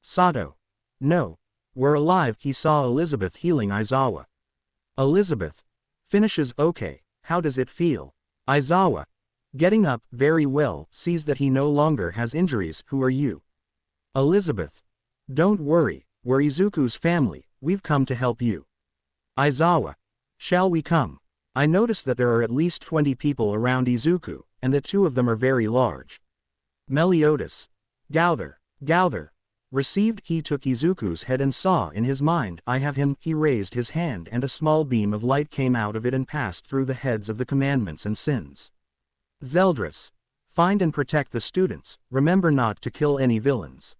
S1: Sato. No. We're alive. He saw Elizabeth healing Aizawa. Elizabeth. Finishes. Okay, how does it feel? Aizawa. Getting up. Very well. Sees that he no longer has injuries. Who are you? Elizabeth. Don't worry, we're Izuku's family, we've come to help you. Aizawa. Shall we come? I notice that there are at least 20 people around Izuku, and that 2 of them are very large. Meliodas. Gather. Received. He took Izuku's head and saw in his mind, I have him. He raised his hand and a small beam of light came out of it and passed through the heads of the commandments and sins. Zeldris. Find and protect the students, remember not to kill any villains.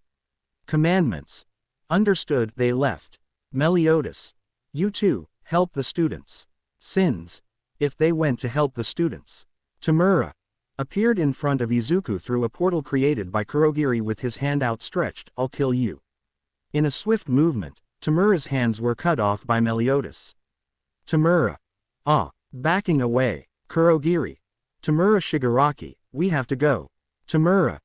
S1: Commandments. Understood. They left. Meliodas. You too, help the students. Sins. If they went to help the students. Tamura. Appeared in front of Izuku through a portal created by Kurogiri with his hand outstretched, I'll kill you. In a swift movement, Tamura's hands were cut off by Meliodas. Tamura. Backing away. Kurogiri. Tamura Shigaraki, we have to go. Tamura.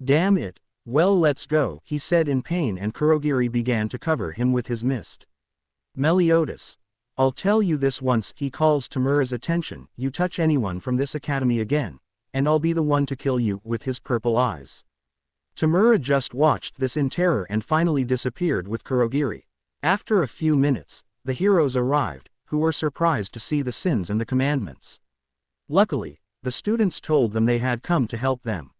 S1: Damn it. Well, let's go, he said in pain, and Kurogiri began to cover him with his mist. Meliodas. I'll tell you this once, he calls Tamura's attention, you touch anyone from this academy again, and I'll be the one to kill you, with his purple eyes. Tamura just watched this in terror and finally disappeared with Kurogiri. After a few minutes, the heroes arrived, who were surprised to see the sins and the commandments. Luckily, the students told them they had come to help them.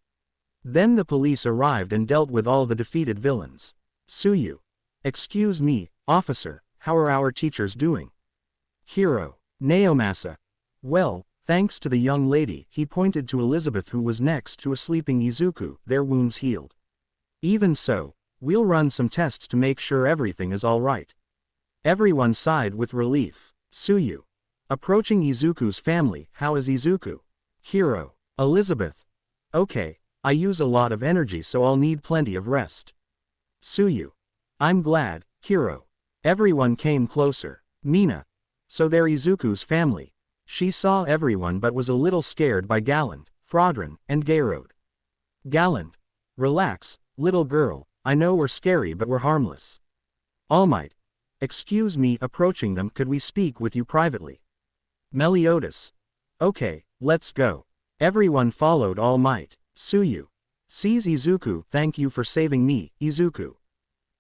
S1: Then the police arrived and dealt with all the defeated villains. Suyu. Excuse me, officer, how are our teachers doing? Hero. Naomasa. Well, thanks to the young lady, he pointed to Elizabeth who was next to a sleeping Izuku, their wounds healed. Even so, we'll run some tests to make sure everything is all right. Everyone sighed with relief. Suyu. Approaching Izuku's family, how is Izuku? Hero. Elizabeth. Okay, I use a lot of energy so I'll need plenty of rest. Suyu. I'm glad, Hero. Everyone came closer. Mina. So they're Izuku's family. She saw everyone but was a little scared by Galland, Frodran, and Gayrode. Galland. Relax, little girl, I know we're scary but we're harmless. All Might. Excuse me, approaching them, could we speak with you privately? Meliodas. Okay, let's go. Everyone followed All Might. Suyu. Sees Izuku, thank you for saving me, Izuku.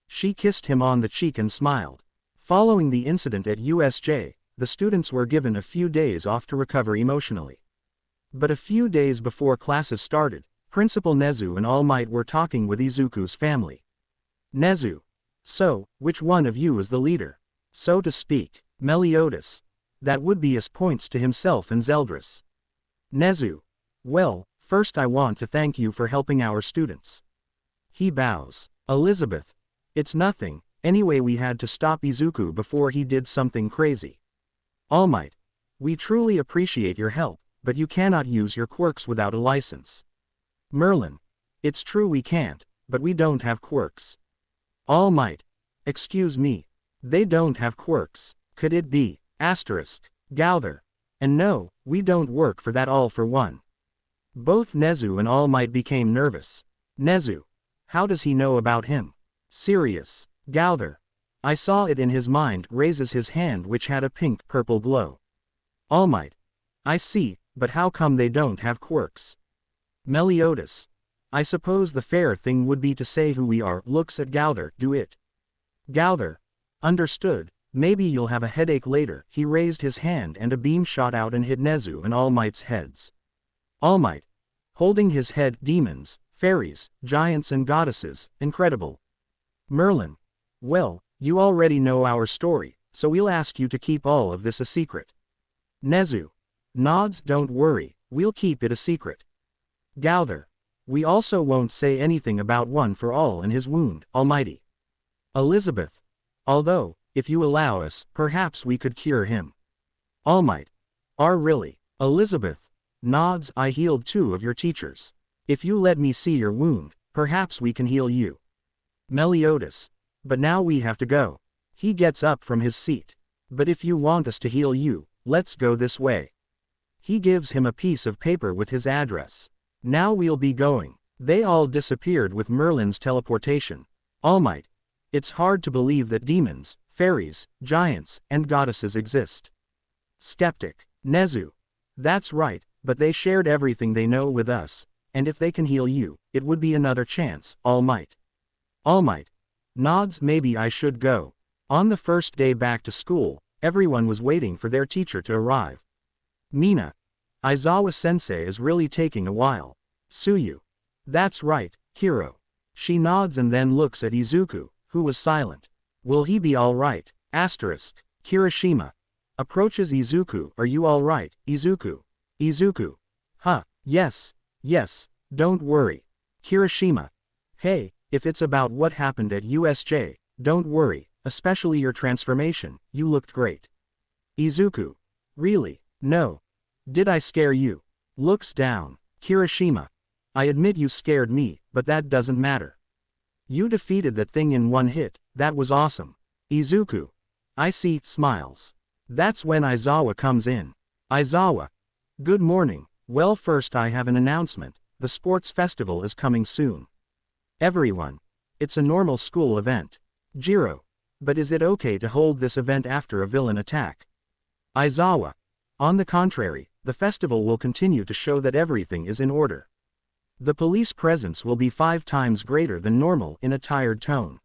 S1: She kissed him on the cheek and smiled. Following the incident at USJ, the students were given a few days off to recover emotionally. But a few days before classes started, Principal Nezu and All Might were talking with Izuku's family. Nezu. So, which one of you is the leader? So to speak. Meliodas. That would be as points to himself and Zeldris. Nezu. Well, first I want to thank you for helping our students. He bows. Elizabeth. It's nothing, anyway we had to stop Izuku before he did something crazy. All Might. We truly appreciate your help, but you cannot use your quirks without a license. Merlin. It's true we can't, but we don't have quirks. All Might. Excuse me. They don't have quirks. Could it be? Gauther. And no, we don't work for that all for one. Both Nezu and All Might became nervous. Nezu. How does he know about him? Serious. Gauther. I saw it in his mind, raises his hand which had a pink-purple glow. All Might. I see, but how come they don't have quirks? Meliodas. I suppose the fair thing would be to say who we are, looks at Gauther, do it. Gauther. Understood, maybe you'll have a headache later, he raised his hand and a beam shot out and hit Nezu and All Might's heads. All Might. Holding his head, demons, fairies, giants and goddesses, incredible. Merlin. Well, you already know our story, so we'll ask you to keep all of this a secret. Nezu. Nods, don't worry, we'll keep it a secret. Gauther. We also won't say anything about One for All and his wound, Almighty. Elizabeth. Although, if you allow us, perhaps we could cure him. All Might. Really? Elizabeth. Nods, I healed 2 of your teachers. If you let me see your wound, perhaps we can heal you. Meliodas. But now we have to go. He gets up from his seat. But if you want us to heal you, let's go this way. He gives him a piece of paper with his address. Now we'll be going. They all disappeared with Merlin's teleportation. All Might. It's hard to believe that demons, fairies, giants, and goddesses exist. Skeptic. Nezu. That's right, but they shared everything they know with us, and if they can heal you, it would be another chance, All Might. All Might. Nods, maybe I should go. On the first day back to school, Everyone was waiting for their teacher to arrive. Mina. Aizawa-sensei is really taking a while. Tsuyu. That's right, hero. She nods and then looks at Izuku, who was silent. Will he be alright? Asterisk. Kirishima. Approaches Izuku. Are you alright, Izuku? Izuku. Huh, yes, don't worry. Kirishima. Hey, if it's about what happened at USJ, don't worry, especially your transformation, you looked great. Izuku. Really? No. Did I scare you? Looks down. Kirishima. I admit you scared me, but that doesn't matter. You defeated that thing in one hit, that was awesome. Izuku. I see, smiles. That's when Aizawa comes in. Aizawa. Good morning. Well, first I have an announcement. The sports festival is coming soon. Everyone. It's a normal school event. Jiro. But is it okay to hold this event after a villain attack? Aizawa. On the contrary, the festival will continue to show that everything is in order. The police presence will be 5 times greater than normal in a tired tone.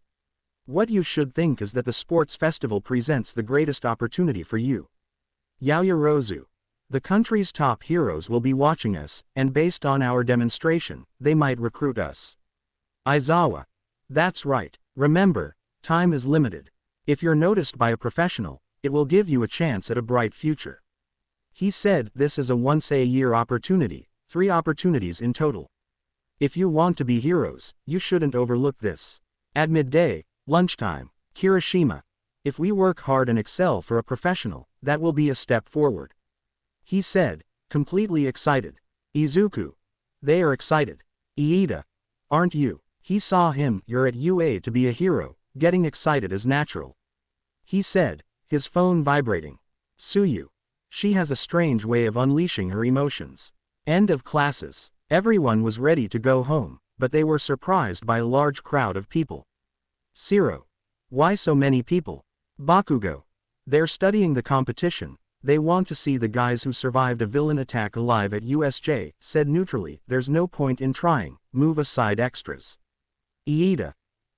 S1: What you should think is that the sports festival presents the greatest opportunity for you. Yaoyorozu. The country's top heroes will be watching us, and based on our demonstration, they might recruit us. Aizawa. That's right. Remember, time is limited. If you're noticed by a professional, it will give you a chance at a bright future. He said this is a once-a-year opportunity, 3 opportunities in total. If you want to be heroes, you shouldn't overlook this. At midday, lunchtime, Kirishima. If we work hard and excel for a professional, that will be a step forward. He said, completely excited. Izuku. They are excited. Iida. Aren't you? He saw him. You're at UA to be a hero, getting excited is natural. He said, his phone vibrating. Tsuyu. She has a strange way of unleashing her emotions. End of classes. Everyone was ready to go home, but they were surprised by a large crowd of people. Zero. Why so many people? Bakugo. They're studying the competition. They want to see the guys who survived a villain attack alive at USJ, said neutrally, there's no point in trying, move aside extras. Iida.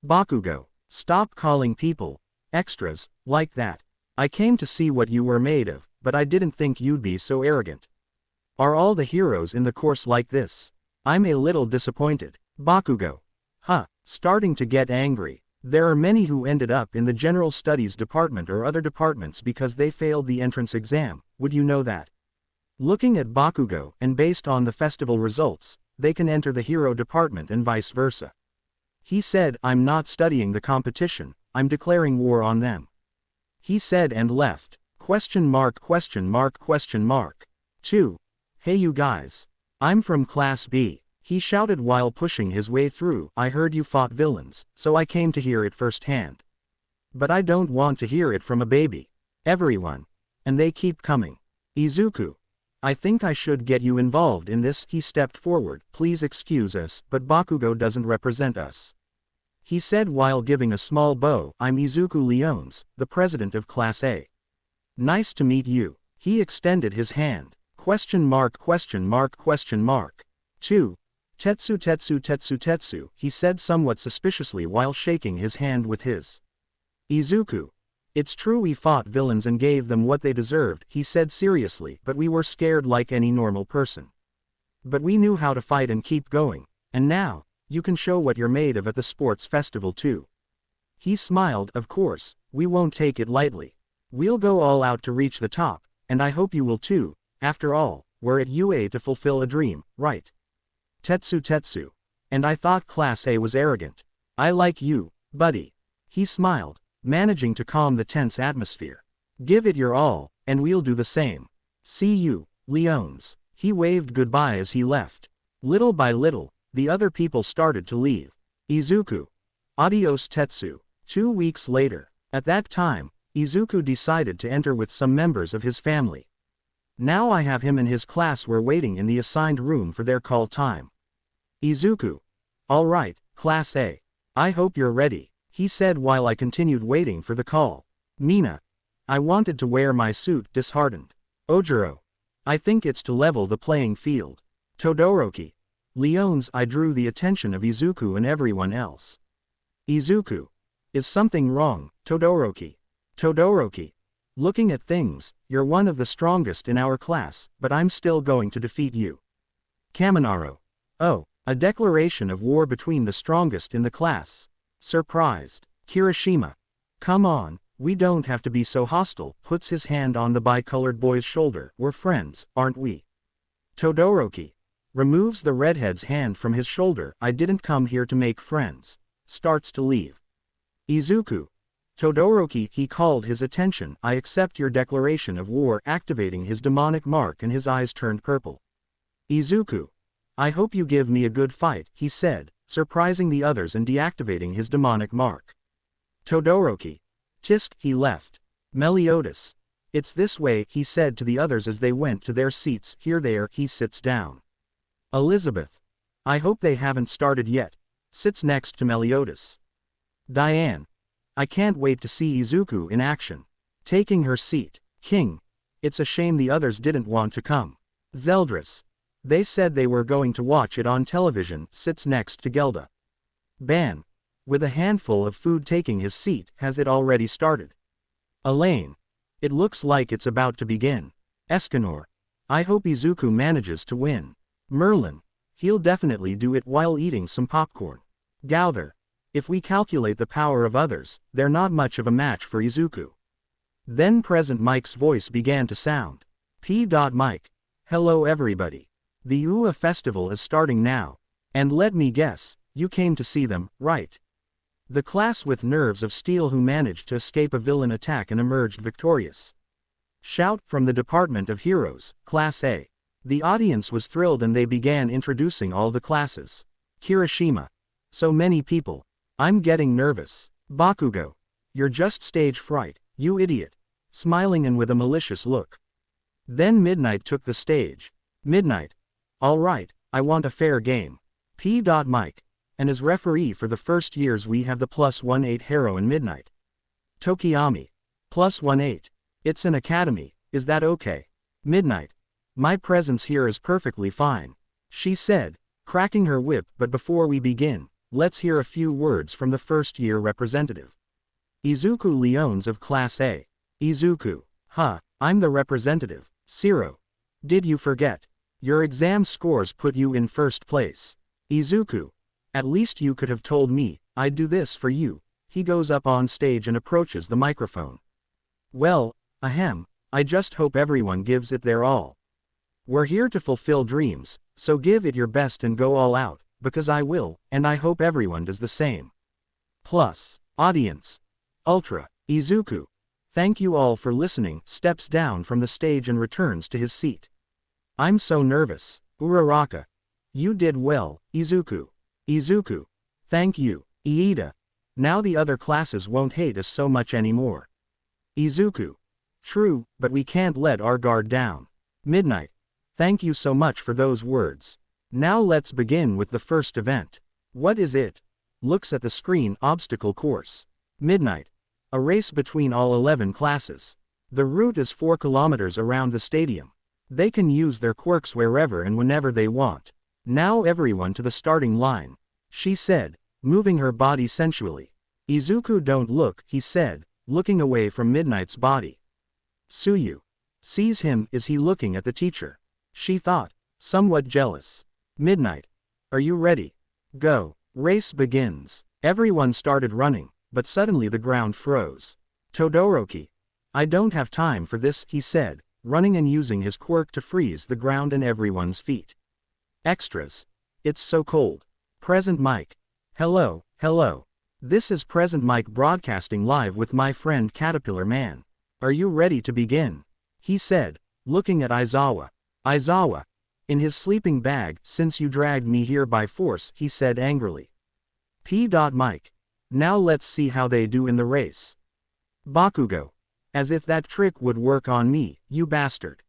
S1: Bakugo. Stop calling people extras like that. I came to see what you were made of, but I didn't think you'd be so arrogant. Are all the heroes in the course like this? I'm a little disappointed. Bakugo. Huh, starting to get angry. There are many who ended up in the general studies department or other departments because they failed the entrance exam, would you know that? Looking at Bakugo and based on the festival results, they can enter the hero department and vice versa. He said, I'm not studying the competition, I'm declaring war on them. He said and left. Question mark. 2. Hey you guys. I'm from Class B, he shouted while pushing his way through. I heard you fought villains, so I came to hear it firsthand. But I don't want to hear it from a baby. Everyone. And they keep coming. Izuku. I think I should get you involved in this. He stepped forward. Please excuse us, but Bakugo doesn't represent us. He said while giving a small bow. I'm Izuku Leones, the president of Class A. Nice to meet you. He extended his hand. Question mark. 2. Tetsu, he said somewhat suspiciously while shaking his hand with his. Izuku. It's true we fought villains and gave them what they deserved, he said seriously, but we were scared like any normal person. But we knew how to fight and keep going, and now, you can show what you're made of at the sports festival too. He smiled. Of course, we won't take it lightly. We'll go all out to reach the top, and I hope you will too. After all, we're at UA to fulfill a dream, right? Tetsu. And I thought Class A was arrogant. I like you, buddy. He smiled, managing to calm the tense atmosphere. Give it your all, and we'll do the same. See you, Leones. He waved goodbye as he left. Little by little, the other people started to leave. Izuku. Adios Tetsu. 2 weeks later. At that time, Izuku decided to enter with some members of his family. Now I have him and his class were waiting in the assigned room for their call time. Izuku. All right, Class A. I hope you're ready, he said while I continued waiting for the call. Mina. I wanted to wear my suit. Disheartened. Ojiro. I think it's to level the playing field. Todoroki. Leones. I drew the attention of Izuku and everyone else. Izuku. Is something wrong, Todoroki? Todoroki. Looking at things, you're one of the strongest in our class, but I'm still going to defeat you. Kaminaro. Oh, a declaration of war between the strongest in the class. Surprised. Kirishima. Come on, we don't have to be so hostile, puts his hand on the bicolored boy's shoulder. We're friends, aren't we? Todoroki. Removes the redhead's hand from his shoulder. I didn't come here to make friends. Starts to leave. Izuku. Todoroki, he called his attention. I accept your declaration of war, activating his demonic mark, and his eyes turned purple. Izuku. I hope you give me a good fight, he said, surprising the others and deactivating his demonic mark. Todoroki. Tisk, he left. Meliodas. It's this way, he said to the others as they went to their seats. Here there, he sits down. Elizabeth. I hope they haven't started yet. Sits next to Meliodas. Diane. I can't wait to see Izuku in action. Taking her seat. King. It's a shame the others didn't want to come. Zeldris. They said they were going to watch it on television. Sits next to Gelda. Ban. With a handful of food taking his seat. Has it already started? Elaine. It looks like it's about to begin. Escanor. I hope Izuku manages to win. Merlin. He'll definitely do it while eating some popcorn. Gauther. If we calculate the power of others, they're not much of a match for Izuku. Then Present Mike's voice began to sound. P. Mike. Hello everybody. The UA festival is starting now. And let me guess, you came to see them, right? The class with nerves of steel who managed to escape a villain attack and emerged victorious. Shout from the Department of Heroes, Class A. The audience was thrilled and they began introducing all the classes. Kirishima. So many people. I'm getting nervous. Bakugo. You're just stage fright, you idiot. Smiling and with a malicious look. Then Midnight took the stage. Midnight. All right, I want a fair game. P. Mike. And as referee for the first years we have the +18 heroine Midnight. Tokiyami. +18. It's an academy, is that okay? Midnight. My presence here is perfectly fine. She said, cracking her whip, but before we begin, let's hear a few words from the first-year representative. Izuku Leones of Class A. Izuku. Huh, I'm the representative. Zero. Did you forget? Your exam scores put you in first place. Izuku. At least you could have told me, I'd do this for you. He goes up on stage and approaches the microphone. Well, ahem, I just hope everyone gives it their all. We're here to fulfill dreams, so give it your best and go all out, because I will, and I hope everyone does the same. Plus, audience. Ultra. Izuku. Thank you all for listening, steps down from the stage and returns to his seat. I'm so nervous. Uraraka. You did well, Izuku. Izuku. Thank you, Iida. Now the other classes won't hate us so much anymore. Izuku. True, but we can't let our guard down. Midnight. Thank you so much for those words. Now let's begin with the first event. What is it? Looks at the screen. Obstacle course. Midnight. A race between all 11 classes. The route is 4 kilometers around the stadium. They can use their quirks wherever and whenever they want. Now everyone to the starting line. She said, moving her body sensually. Izuku, don't look, he said, looking away from Midnight's body. Suyu. Sees him. Is he looking at the teacher? She thought, somewhat jealous. Midnight. Are you ready? Go. Race begins. Everyone started running, but suddenly the ground froze. Todoroki. I don't have time for this, he said, running and using his quirk to freeze the ground and everyone's feet. Extras. It's so cold. Present Mike. Hello, hello. This is Present Mike broadcasting live with my friend Caterpillar Man. Are you ready to begin? He said, looking at Aizawa. Aizawa. In his sleeping bag. Since you dragged me here by force, he said angrily. P. Mike. Now let's see how they do in the race. Bakugo. As if that trick would work on me, you bastard.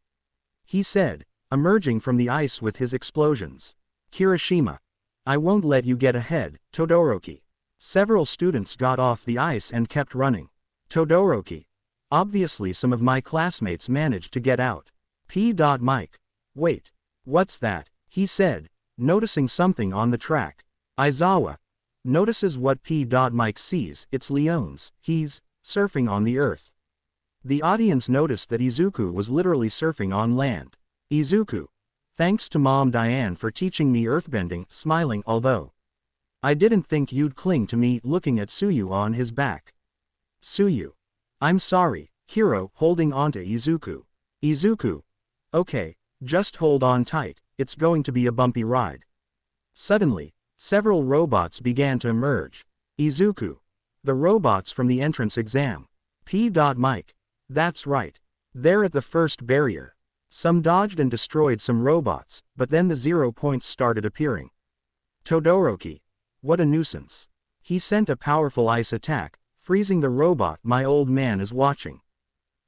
S1: He said, emerging from the ice with his explosions. Kirishima. I won't let you get ahead, Todoroki. Several students got off the ice and kept running. Todoroki. Obviously some of my classmates managed to get out. P. Mike. Wait. What's that? He said, noticing something on the track. Aizawa. Notices what P. Mike sees. It's Leones. He's surfing on the earth. The audience noticed that Izuku was literally surfing on land. Izuku. Thanks to Mom Diane for teaching me earthbending, smiling, although I didn't think you'd cling to me, looking at Tsuyu on his back. Tsuyu. I'm sorry, Hiro, holding onto Izuku. Izuku. Okay, just hold on tight, it's going to be a bumpy ride. Suddenly, several robots began to emerge. Izuku. The robots from the entrance exam. Mike. That's right. They're at the first barrier. Some dodged and destroyed some robots, but then the 0 points started appearing. Todoroki. What a nuisance. He sent a powerful ice attack, freezing the robot my old man is watching.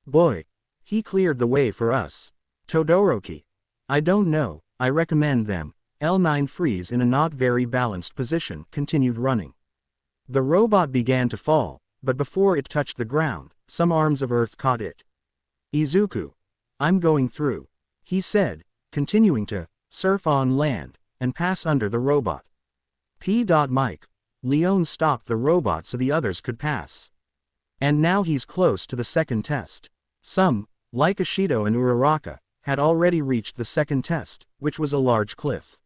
S1: Boy. He cleared the way for us. Todoroki. I don't know, I recommend them. L9 freeze in a not very balanced position, continued running. The robot began to fall, but before it touched the ground, some arms of earth caught it. Izuku. I'm going through, he said, continuing to surf on land and pass under the robot. Mike. Leon stopped the robot so the others could pass. And now he's close to the second test. Some, like Ashido and Uraraka, had already reached the second test, which was a large cliff.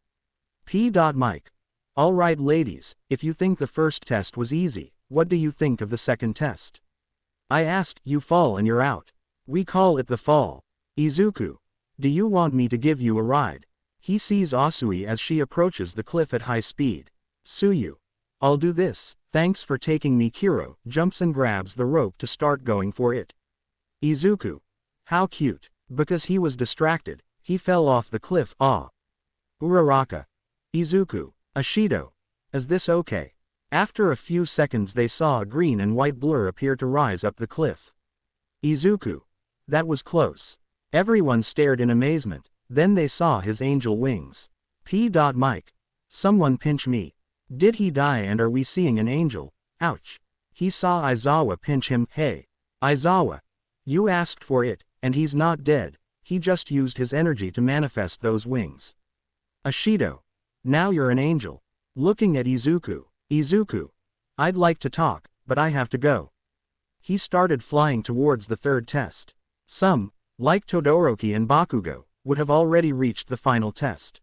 S1: Mike. All right ladies, if you think the first test was easy, what do you think of the second test? I asked, you fall and you're out. We call it the fall. Izuku. Do you want me to give you a ride? He sees Asui as she approaches the cliff at high speed. Tsuyu. I'll do this, thanks for taking me. Kiro jumps and grabs the rope to start going for it. Izuku. How cute. Because he was distracted, he fell off the cliff. Ah. Uraraka. Izuku. Ashido. Is this okay? After a few seconds they saw a green and white blur appear to rise up the cliff. Izuku. That was close. Everyone stared in amazement, then they saw his angel wings. Mike. Someone pinch me. Did he die and are we seeing an angel? Ouch. He saw Aizawa pinch him. Hey. Aizawa. You asked for it, and he's not dead, he just used his energy to manifest those wings. Ashido. Now you're an angel. Looking at Izuku. Izuku. I'd like to talk, but I have to go. He started flying towards the third test. Some, like Todoroki and Bakugo, would have already reached the final test.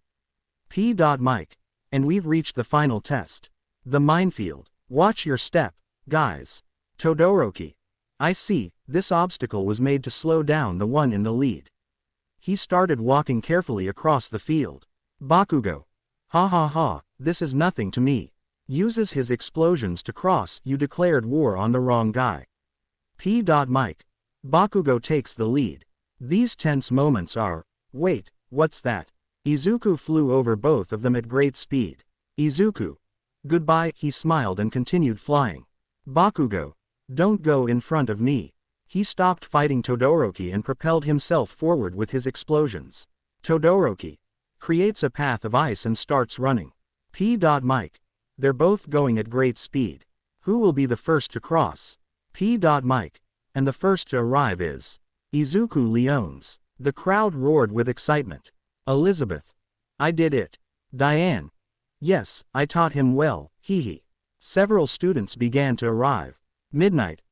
S1: Mike. And we've reached the final test. The minefield. Watch your step, guys. Todoroki. I see, this obstacle was made to slow down the one in the lead. He started walking carefully across the field. Bakugo. Ha ha ha, this is nothing to me. Uses his explosions to cross. You declared war on the wrong guy. Mike. Bakugo takes the lead. These tense moments are, wait, what's that? Izuku flew over both of them at great speed. Izuku. Goodbye, he smiled and continued flying. Bakugo. Don't go in front of me. He stopped fighting Todoroki and propelled himself forward with his explosions. Todoroki. Creates a path of ice and starts running. Mike. They're both going at great speed. Who will be the first to cross? Mike. And the first to arrive is Izuku Leones. The crowd roared with excitement. Elizabeth. I did it. Diane. Yes, I taught him well, hee. Several students began to arrive. Midnight.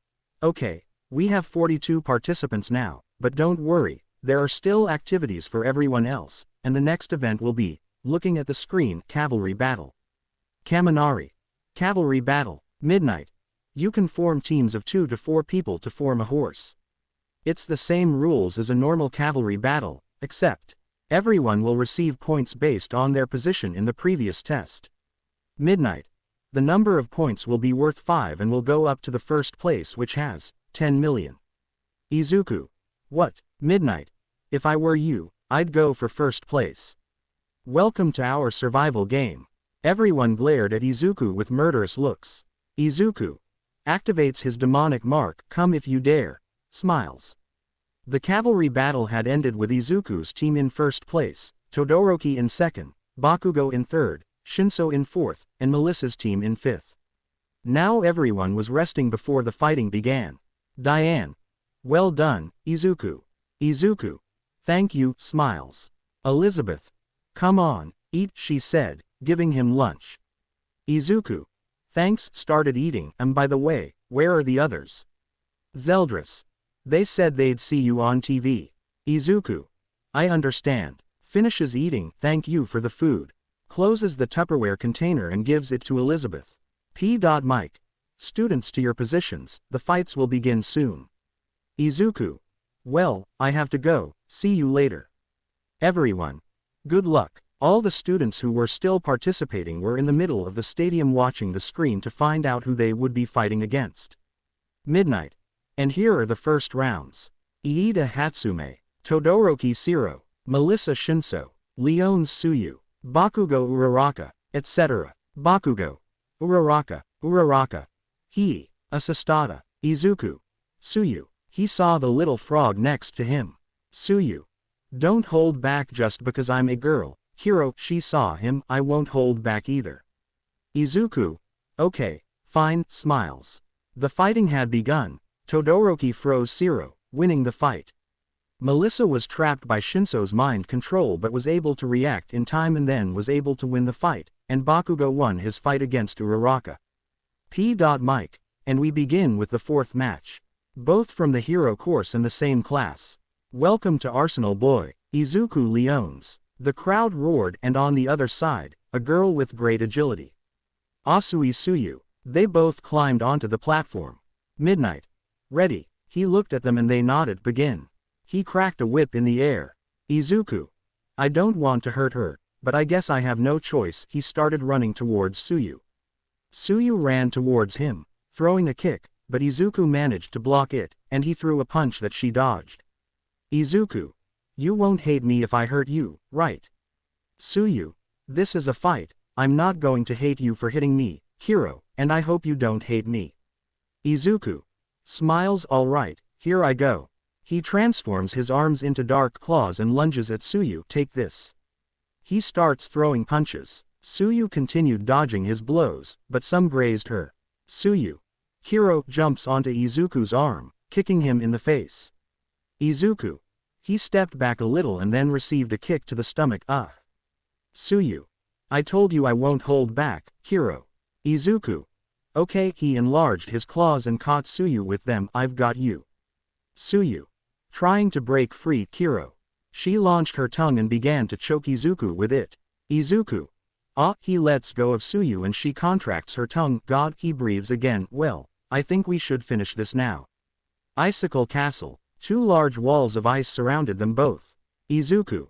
S1: Okay, we have 42 participants now, but don't worry, there are still activities for everyone else, and the next event will be, looking at the screen, Cavalry Battle. Kaminari. Cavalry Battle. Midnight. You can form teams of 2 to 4 people to form a horse. It's the same rules as a normal cavalry battle, except everyone will receive points based on their position in the previous test. Midnight. The number of points will be worth 5 and will go up to the first place, which has 10 million. Izuku. What? Midnight. If I were you, I'd go for first place. Welcome to our survival game. Everyone glared at Izuku with murderous looks. Izuku activates his demonic mark, come if you dare, smiles. The cavalry battle had ended with Izuku's team in first place, Todoroki in second, Bakugo in third, Shinso in fourth, and Melissa's team in fifth. Now everyone was resting before the fighting began. Diane. Well done, Izuku. Izuku. Thank you, smiles. Elizabeth. Come on, eat, she said, giving him lunch. Izuku. Thanks, started eating, and by the way, where are the others? Zeldris. They said they'd see you on TV. Izuku. I understand. Finishes eating, thank you for the food. Closes the Tupperware container and gives it to Elizabeth. Mike. Students to your positions, the fights will begin soon. Izuku. Well, I have to go, see you later. Everyone. Good luck. All the students who were still participating were in the middle of the stadium watching the screen to find out who they would be fighting against. Midnight. And here are the first rounds. Iida Hatsume, Todoroki Shiro, Melissa Shinso, Leone's Tsuyu, Bakugo Uraraka, etc. Bakugo. Uraraka. He, Asastada, Izuku. Tsuyu. He saw the little frog next to him. Tsuyu. Don't hold back just because I'm a girl. Hiro, she saw him, I won't hold back either. Izuku. Okay, fine, smiles. The fighting had begun. Todoroki froze Shiro, winning the fight. Melissa was trapped by Shinso's mind control but was able to react in time and then was able to win the fight, and Bakugo won his fight against Uraraka. Mike. And we begin with the fourth match. Both from the hero course and the same class. Welcome to Arsenal boy, Izuku Leones. The crowd roared and on the other side, a girl with great agility. Asui Tsuyu. They both climbed onto the platform. Midnight. Ready. He looked at them and they nodded. Begin. He cracked a whip in the air. Izuku. I don't want to hurt her, but I guess I have no choice. He started running towards Tsuyu. Tsuyu ran towards him, throwing a kick, but Izuku managed to block it, and he threw a punch that she dodged. Izuku. You won't hate me if I hurt you, right? Tsuyu. This is a fight, I'm not going to hate you for hitting me, Hiro, and I hope you don't hate me. Izuku. Smiles. All right, here I go. He transforms his arms into dark claws and lunges at Tsuyu. Take this. He starts throwing punches. Tsuyu continued dodging his blows, but some grazed her. Tsuyu. Hiro jumps onto Izuku's arm, kicking him in the face. Izuku. He stepped back a little and then received a kick to the stomach. Tsuyu. I told you I won't hold back, Hiro. Izuku. Okay. He enlarged his claws and caught Tsuyu with them. I've got you. Tsuyu. Trying to break free. Hiro. She launched her tongue and began to choke Izuku with it. Izuku. He lets go of Tsuyu and she contracts her tongue. God. He breathes again. Well, I think we should finish this now. Icicle Castle. 2 large walls of ice surrounded them both. Izuku.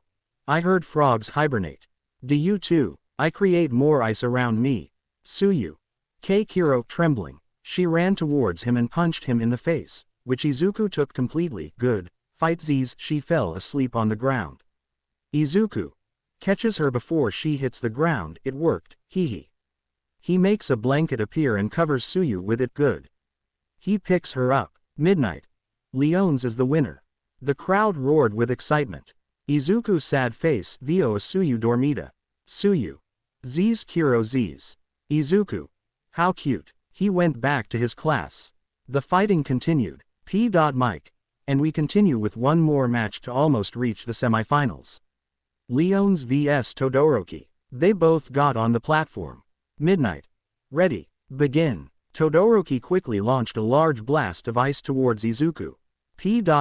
S1: I heard frogs hibernate. Do you too? I create more ice around me. Tsuyu. Hiro trembling. She ran towards him and punched him in the face, which Izuku took completely. Good. Fight Z's. She fell asleep on the ground. Izuku. Catches her before she hits the ground. It worked. He makes a blanket appear and covers Tsuyu with it. Good. He picks her up. Midnight. Leones is the winner. The crowd roared with excitement. Izuku sad face. Vio Tsuyu dormida. Tsuyu. Z's Hiro Z's. Izuku. How cute. He went back to his class. The fighting continued. Mike. And we continue with one more match to almost reach the semifinals. Leones vs Todoroki. They both got on the platform. Midnight. Ready. Begin. Todoroki quickly launched a large blast of ice towards Izuku.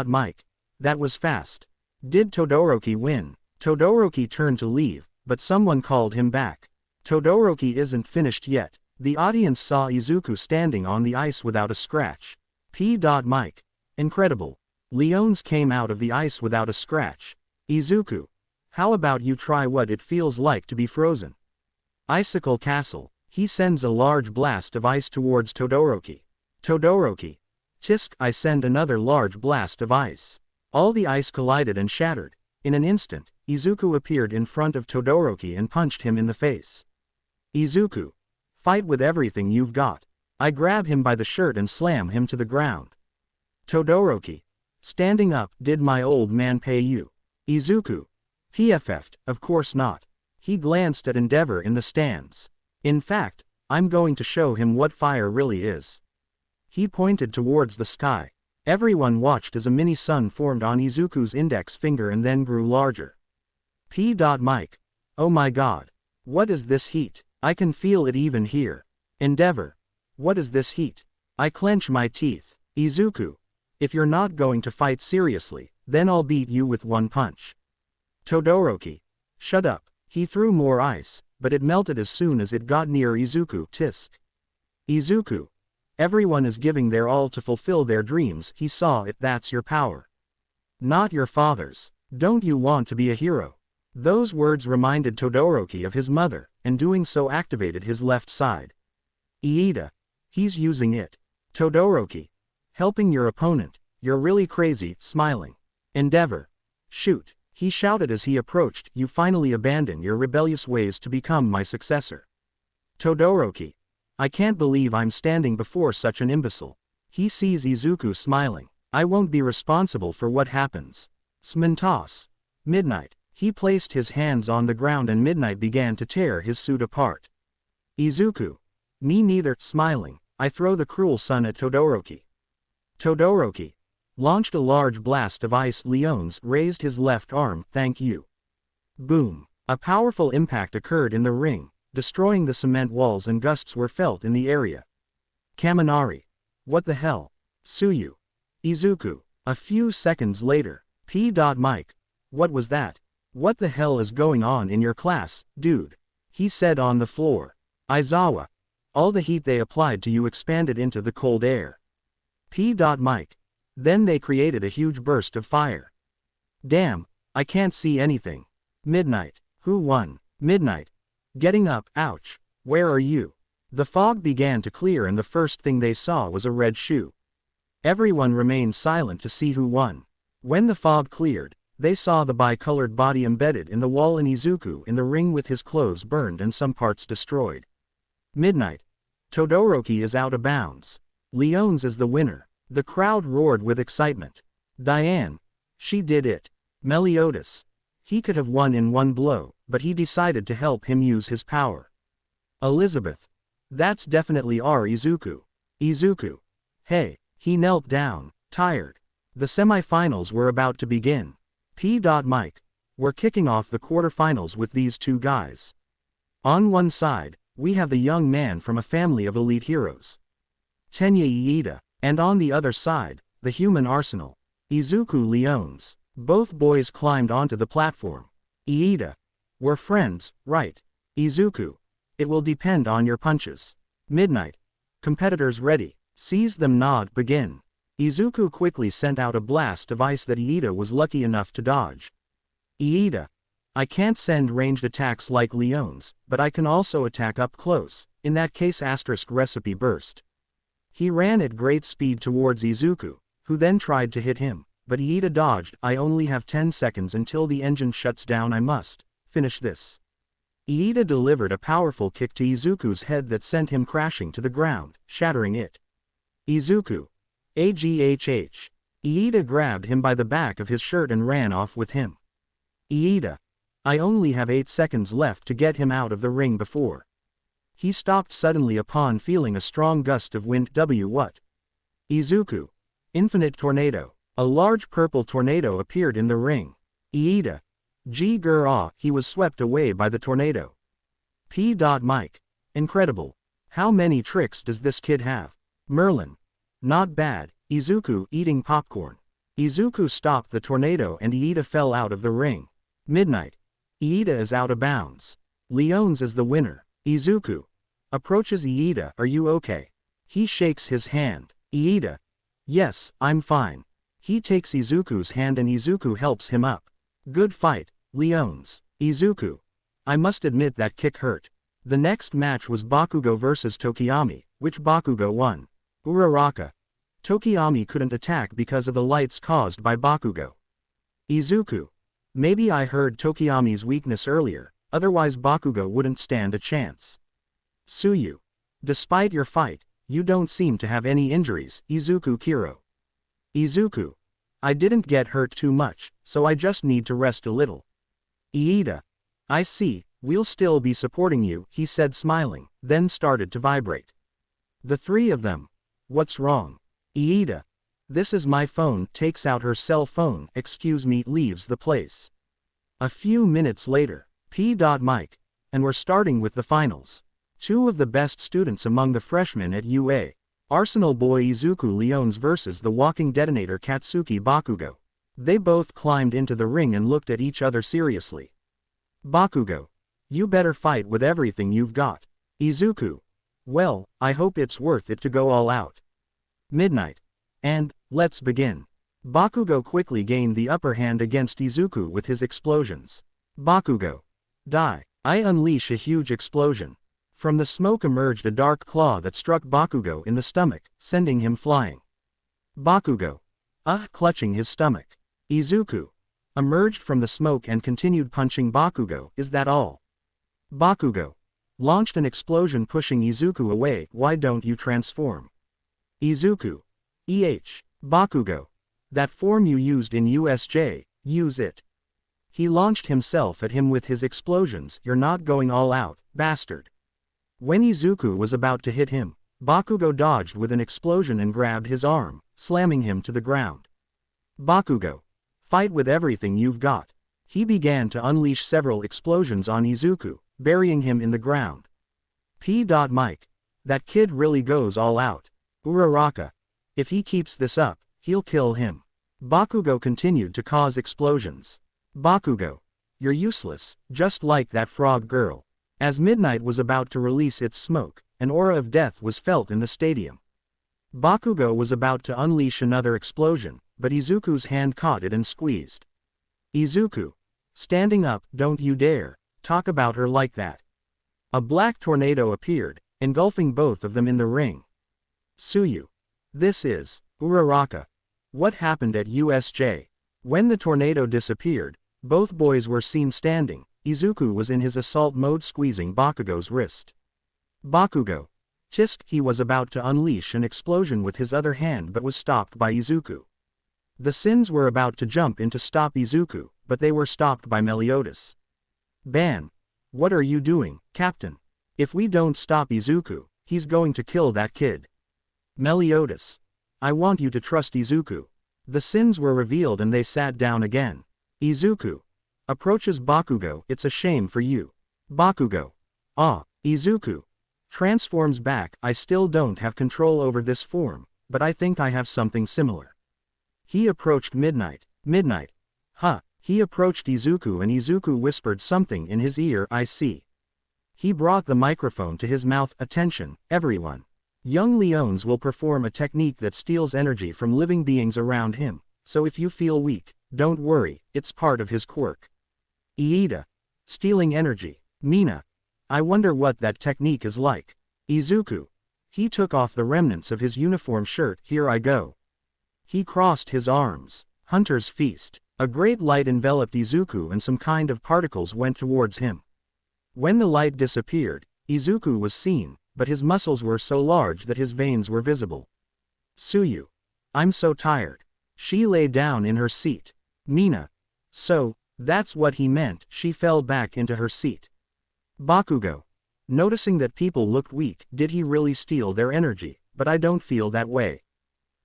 S1: Mike. That was fast. Did Todoroki win? Todoroki turned to leave, but someone called him back. Todoroki isn't finished yet. The audience saw Izuku standing on the ice without a scratch. Mike. Incredible. Leones came out of the ice without a scratch. Izuku. How about you try what it feels like to be frozen? Icicle Castle. He sends a large blast of ice towards Todoroki. Todoroki. Tisk. I send another large blast of ice. All the ice collided and shattered. In an instant, Izuku appeared in front of Todoroki and punched him in the face. Izuku. Fight with everything you've got. I grab him by the shirt and slam him to the ground. Todoroki. Standing up. Did my old man pay you? Izuku. PFF'd, of course not. He glanced at Endeavor in the stands. In fact, I'm going to show him what fire really is. He pointed towards the sky. Everyone watched as a mini sun formed on Izuku's index finger and then grew larger. Mike. Oh my god. What is this heat? I can feel it even here. Endeavor. What is this heat? I clench my teeth. Izuku. If you're not going to fight seriously, then I'll beat you with one punch. Todoroki. Shut up. He threw more ice, but it melted as soon as it got near Izuku. Tisk. Izuku. Everyone is giving their all to fulfill their dreams. He saw it. That's your power. Not your father's. Don't you want to be a hero? Those words reminded Todoroki of his mother, and doing so activated his left side. Iida. He's using it. Todoroki. Helping your opponent. You're really crazy. Smiling. Endeavor. Shoot. He shouted as he approached. You finally abandon your rebellious ways to become my successor. Todoroki. I can't believe I'm standing before such an imbecile. He sees Izuku smiling. I won't be responsible for what happens. Smentos. Midnight. He placed his hands on the ground and Midnight began to tear his suit apart. Izuku. Me neither. Smiling. I throw the cruel sun at Todoroki. Todoroki. Launched a large blast of ice. Leones raised his left arm. Thank you. Boom. A powerful impact occurred in the ring, destroying the cement walls and gusts were felt in the area. Kaminari. What the hell? Tsuyu. Izuku. A few seconds later. Mike. What was that? What the hell is going on in your class, dude? He said on the floor. Aizawa. All the heat they applied to you expanded into the cold air. Mike. Then they created a huge burst of fire. Damn, I can't see anything. Midnight. Who won? Midnight. Getting up. Ouch. Where are you? The fog began to clear and the first thing they saw was a red shoe. Everyone remained silent to see who won. When the fog cleared, they saw the bicolored body embedded in the wall and Izuku in the ring with his clothes burned and some parts destroyed. Midnight. Todoroki is out of bounds. Leones is the winner. The crowd roared with excitement. Diane. She did it. Meliodas. He could have won in one blow, but he decided to help him use his power. Elizabeth. That's definitely our Izuku. Izuku. Hey. He knelt down, tired. The semifinals were about to begin. Mike. We're kicking off the quarterfinals with these two guys. On one side, we have the young man from a family of elite heroes. Tenya Iida. And on the other side, the human arsenal. Izuku Leones. Both boys climbed onto the platform. Iida. We're friends, right? Izuku. It will depend on your punches. Midnight. Competitors ready. Seize them. Nod. Begin. Izuku quickly sent out a blast of ice that Iida was lucky enough to dodge. Iida. I can't send ranged attacks like Leones, but I can also attack up close. In that case recipe burst. He ran at great speed towards Izuku, who then tried to hit him, but Iida dodged. I only have 10 seconds until the engine shuts down. I must finish this. Iida delivered a powerful kick to Izuku's head that sent him crashing to the ground, shattering it. Izuku. AGHH. Iida grabbed him by the back of his shirt and ran off with him. Iida. I only have 8 seconds left to get him out of the ring before. He stopped suddenly upon feeling a strong gust of wind. What? Izuku. Infinite tornado. A large purple tornado appeared in the ring. Iida. He was swept away by the tornado. Mike. Incredible. How many tricks does this kid have? Merlin. Not bad. Izuku eating popcorn. Izuku stopped the tornado and Iida fell out of the ring. Midnight. Iida is out of bounds. Leones is the winner. Izuku. Approaches Iida. Are you okay? He shakes his hand. Iida. Yes, I'm fine. He takes Izuku's hand and Izuku helps him up. Good fight, Leones. Izuku. I must admit that kick hurt. The next match was Bakugo vs Tokiyami, which Bakugo won. Uraraka. Tokiyami couldn't attack because of the lights caused by Bakugo. Izuku. Maybe I heard Tokiyami's weakness earlier, otherwise Bakugo wouldn't stand a chance. Tsuyu. Despite your fight, you don't seem to have any injuries. Izuku Kiro. Izuku. I didn't get hurt too much, so I just need to rest a little. Iida. I see, we'll still be supporting you, he said smiling, then started to vibrate. The three of them. What's wrong? Iida. This is my phone. Takes out her cell phone. Excuse me. Leaves the place. A few minutes later. Mike. And we're starting with the finals. Two of the best students among the freshmen at UA. Arsenal Boy Izuku Leones vs the Walking Detonator Katsuki Bakugo. They both climbed into the ring and looked at each other seriously. Bakugo. You better fight with everything you've got. Izuku. Well, I hope it's worth it to go all out. Midnight. And, let's begin. Bakugo quickly gained the upper hand against Izuku with his explosions. Bakugo. Die. I unleash a huge explosion. From the smoke emerged a dark claw that struck Bakugo in the stomach, sending him flying. Bakugo. Clutching his stomach. Izuku. Emerged from the smoke and continued punching Bakugo. Is that all? Bakugo. Launched an explosion pushing Izuku away. Why don't you transform? Izuku. Bakugo. That form you used in USJ, use it. He launched himself at him with his explosions. You're not going all out, bastard. When Izuku was about to hit him, Bakugo dodged with an explosion and grabbed his arm, slamming him to the ground. Bakugo. Fight with everything you've got. He began to unleash several explosions on Izuku, burying him in the ground. Mike. That kid really goes all out. Uraraka. If he keeps this up, he'll kill him. Bakugo continued to cause explosions. Bakugo. You're useless, just like that frog girl. As midnight was about to release its smoke, an aura of death was felt in the stadium. Bakugo was about to unleash another explosion, but Izuku's hand caught it and squeezed. Izuku. Standing up, don't you dare talk about her like that. A black tornado appeared, engulfing both of them in the ring. Tsuyu. This is Uraraka. What happened at USJ? When the tornado disappeared, both boys were seen standing. Izuku was in his assault mode squeezing Bakugo's wrist. Bakugo. Tisk. He was about to unleash an explosion with his other hand but was stopped by Izuku. The Sins were about to jump in to stop Izuku, but they were stopped by Meliodas. Ban. What are you doing, Captain? If we don't stop Izuku, he's going to kill that kid. Meliodas. I want you to trust Izuku. The Sins were revealed and they sat down again. Izuku. Approaches Bakugo. It's a shame for you. Bakugo. Izuku. Transforms back. I still don't have control over this form, but I think I have something similar. He approached Midnight. Midnight. He approached Izuku and Izuku whispered something in his ear. I see. He brought the microphone to his mouth. Attention, everyone. Young Leones will perform a technique that steals energy from living beings around him, so if you feel weak, don't worry, it's part of his quirk. Iida. Stealing energy. Mina. I wonder what that technique is like. Izuku. He took off the remnants of his uniform shirt. Here I go. He crossed his arms. Hunter's Feast. A great light enveloped Izuku and some kind of particles went towards him. When the light disappeared, Izuku was seen, but his muscles were so large that his veins were visible. Tsuyu. I'm so tired. She lay down in her seat. Mina. So, that's what he meant. She fell back into her seat. Bakugo. Noticing that people looked weak, did he really steal their energy? But I don't feel that way.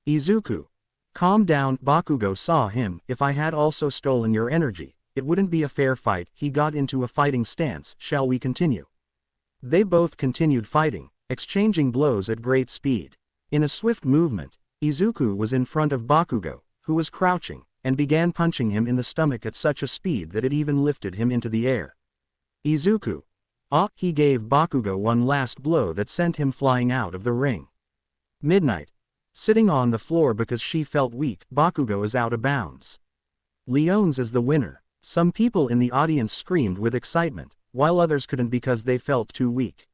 S1: Izuku. Calm down. Bakugo saw him. If I had also stolen your energy, it wouldn't be a fair fight. He got into a fighting stance. Shall we continue? They both continued fighting, exchanging blows at great speed. In a swift movement, Izuku was in front of Bakugo, who was crouching, and began punching him in the stomach at such a speed that it even lifted him into the air. Izuku. He gave Bakugo one last blow that sent him flying out of the ring. Midnight. Sitting on the floor because she felt weak. Bakugo is out of bounds. Leones is the winner. Some people in the audience screamed with excitement, while others couldn't because they felt too weak.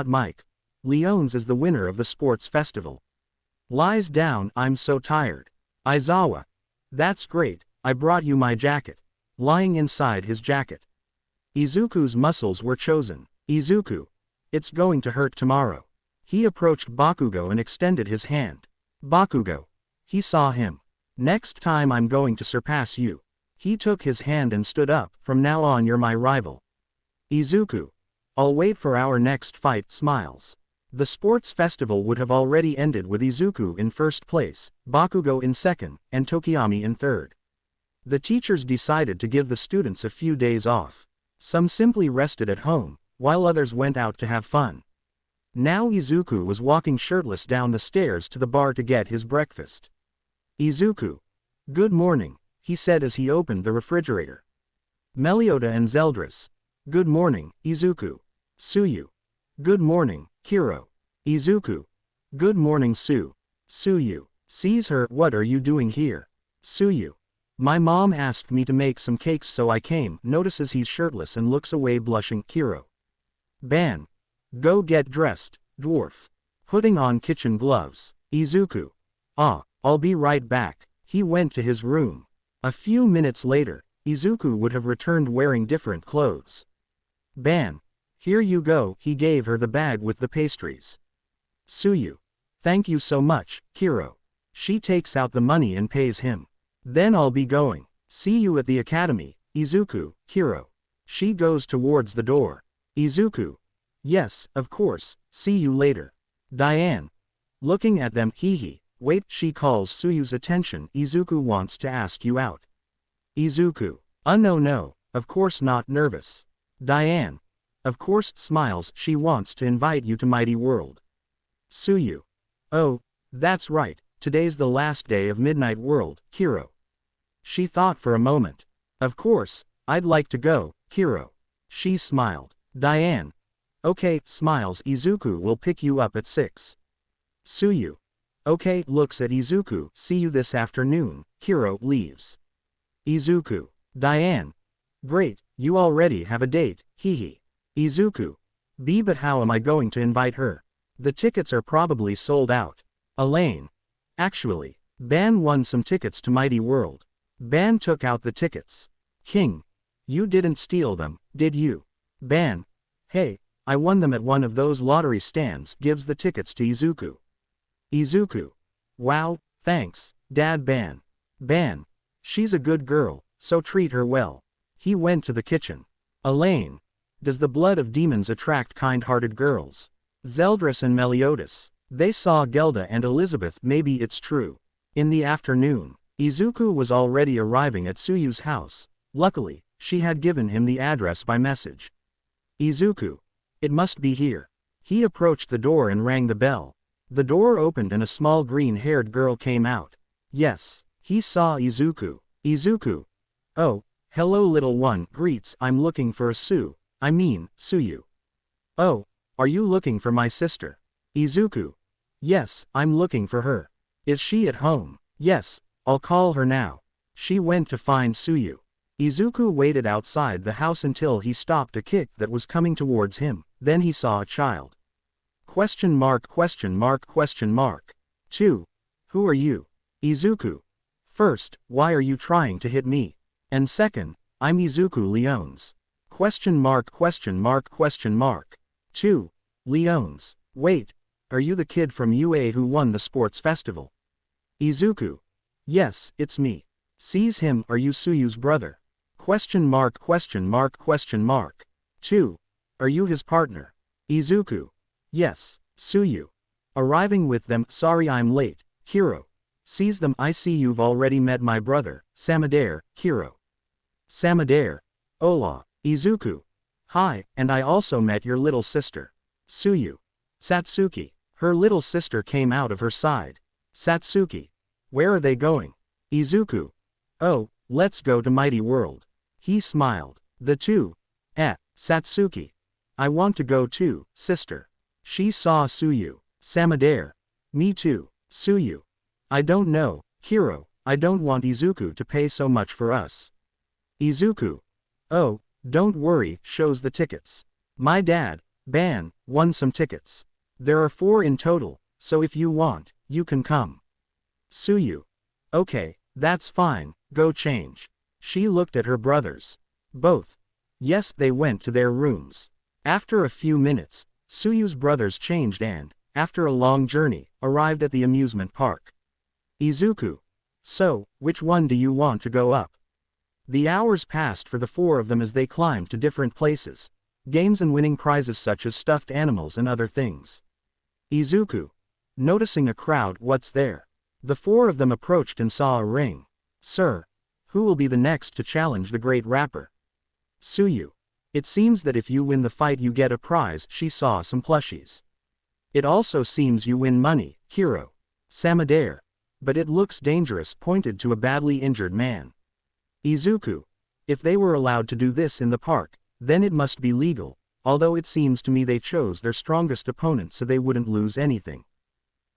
S1: Mike. Leones is the winner of the sports festival. Lies down. I'm so tired. Aizawa. That's great, I brought you my jacket. Lying inside his jacket. Izuku's muscles were chosen. Izuku. It's going to hurt tomorrow. He approached Bakugo and extended his hand. Bakugo. He saw him. Next time I'm going to surpass you. He took his hand and stood up. From now on you're my rival. Izuku. I'll wait for our next fight. Smiles. The sports festival would have already ended with Izuku in first place, Bakugo in second, and Tokiyami in third. The teachers decided to give the students a few days off. Some simply rested at home, while others went out to have fun. Now Izuku was walking shirtless down the stairs to the bar to get his breakfast. Izuku. Good morning, he said as he opened the refrigerator. Melioda and Zeldris. Good morning, Izuku. Tsuyu. Good morning, Kiro. Izuku. Good morning, Tsuyu. Sees her. What are you doing here? Tsuyu. My mom asked me to make some cakes so I came. Notices he's shirtless and looks away blushing. Kiro. Ban. Go get dressed, dwarf. Putting on kitchen gloves. Izuku. I'll be right back. He went to his room. A few minutes later, Izuku would have returned wearing different clothes. Ban. Here you go. He gave her the bag with the pastries. Tsuyu. Thank you so much, Kiro. She takes out the money and pays him. Then I'll be going. See you at the academy, Izuku, Kiro. She goes towards the door. Izuku. Yes, of course, see you later. Diane. Looking at them. Hehe. Wait, she calls Tsuyu's attention. Izuku wants to ask you out. Izuku. No, of course not. Nervous. Diane. Of course. Smiles. She wants to invite you to Mighty World. Tsuyu. Oh, that's right, today's the last day of Midnight World, Kiro. She thought for a moment. Of course, I'd like to go, Kiro. She smiled. Diane. Okay, smiles. Izuku will pick you up at 6. Tsuyu. Okay, looks at Izuku. See you this afternoon. Kiro leaves. Izuku. Diane. Great, you already have a date, hehe. Izuku. But how am I going to invite her? The tickets are probably sold out. Elaine. Actually, Ban won some tickets to Mighty World. Ban took out the tickets. King. You didn't steal them, did you? Ban. Hey, I won them at one of those lottery stands. Gives the tickets to Izuku. Izuku. Wow, thanks, Dad. Ban. Ban. She's a good girl, so treat her well. He went to the kitchen. Elaine. Does the blood of demons attract kind-hearted girls? Zeldris and Meliodas. They saw Gelda and Elizabeth. Maybe it's true. In the afternoon, Izuku was already arriving at Tsuyu's house. Luckily, she had given him the address by message. Izuku. It must be here. He approached the door and rang the bell. The door opened and a small green-haired girl came out. Yes, he saw Izuku. Izuku. Oh, hello little one. Greets. I'm looking for a Tsuyu. Oh, are you looking for my sister? Izuku. Yes, I'm looking for her. Is she at home? Yes, I'll call her now. She went to find Tsuyu. Izuku waited outside the house until he stopped a kick that was coming towards him. Then he saw a child. Question mark. 2. Who are you? Izuku. First, why are you trying to hit me? And second, I'm Izuku Leones. Question mark. 2. Leones. Wait, are you the kid from UA who won the sports festival? Izuku. Yes, it's me. Sees him. Are you Tsuyu's brother? Question mark. 2. Are you his partner? Izuku. Yes, Tsuyu. Arriving with them. Sorry I'm late, Kiro. Sees them. I see you've already met my brother, Samadare, Kiro. Samadare. Hola, Izuku. Hi, and I also met your little sister. Tsuyu. Satsuki. Her little sister came out of her side. Satsuki. Where are they going? Izuku. Oh, let's go to Mighty World. He smiled. The two. Satsuki. I want to go too, sister. She saw Tsuyu. Samadare. Me too, Tsuyu. I don't know, Kiro, I don't want Izuku to pay so much for us. Izuku. Oh, don't worry, shows the tickets. My dad, Ban, won some tickets. There are 4 in total, so if you want, you can come. Tsuyu. Okay, that's fine, go change. She looked at her brothers. Both. Yes, they went to their rooms. After a few minutes, Tsuyu's brothers changed and, after a long journey, arrived at the amusement park. Izuku. So, which one do you want to go up? The hours passed for the 4 of them as they climbed to different places. Games and winning prizes such as stuffed animals and other things. Izuku. Noticing a crowd. What's there? The 4 of them approached and saw a ring. Sir. Who will be the next to challenge the great rapper? Tsuyu. It seems that if you win the fight you get a prize. She saw some plushies. It also seems you win money, hero. Samadare. But it looks dangerous, pointed to a badly injured man. Izuku. If they were allowed to do this in the park, then it must be legal, although it seems to me they chose their strongest opponent so they wouldn't lose anything.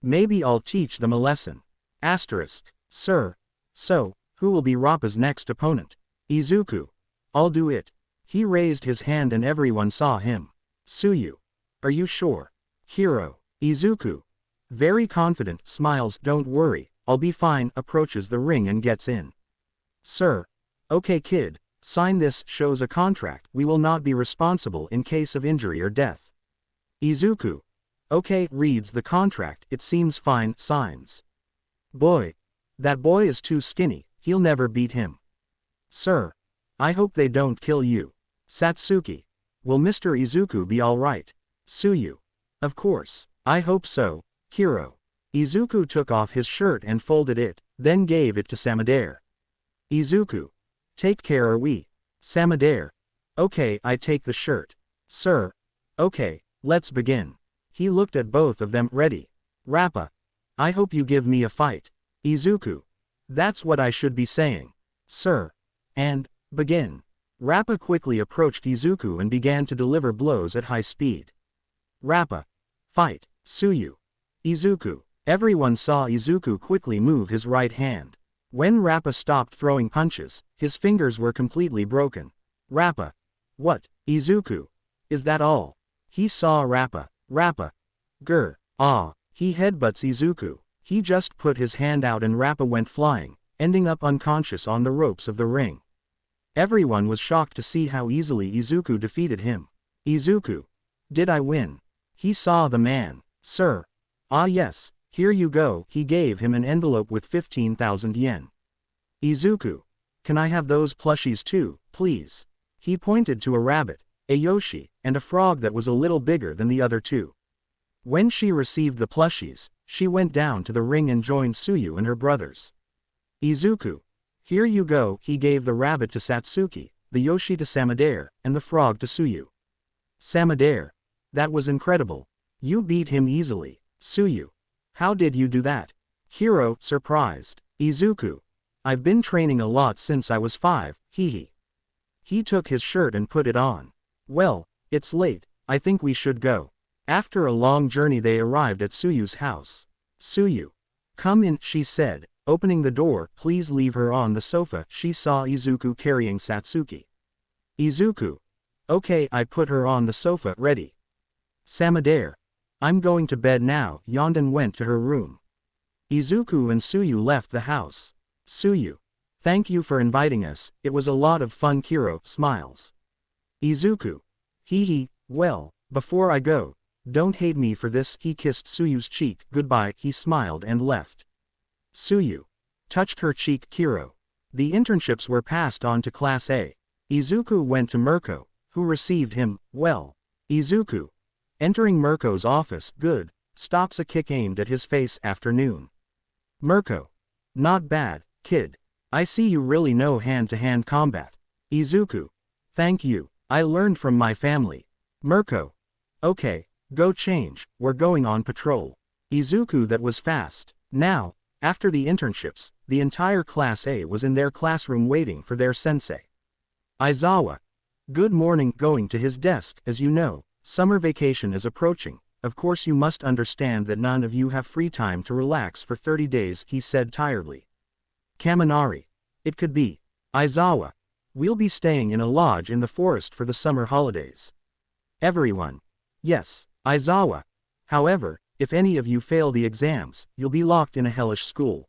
S1: Maybe I'll teach them a lesson. Asterisk. Sir. So, who will be Rappa's next opponent? Izuku. I'll do it. He raised his hand and everyone saw him. Tsuyu. Are you sure? Hero. Izuku. Very confident, smiles, don't worry, I'll be fine, approaches the ring and gets in. Sir. Okay kid, sign this, shows a contract, we will not be responsible in case of injury or death. Izuku. Okay, reads the contract, it seems fine, signs. Boy. That boy is too skinny, he'll never beat him. Sir. I hope they don't kill you. Satsuki. Will Mr. Izuku be alright? Tsuyu. Of course, I hope so. Hero. Izuku took off his shirt and folded it, then gave it to Samadare. Izuku. Take care are we? Samadare. Okay, I take the shirt. Sir. Okay, let's begin. He looked at both of them, ready. Rappa. I hope you give me a fight. Izuku. That's what I should be saying. Sir. And, begin. Rappa quickly approached Izuku and began to deliver blows at high speed. Rappa. Fight. Tsuyu. Izuku. Everyone saw Izuku quickly move his right hand. When Rappa stopped throwing punches, his fingers were completely broken. Rappa. What? Izuku. Is that all? He saw Rappa. Rappa. Grr. Ah. He headbutts Izuku. He just put his hand out and Rappa went flying, ending up unconscious on the ropes of the ring. Everyone was shocked to see how easily Izuku defeated him. Izuku. Did I win? He saw the man. Sir. Ah yes, here you go, he gave him an envelope with 15,000 yen. Izuku. Can I have those plushies too, please? He pointed to a rabbit, a Yoshi, and a frog that was a little bigger than the other two. When she received the plushies, she went down to the ring and joined Tsuyu and her brothers. Izuku. Here you go, he gave the rabbit to Satsuki, the Yoshi to Samadare, and the frog to Tsuyu. Samadare. That was incredible. You beat him easily. Tsuyu. How did you do that? Hero, surprised. Izuku. I've been training a lot since I was 5, hehe. He took his shirt and put it on. Well, it's late, I think we should go. After a long journey they arrived at Tsuyu's house. Tsuyu. Come in, she said, opening the door, please leave her on the sofa. She saw Izuku carrying Satsuki. Izuku. Okay, I put her on the sofa, ready. Samadare. I'm going to bed now, yawned and went to her room. Izuku and Tsuyu left the house. Tsuyu. Thank you for inviting us, it was a lot of fun. Kiro smiles. Izuku. Hehe, well, before I go, don't hate me for this. He kissed Tsuyu's cheek, goodbye, he smiled and left. Tsuyu. Touched her cheek. Kiro. The internships were passed on to Class A. Izuku went to Mirko, who received him, well. Izuku. Entering Mirko's office, good, stops a kick aimed at his face. Afternoon. Mirko. Not bad, kid. I see you really know hand-to-hand combat. Izuku. Thank you, I learned from my family. Mirko. Okay, go change, we're going on patrol. Izuku. That was fast. Now, after the internships, the entire Class A was in their classroom waiting for their sensei. Aizawa. Good morning. Going to his desk. As you know, summer vacation is approaching, of course you must understand that none of you have free time to relax for 30 days, he said tiredly. Kaminari. It could be. Aizawa. We'll be staying in a lodge in the forest for the summer holidays. Everyone. Yes, Aizawa. However, if any of you fail the exams, you'll be locked in a hellish school.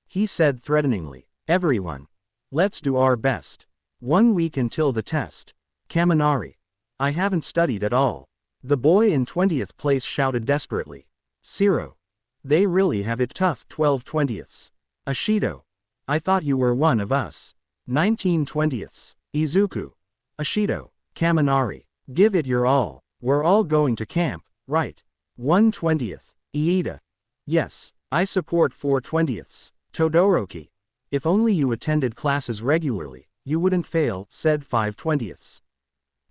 S1: He said threateningly. Everyone. Let's do our best. 1 week until the test. Kaminari. I haven't studied at all. The boy in 20th place shouted desperately. Zero. They really have it tough. 12/20ths. Ashido. I thought you were one of us. 19/20ths. Izuku. Ashido. Kaminari. Give it your all. We're all going to camp, right? 1/20th. Iida. Yes, I support 4/20ths. Todoroki. If only you attended classes regularly, you wouldn't fail, said 5/20ths.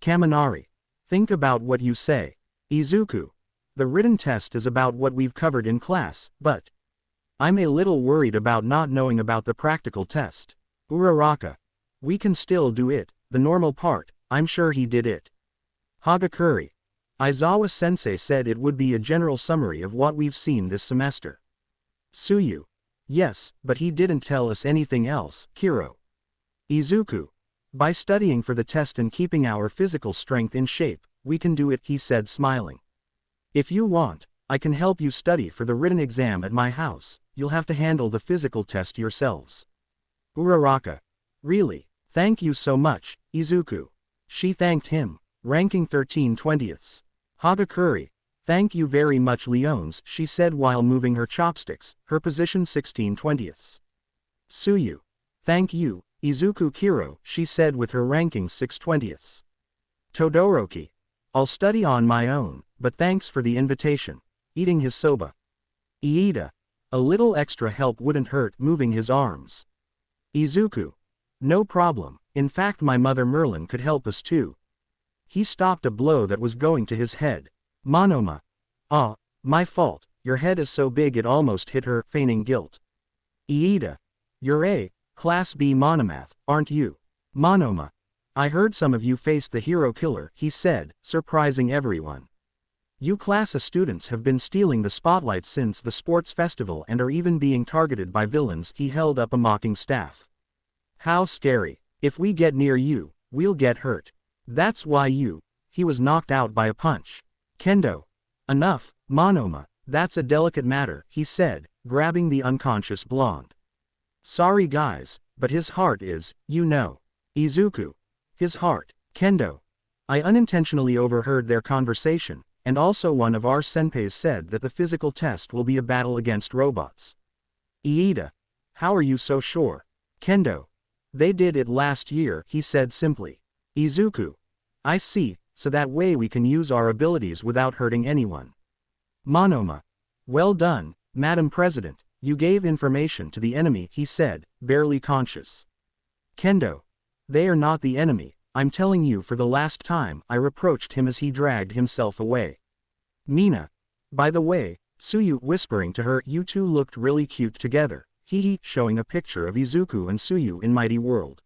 S1: Kaminari. Think about what you say. Izuku. The written test is about what we've covered in class, but I'm a little worried about not knowing about the practical test. Uraraka. We can still do it, the normal part, I'm sure he did it. Hagakure. Aizawa-sensei said it would be a general summary of what we've seen this semester. Tsuyu. Yes, but he didn't tell us anything else, Kiro. Izuku. By studying for the test and keeping our physical strength in shape, we can do it, he said smiling. If you want, I can help you study for the written exam at my house, you'll have to handle the physical test yourselves. Uraraka. Really? Thank you so much, Izuku. She thanked him, ranking 13/20. Hagakure. Thank you very much Leones, she said while moving her chopsticks, her position 16/20. Tsuyu. Thank you, Izuku Kiro, she said with her ranking 6/20. Todoroki. I'll study on my own, but thanks for the invitation. Eating his soba. Iida. A little extra help wouldn't hurt, moving his arms. Izuku. No problem, in fact my mother Merlin could help us too. He stopped a blow that was going to his head. Monoma. Ah, my fault, your head is so big it almost hit her, feigning guilt. Iida. You're a Class B monomath, aren't you? Monoma. I heard some of you faced the hero killer, he said, surprising everyone. You Class A students have been stealing the spotlight since the sports festival and are even being targeted by villains, he held up a mocking staff. How scary. If we get near you, we'll get hurt. That's why he was knocked out by a punch. Kendo. Enough, Monoma, that's a delicate matter, he said, grabbing the unconscious blonde. Sorry guys, but his heart is, you know. Izuku. His heart. Kendo. I unintentionally overheard their conversation, and also one of our senpais said that the physical test will be a battle against robots. Iida. How are you so sure? Kendo. They did it last year, he said simply. Izuku. I see, so that way we can use our abilities without hurting anyone. Monoma. Well done, Madam President, you gave information to the enemy, he said, barely conscious. Kendo. They are not the enemy, I'm telling you for the last time, I reproached him as he dragged himself away. Mina. By the way, Tsuyu whispering to her, you two looked really cute together, hee showing a picture of Izuku and Tsuyu in Mighty World.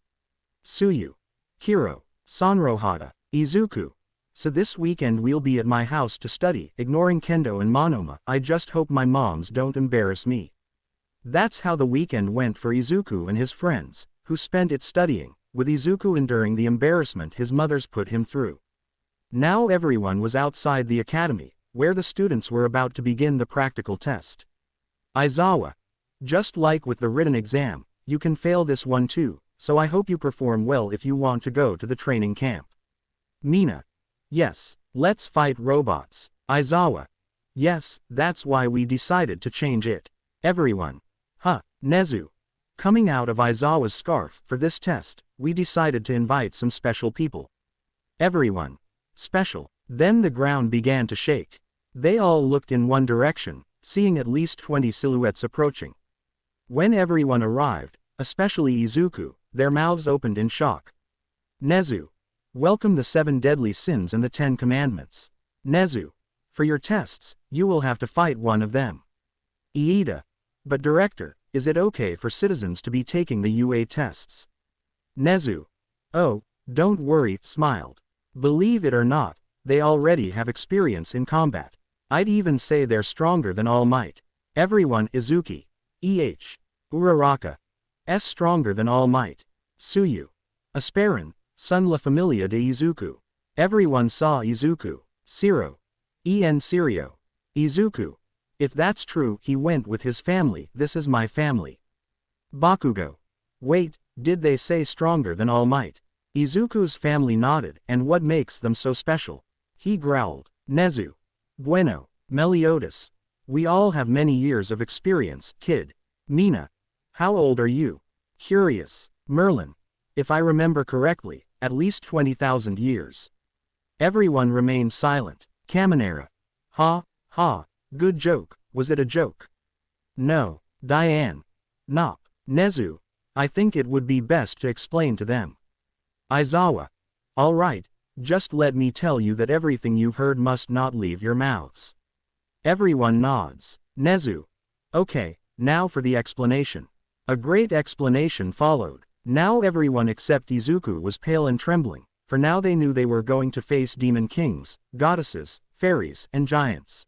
S1: Tsuyu. Kiro. Sanrohata. Izuku. So this weekend we'll be at my house to study, ignoring Kendo and Monoma, I just hope my moms don't embarrass me. That's how the weekend went for Izuku and his friends, who spent it studying, with Izuku enduring the embarrassment his mothers put him through. Now everyone was outside the academy, where the students were about to begin the practical test. Aizawa. Just like with the written exam, you can fail this one too, so I hope you perform well if you want to go to the training camp. Mina. Yes, let's fight robots. Aizawa. Yes, that's why we decided to change it. Everyone. Nezu. Coming out of Aizawa's scarf, for this test, we decided to invite some special people. Everyone. Special. Then the ground began to shake. They all looked in one direction, seeing at least 20 silhouettes approaching. When everyone arrived, especially Izuku, their mouths opened in shock. Nezu. Welcome the 7 deadly sins and the 10 commandments. Nezu. For your tests, you will have to fight one of them. Iida. But director, is it okay for citizens to be taking the UA tests? Nezu. Oh, don't worry, smiled. Believe it or not, they already have experience in combat. I'd even say they're stronger than All Might. Everyone. Izuki. Uraraka. Stronger than All Might. Tsuyu. Asperin. Son La Familia de Izuku. Everyone saw Izuku. Siro. Sirio. Izuku. If that's true, he went with his family, this is my family. Bakugo. Wait, did they say stronger than All Might? Izuku's family nodded, and what makes them so special? He growled. Nezu. Bueno. Meliodas. We all have many years of experience, kid. Mina. How old are you? Curious. Merlin. If I remember correctly, at least 20,000 years. Everyone remained silent. Caminera. Ha. Good joke, was it a joke? No. Diane. Nop. Nezu. I think it would be best to explain to them. Aizawa. All right, just let me tell you that everything you've heard must not leave your mouths. Everyone nods. Nezu. Okay, now for the explanation. A great explanation followed. Now everyone except Izuku was pale and trembling, for now they knew they were going to face demon kings, goddesses, fairies, and giants.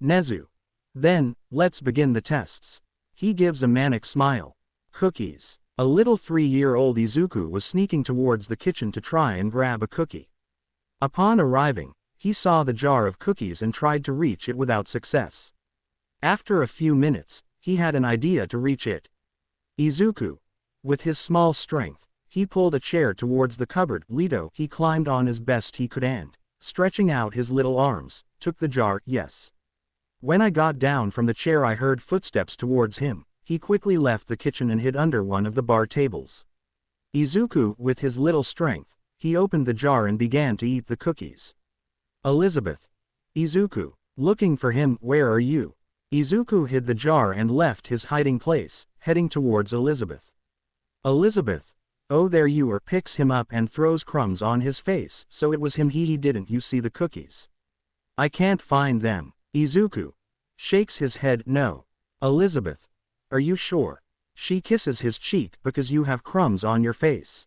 S1: Nezu. Then, let's begin the tests. He gives a manic smile. Cookies. A little 3-year-old Izuku was sneaking towards the kitchen to try and grab a cookie. Upon arriving, he saw the jar of cookies and tried to reach it without success. After a few minutes, he had an idea to reach it. Izuku. With his small strength, he pulled a chair towards the cupboard. He climbed on as best he could and, stretching out his little arms, took the jar. Yes. When I got down from the chair I heard footsteps towards him. He quickly left the kitchen and hid under one of the bar tables. Izuku, with his little strength, he opened the jar and began to eat the cookies. Elizabeth. Izuku. Looking for him. Where are you? Izuku hid the jar and left his hiding place, heading towards Elizabeth. Elizabeth. Oh, there you are. Picks him up and throws crumbs on his face. So it was him. He didn't you see the cookies? I can't find them. Izuku. Shakes his head. No. Elizabeth. Are you sure? She kisses his cheek. Because you have crumbs on your face.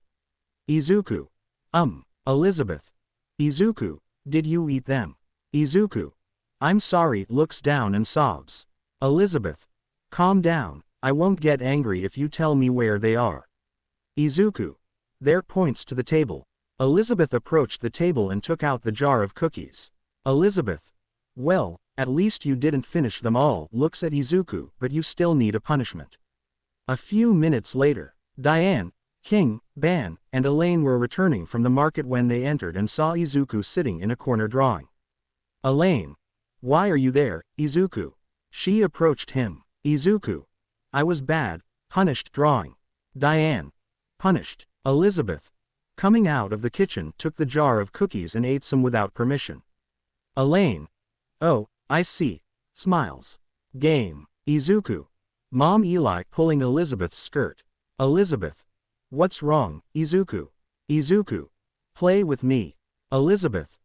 S1: Izuku. Elizabeth. Izuku. Did you eat them? Izuku. I'm sorry. Looks down and sobs. Elizabeth. Calm down. I won't get angry if you tell me where they are. Izuku. There points to the table. Elizabeth approached the table and took out the jar of cookies. Elizabeth. Well, at least you didn't finish them all. Looks at Izuku, but you still need a punishment. A few minutes later, Diane, King, Ban, and Elaine were returning from the market when they entered and saw Izuku sitting in a corner drawing. Elaine. Why are you there, Izuku? She approached him. Izuku. I was bad, punished drawing. Diane. Punished. Elizabeth. Coming out of the kitchen, took the jar of cookies and ate some without permission. Elaine. Oh, I see. Smiles. Game. Izuku. Mom Eli pulling Elizabeth's skirt. Elizabeth. What's wrong, Izuku? Izuku. Play with me. Elizabeth.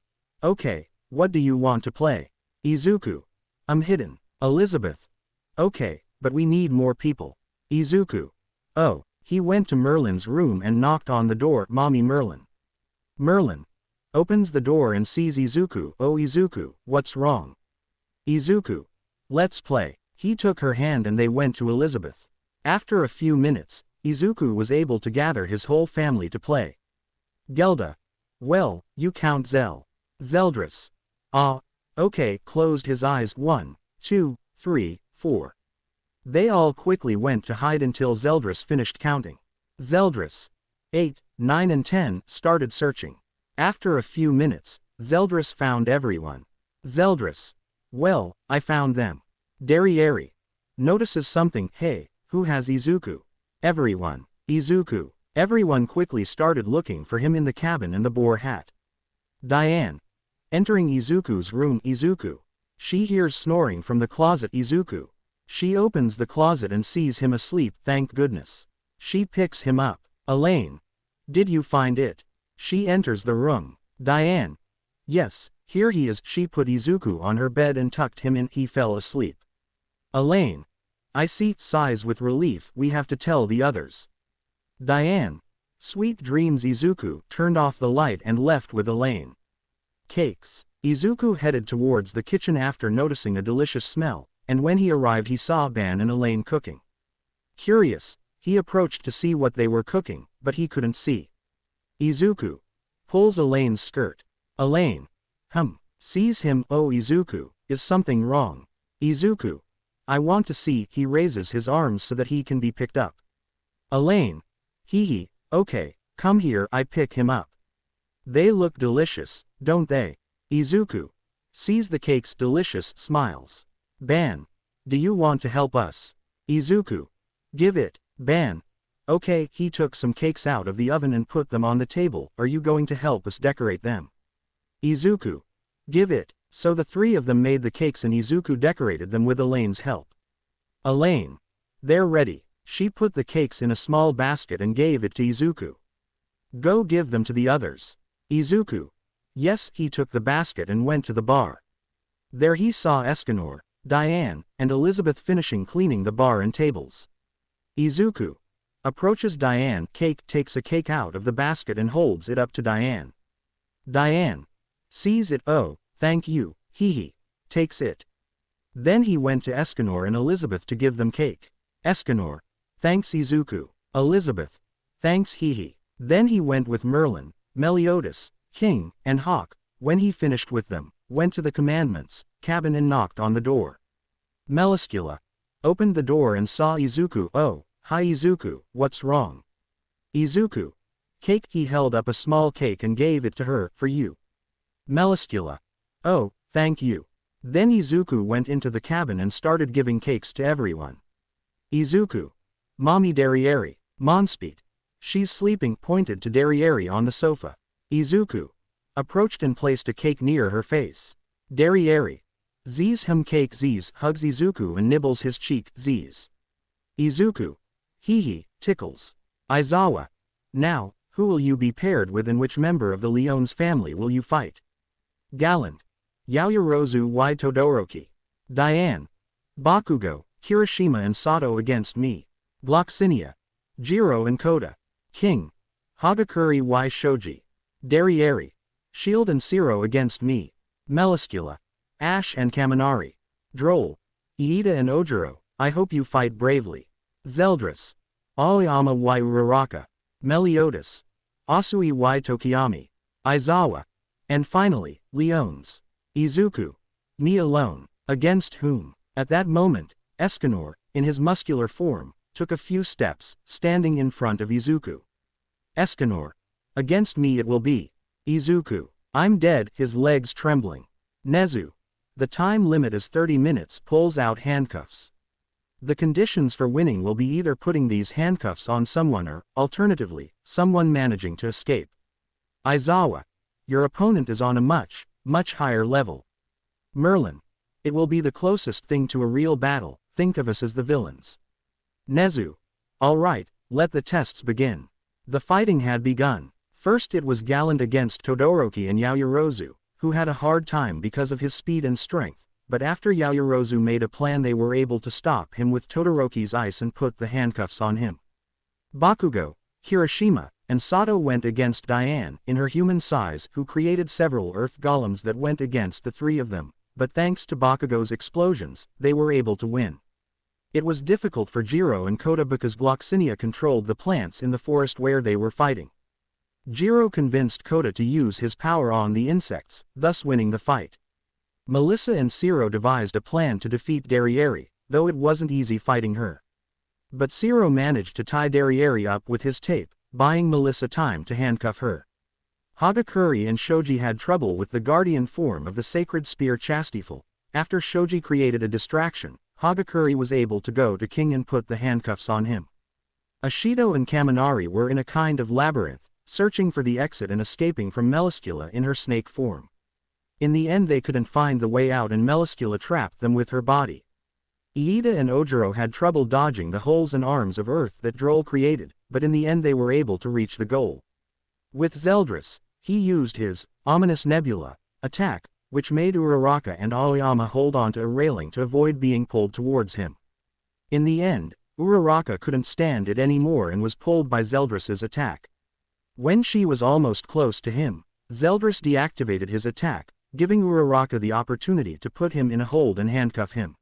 S1: Okay, what do you want to play? Izuku. I'm hidden. Elizabeth. Okay, but we need more people. Izuku. Oh, he went to Merlin's room and knocked on the door. Mommy Merlin. Merlin. Opens the door and sees Izuku. Oh Izuku, what's wrong? Izuku. Let's play. He took her hand and they went to Elizabeth. After a few minutes, Izuku was able to gather his whole family to play. Gelda. Well, you count Zell. Zeldris. Ah. Okay, closed his eyes. 1, 2, 3, 4. They all quickly went to hide until Zeldris finished counting. Zeldris. 8, 9 and 10 started searching. After a few minutes, Zeldris found everyone. Zeldris. Well, I found them. Derriere. Notices something. Hey, who has Izuku? Everyone. Izuku. Everyone quickly started looking for him in the cabin in the boar hat. Diane. Entering Izuku's room. Izuku. She hears snoring from the closet. Izuku. She opens the closet and sees him asleep. Thank goodness. She picks him up. Elaine. Did you find it? She enters the room. Diane. Yes, here he is. She put Izuku on her bed and tucked him in. He fell asleep. Elaine. I see. Sighs with relief. We have to tell the others. Diane. Sweet dreams. Izuku turned off the light and left with Elaine. Cakes. Izuku headed towards the kitchen after noticing a delicious smell, and when he arrived he saw Ban and Elaine cooking. Curious, he approached to see what they were cooking, but he couldn't see. Izuku. Pulls Elaine's skirt. Elaine. Sees him. Oh Izuku, is something wrong? Izuku. I want to see. He raises his arms so that he can be picked up. Elaine. Hee. Okay, come here. I pick him up. They look delicious, don't they? Izuku. Sees the cakes. Delicious. Smiles. Ban. Do you want to help us? Izuku. Give it. Ban. Okay. He took some cakes out of the oven and put them on the table. Are you going to help us decorate them? Izuku. Give it. So the three of them made the cakes and Izuku decorated them with Elaine's help. Elaine. They're ready. She put the cakes in a small basket and gave it to Izuku. Go give them to the others. Izuku. Yes. He took the basket and went to the bar. There he saw Escanor, Diane, and Elizabeth finishing cleaning the bar and tables. Izuku approaches Diane. Cake takes a cake out of the basket and holds it up to Diane. Diane sees it. Oh, thank you, hee, takes it. Then he went to Escanor and Elizabeth to give them cake. Escanor, thanks Izuku. Elizabeth, thanks hee. Then he went with Merlin, Meliodas, King, and Hawk. When he finished with them, went to the commandments cabin and knocked on the door. Muscular opened the door and saw Izuku. Oh, hi Izuku, what's wrong? Izuku, cake. He held up a small cake and gave it to her. For you. Muscular, oh, thank you. Then Izuku went into the cabin and started giving cakes to everyone. Izuku, Mommy Derriere, Monspeed. She's sleeping. Pointed to Derriere on the sofa. Izuku approached and placed a cake near her face. Derriere Z's him cake. Z's hugs Izuku and nibbles his cheek. Z's Izuku, hee, tickles. Aizawa, now, who will you be paired with and which member of the Leon's family will you fight? Gallant, Yaoyorozu y Todoroki. Diane, Bakugo, Kirishima and Sato against me. Gloxinia, Jiro and Kota. King, Hagakure y Shoji. Derriere, Shield and Zero against me. Muscular, Ash and Kaminari. Droll, Iida and Ojiro, I hope you fight bravely. Zeldris, Aoyama y Uraraka. Meliodas, Asui y Tokiyami. Aizawa. And finally, Leones. Izuku, me alone. Against whom? At that moment, Escanor, in his muscular form, took a few steps, standing in front of Izuku. Escanor, against me it will be. Izuku, I'm dead. His legs trembling. Nezu, the time limit is 30 minutes. Pulls out handcuffs. The conditions for winning will be either putting these handcuffs on someone or, alternatively, someone managing to escape. Aizawa, your opponent is on a much higher level. Merlin, it will be the closest thing to a real battle. Think of us as the villains. Nezu, alright, let the tests begin. The fighting had begun. First it was Gallant against Todoroki and Yaoyorozu, who had a hard time because of his speed and strength, but after Yaoyorozu made a plan they were able to stop him with Todoroki's ice and put the handcuffs on him. Bakugo, Kirishima, and Sato went against Diane, in her human size, who created several earth golems that went against the three of them, but thanks to Bakugo's explosions, they were able to win. It was difficult for Jiro and Kota because Gloxinia controlled the plants in the forest where they were fighting. Jiro convinced Kota to use his power on the insects, thus winning the fight. Melissa and Zero devised a plan to defeat Derriere, though it wasn't easy fighting her. But Zero managed to tie Derriere up with his tape, buying Melissa time to handcuff her. Hagakure and Shoji had trouble with the guardian form of the sacred spear Chastiful. After Shoji created a distraction, Hagakure was able to go to King and put the handcuffs on him. Ashido and Kaminari were in a kind of labyrinth, searching for the exit and escaping from Muscular in her snake form. In the end they couldn't find the way out and Muscular trapped them with her body. Iida and Ojiro had trouble dodging the holes and arms of earth that Droll created, but in the end they were able to reach the goal. With Zeldris, he used his ominous nebula attack, which made Uraraka and Aoyama hold on to a railing to avoid being pulled towards him. In the end, Uraraka couldn't stand it anymore and was pulled by Zeldris's attack. When she was almost close to him, Zeldris deactivated his attack, giving Uraraka the opportunity to put him in a hold and handcuff him.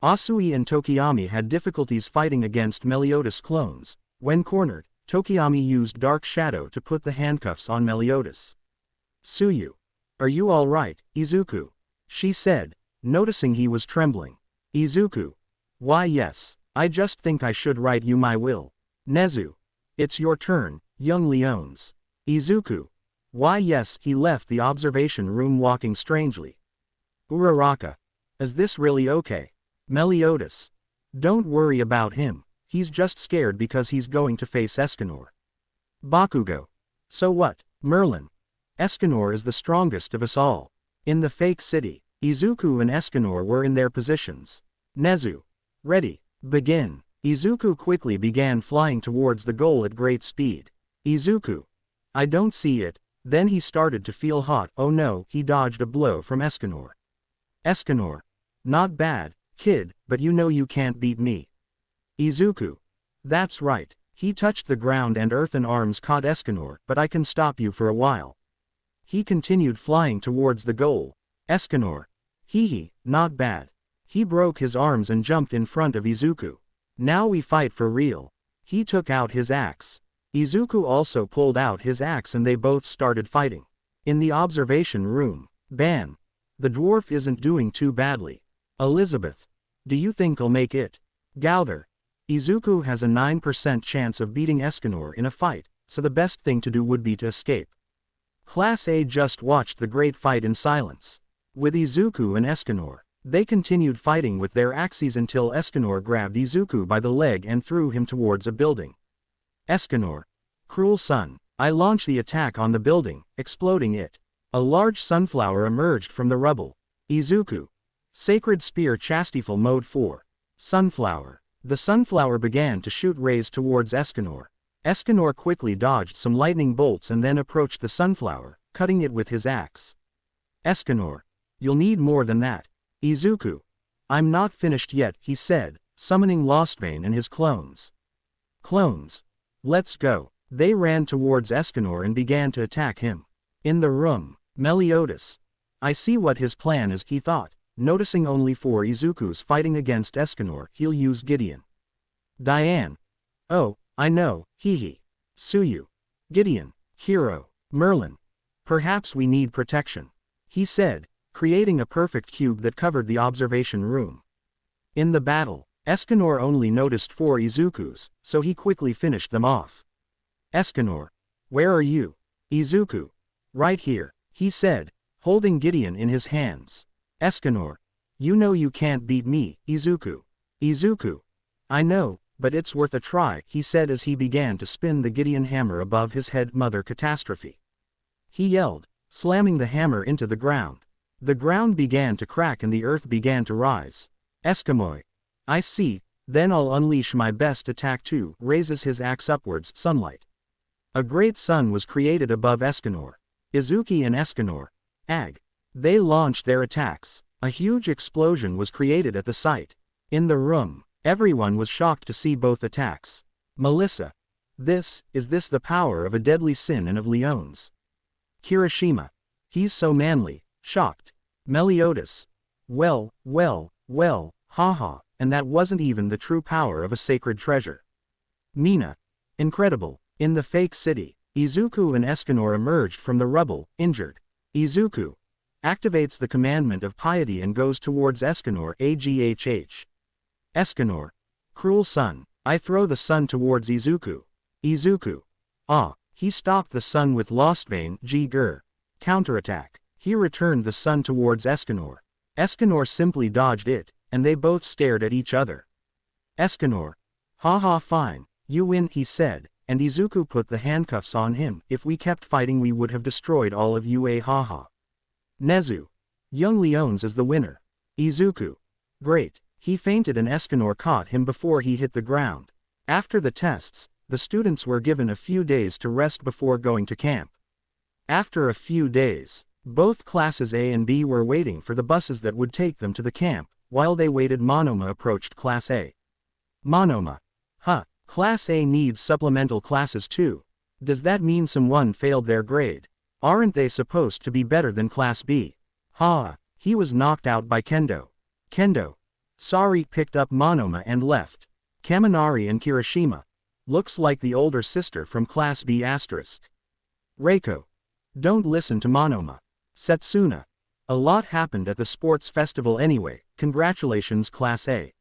S1: Asui and Tokiyami had difficulties fighting against Meliodas clones. When cornered, Tokiyami used Dark Shadow to put the handcuffs on Meliodas. Suyu, are you alright, Izuku? She said, noticing he was trembling. Izuku, why yes, I just think I should write you my will. Nezu, it's your turn, young Leones. Izuku, why yes, he left the observation room walking strangely. Uraraka, is this really okay? Meliodas, don't worry about him, he's just scared because he's going to face Escanor. Bakugo, so what, Merlin? Escanor is the strongest of us all. In the fake city, Izuku and Escanor were in their positions. Nezu, ready, begin. Izuku quickly began flying towards the goal at great speed. Izuku, I don't see it. Then he started to feel hot. Oh no, he dodged a blow from Escanor. Escanor. Not bad, kid, but you know you can't beat me. Izuku. That's right. He touched the ground and earthen arms caught Escanor, but I can stop you for a while. He continued flying towards the goal. Escanor. Hee, not bad. He broke his arms and jumped in front of Izuku. Now we fight for real. He took out his axe. Izuku also pulled out his axe and they both started fighting. In the observation room. Ban. The dwarf isn't doing too badly. Elizabeth. Do you think I'll make it? Gowther. Izuku has a 9% chance of beating Escanor in a fight, so the best thing to do would be to escape. Class A just watched the great fight in silence. With Izuku and Escanor, they continued fighting with their axes until Escanor grabbed Izuku by the leg and threw him towards a building. Escanor. Cruel son. I launched the attack on the building, exploding it. A large sunflower emerged from the rubble. Izuku. Sacred Spear Chastiful Mode 4. Sunflower. The sunflower began to shoot rays towards Escanor. Escanor quickly dodged some lightning bolts and then approached the sunflower, cutting it with his axe. Escanor. You'll need more than that. Izuku. I'm not finished yet, he said, summoning Lostbane and his clones. Clones. Let's go. They ran towards Escanor and began to attack him. In the room, Meliodas. I see what his plan is, he thought. Noticing only 4 Izukus fighting against Escanor, he'll use Gideon. Diane. Oh, I know, hee. Suyu. Gideon. Hero. Merlin. Perhaps we need protection. He said, creating a perfect cube that covered the observation room. In the battle, Escanor only noticed 4 Izukus, so he quickly finished them off. Escanor. Where are you? Izuku. Right here, he said, holding Gideon in his hands. Escanor. You know you can't beat me, Izuku. Izuku. I know, but it's worth a try, he said as he began to spin the Gideon hammer above his head. Mother Catastrophe. He yelled, slamming the hammer into the ground. The ground began to crack and the earth began to rise. Escamoy. I see, then I'll unleash my best attack too, raises his axe upwards. Sunlight. A great sun was created above Escanor. Izuku and Escanor. Ag. They launched their attacks. A huge explosion was created at the site. In the room, everyone was shocked to see both attacks. Melissa. Is this the power of a deadly sin and of Leon's? Kirishima. He's so manly. Shocked. Meliodas. Well, haha, and that wasn't even the true power of a sacred treasure. Mina. Incredible. In the fake city, Izuku and Escanor emerged from the rubble, injured. Izuku activates the commandment of piety and goes towards Escanor. Aghh. Escanor. Cruel son. I throw the sun towards Izuku. Izuku. Ah. He stopped the sun with Lostbane. G-gur. Counterattack. He returned the sun towards Escanor. Escanor simply dodged it, and they both stared at each other. Escanor. Haha fine. You win, he said, and Izuku put the handcuffs on him. If we kept fighting we would have destroyed all of you. Haha. Nezu. Young Leones is the winner. Izuku. Great. He fainted and Escanor caught him before he hit the ground. After the tests, the students were given a few days to rest before going to camp. After a few days, both classes A and B were waiting for the buses that would take them to the camp. While they waited, Monoma approached Class A. Monoma. Class A needs supplemental classes too. Does that mean someone failed their grade? Aren't they supposed to be better than Class B? He was knocked out by Kendo. Kendo. Sorry, picked up Monoma and left. Kaminari and Kirishima. Looks like the older sister from Class B***. Reiko. Don't listen to Monoma. Setsuna. A lot happened at the sports festival anyway. Congratulations Class A.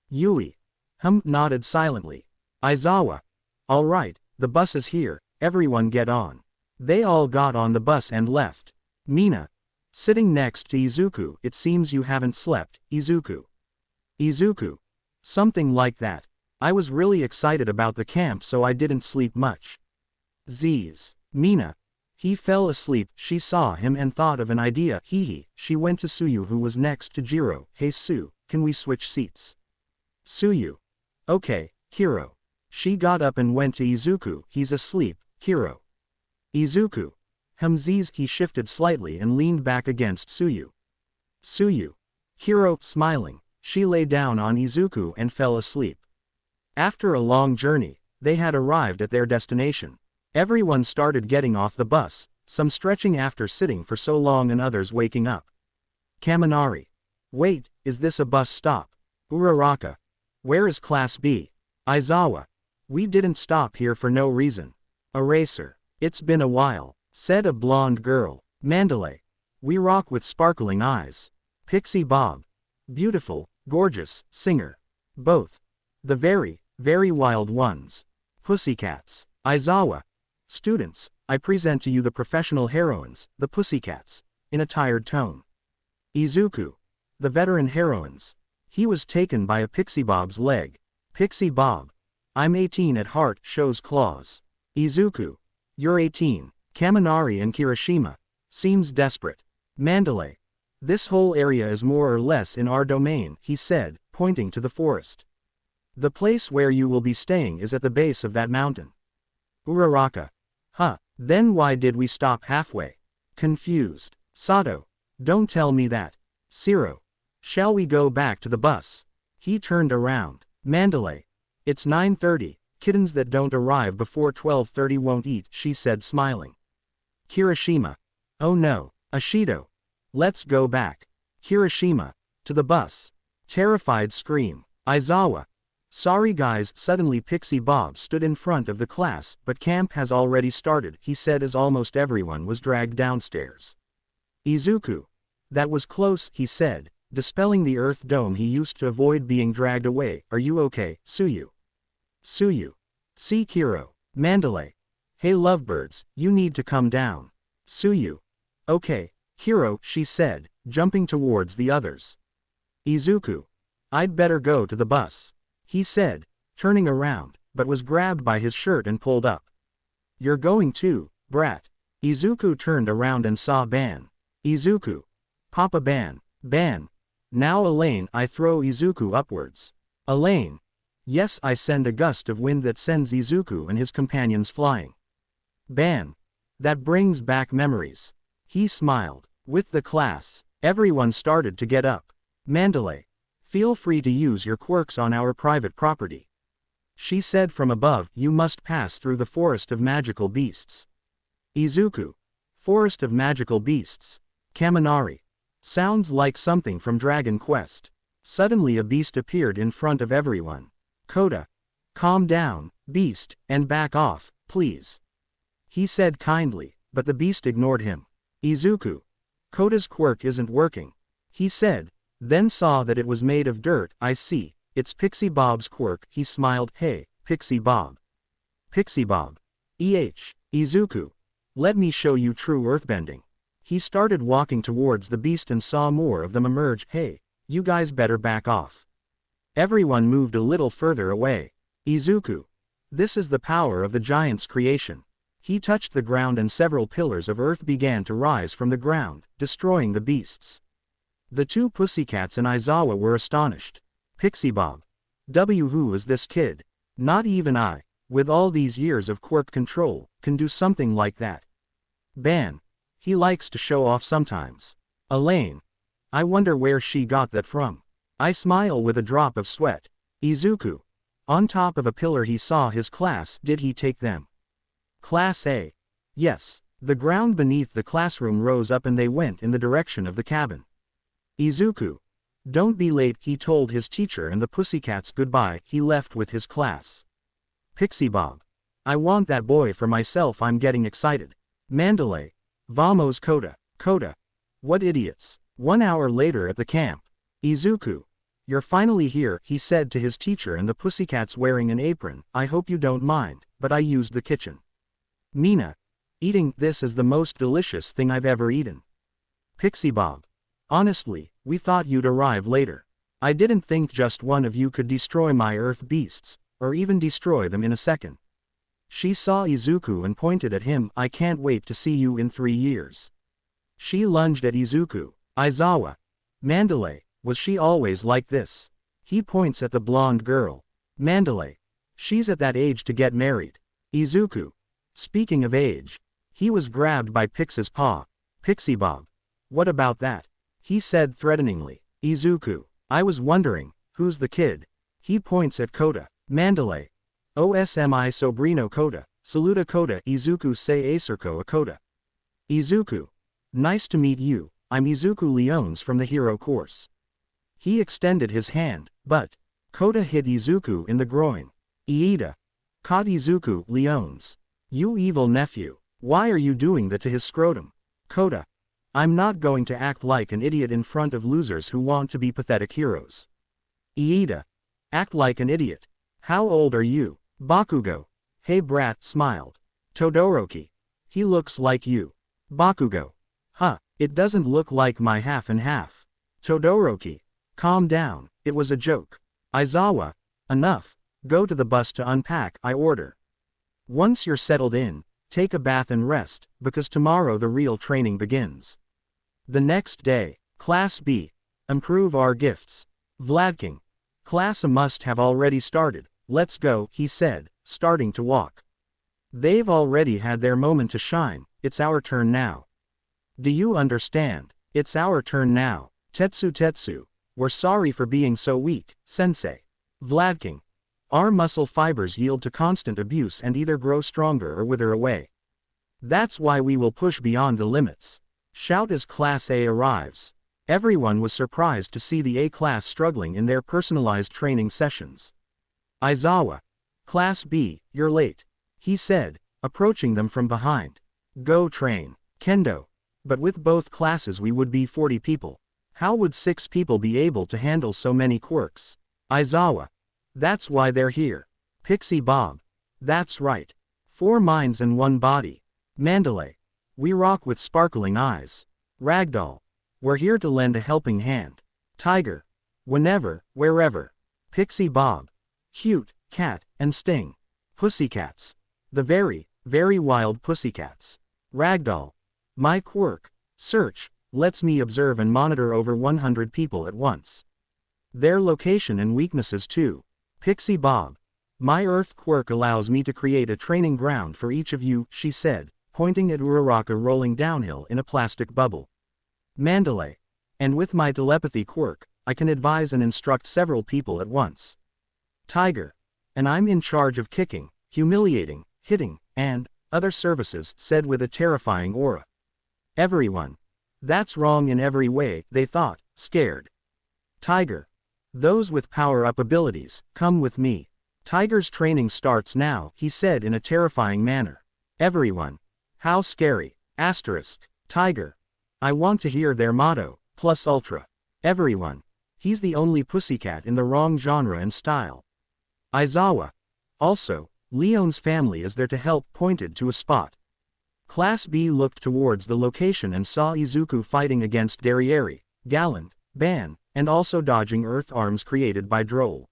S1: Yui. Nodded silently. Aizawa. Alright, the bus is here, everyone get on. They all got on the bus and left. Mina. Sitting next to Izuku. It seems you haven't slept, Izuku. Izuku. Something like that. I was really excited about the camp so I didn't sleep much. Z's. Mina. He fell asleep. She saw him and thought of an idea. She went to Suyu who was next to Jiro. Hey Su, can we switch seats? Suyu. Okay, Hiro. She got up and went to Izuku. He's asleep, Hiro. Izuku. Z's. He shifted slightly and leaned back against Suyu. Suyu. Hiro, smiling, she lay down on Izuku and fell asleep. After a long journey, they had arrived at their destination. Everyone started getting off the bus, some stretching after sitting for so long and others waking up. Kaminari. Wait, is this a bus stop? Uraraka. Where is Class B? Aizawa. We didn't stop here for no reason. Eraser. It's been a while, said a blonde girl. Mandalay. We rock with sparkling eyes. Pixie Bob. Beautiful, gorgeous, singer. Both. The very, very wild ones. Pussycats. Aizawa. Students, I present to you the professional heroines, the Pussycats, in a tired tone. Izuku. The veteran heroines. He was taken by a Pixie Bob's leg. Pixie Bob. I'm 18 at heart, shows claws. Izuku. You're 18. Kaminari and Kirishima. Seems desperate. Mandalay. This whole area is more or less in our domain, he said, pointing to the forest. The place where you will be staying is at the base of that mountain. Uraraka. Huh, then why did we stop halfway? Confused. Sato. Don't tell me that. Siro. Shall we go back to the bus? He turned around. Mandalay. It's 9:30, kittens that don't arrive before 12:30 won't eat, she said smiling. Kirishima. Oh no, Ashido. Let's go back. Kirishima. To the bus. Terrified scream. Aizawa. Sorry guys, suddenly Pixie Bob stood in front of the class, but camp has already started, he said as almost everyone was dragged downstairs. Izuku. That was close, he said, dispelling the earth dome he used to avoid being dragged away. Are you okay, Suyu? Suyu. See Kiro. Mandalay. Hey lovebirds, you need to come down. Suyu. Okay, Hiro, she said, jumping towards the others. Izuku. I'd better go to the bus. He said, turning around, but was grabbed by his shirt and pulled up. You're going too, brat. Izuku turned around and saw Ban. Izuku. Papa Ban. Ban. Now Elaine, I throw Izuku upwards. Elaine. Yes, I send a gust of wind that sends Izuku and his companions flying. Ban. That brings back memories. He smiled. With the class, everyone started to get up. Mandalay. Feel free to use your quirks on our private property. She said from above, you must pass through the forest of magical beasts. Izuku. Forest of magical beasts. Kaminari. Sounds like something from Dragon Quest. Suddenly a beast appeared in front of everyone. Kota. Calm down, beast, and back off, please. He said kindly, but the beast ignored him. Izuku. Kota's quirk isn't working. He said, then saw that it was made of dirt. I see, it's Pixie Bob's quirk, he smiled. Hey, Pixie Bob. Pixie Bob. Izuku. Let me show you true earthbending. He started walking towards the beast and saw more of them emerge. Hey, you guys better back off. Everyone moved a little further away. Izuku. This is the power of the giant's creation. He touched the ground and several pillars of earth began to rise from the ground, destroying the beasts. The two pussycats and Aizawa were astonished. Pixie Bob. Who is this kid? Not even I, with all these years of quirk control, can do something like that. Ban. He likes to show off sometimes. Elaine. I wonder where she got that from. I smile with a drop of sweat. Izuku. On top of a pillar he saw his class. Did he take them? Class A. Yes. The ground beneath the classroom rose up and they went in the direction of the cabin. Izuku. Don't be late, he told his teacher and the pussycats goodbye. He left with his class. Pixie Bob. I want that boy for myself, I'm getting excited. Mandalay. Vamos Kota. Kota. What idiots. 1 hour later at the camp. Izuku. You're finally here, he said to his teacher and the pussycats wearing an apron. I hope you don't mind, but I used the kitchen. Mina. Eating this is the most delicious thing I've ever eaten. Pixie Bob. Honestly, we thought you'd arrive later. I didn't think just one of you could destroy my earth beasts, or even destroy them in a second. She saw Izuku and pointed at him. I can't wait to see you in 3 years. She lunged at Izuku. Aizawa. Mandalay, was she always like this? He points at the blonde girl. Mandalay. She's at that age to get married. Izuku. Speaking of age. He was grabbed by Pix's paw. Pixie Bob. What about that? He said threateningly. Izuku. I was wondering, who's the kid? He points at Kota. Mandalay. Osmi sobrino Kota. Saluda Kota. Izuku se acerco a Kota. Izuku. Nice to meet you, I'm Izuku Leones from the hero course. He extended his hand, but Kota hit Izuku in the groin. Iida. Caught Izuku Leones. You evil nephew. Why are you doing that to his scrotum? Kota. I'm not going to act like an idiot in front of losers who want to be pathetic heroes. Iida. Act like an idiot. How old are you? Bakugo. Hey brat smiled. Todoroki. He looks like you. Bakugo. Huh, it doesn't look like my half and half. Todoroki. Calm down, it was a joke. Aizawa. Enough. Go to the bus to unpack, I order. Once you're settled in, take a bath and rest, because tomorrow the real training begins. The next day, Class B. Improve our gifts. Vladking. Class A must have already started, let's go, he said, starting to walk. They've already had their moment to shine, it's our turn now. Do you understand? It's our turn now. Tetsu, we're sorry for being so weak, sensei. Vladking. Our muscle fibers yield to constant abuse and either grow stronger or wither away. That's why we will push beyond the limits. Shout as Class A arrives. Everyone was surprised to see the A class struggling in their personalized training sessions. Aizawa. Class B, you're late. He said, approaching them from behind. Go train. Kendo. But with both classes we would be 40 people. How would 6 people be able to handle so many quirks? Aizawa. That's why they're here. Pixie Bob. That's right. 4 minds and 1 body. Mandalay. We rock with sparkling eyes. Ragdoll. We're here to lend a helping hand. Tiger. Whenever, wherever. Pixie Bob. Cute, Cat, and Sting. Pussycats. The very, very wild pussycats. Ragdoll. My quirk. Search, lets me observe and monitor over 100 people at once. Their location and weaknesses too. Pixie Bob. My Earth quirk allows me to create a training ground for each of you, she said, pointing at Uraraka rolling downhill in a plastic bubble. Mandalay. And with my telepathy quirk, I can advise and instruct several people at once. Tiger. And I'm in charge of kicking, humiliating, hitting, and other services, said with a terrifying aura. Everyone. That's wrong in every way, they thought, scared. Tiger. Those with power-up abilities, come with me. Tiger's training starts now, he said in a terrifying manner. Everyone. How scary. Asterisk. Tiger. I want to hear their motto, plus ultra. Everyone. He's the only pussycat in the wrong genre and style. Aizawa. Also, Leon's family is there to help, pointed to a spot. Class B looked towards the location and saw Izuku fighting against Derriere, Gallant, Ban, and also dodging earth arms created by Droll.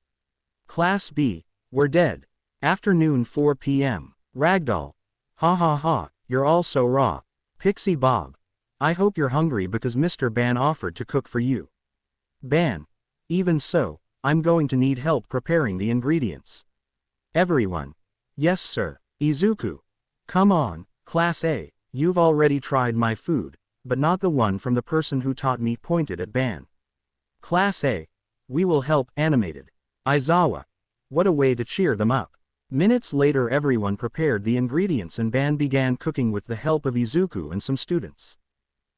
S1: Class B, we're dead. Afternoon 4 p.m. Ragdoll. Ha ha ha, you're all so raw. Pixie Bob. I hope you're hungry because Mr. Ban offered to cook for you. Ban. Even so, I'm going to need help preparing the ingredients. Everyone. Yes sir. Izuku. Come on, Class A, you've already tried my food, but not the one from the person who taught me, pointed at Ban. Class A. We will help, animated. Aizawa. What a way to cheer them up. Minutes later everyone prepared the ingredients and Ban began cooking with the help of Izuku and some students.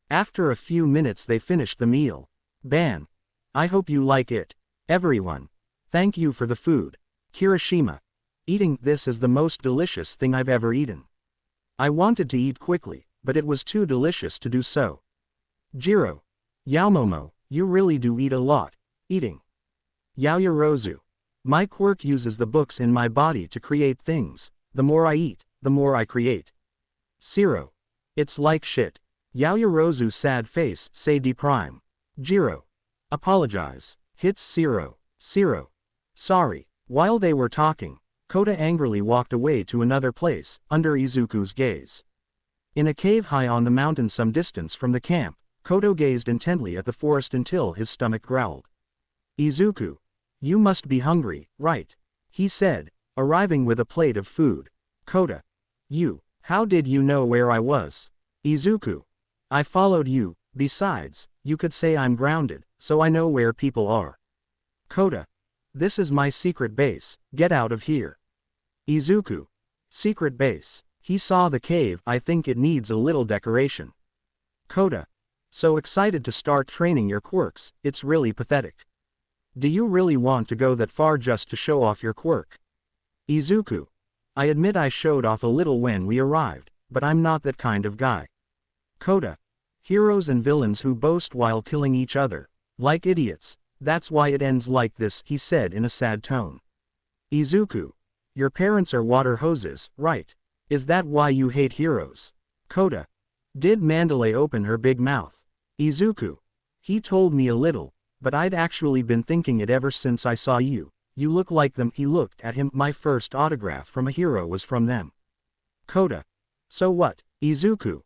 S1: After a few minutes they finished the meal. Ban. I hope you like it. Everyone. Thank you for the food. Kirishima. Eating this is the most delicious thing I've ever eaten. I wanted to eat quickly, but it was too delicious to do so. Jiro. Yaomomo, you really do eat a lot. Eating. Yaoyorozu. My quirk uses the books in my body to create things. The more I eat, the more I create. Siro. It's like shit. Yaoyorozu sad face, say D prime. Jiro. Apologize. Hits Siro. Siro. Sorry. While they were talking, Kota angrily walked away to another place, under Izuku's gaze. In a cave high on the mountain some distance from the camp, Kota gazed intently at the forest until his stomach growled. Izuku. You must be hungry, right? He said, arriving with a plate of food. Kota. You. How did you know where I was? Izuku. I followed you, besides, you could say I'm grounded, so I know where people are. Kota. This is my secret base, get out of here. Izuku. Secret base. He saw the cave, I think it needs a little decoration. Kota. So excited to start training your quirks, it's really pathetic. Do you really want to go that far just to show off your quirk? Izuku. I admit I showed off a little when we arrived, but I'm not that kind of guy. Kota. Heroes and villains who boast while killing each other. Like idiots. That's why it ends like this, he said in a sad tone. Izuku. Your parents are water hoses, right? Is that why you hate heroes? Kota. Did Mandalay open her big mouth? Izuku. He told me a little, but I'd actually been thinking it ever since I saw you. You look like them. He looked at him. My first autograph from a hero was from them. Kota. So what, Izuku?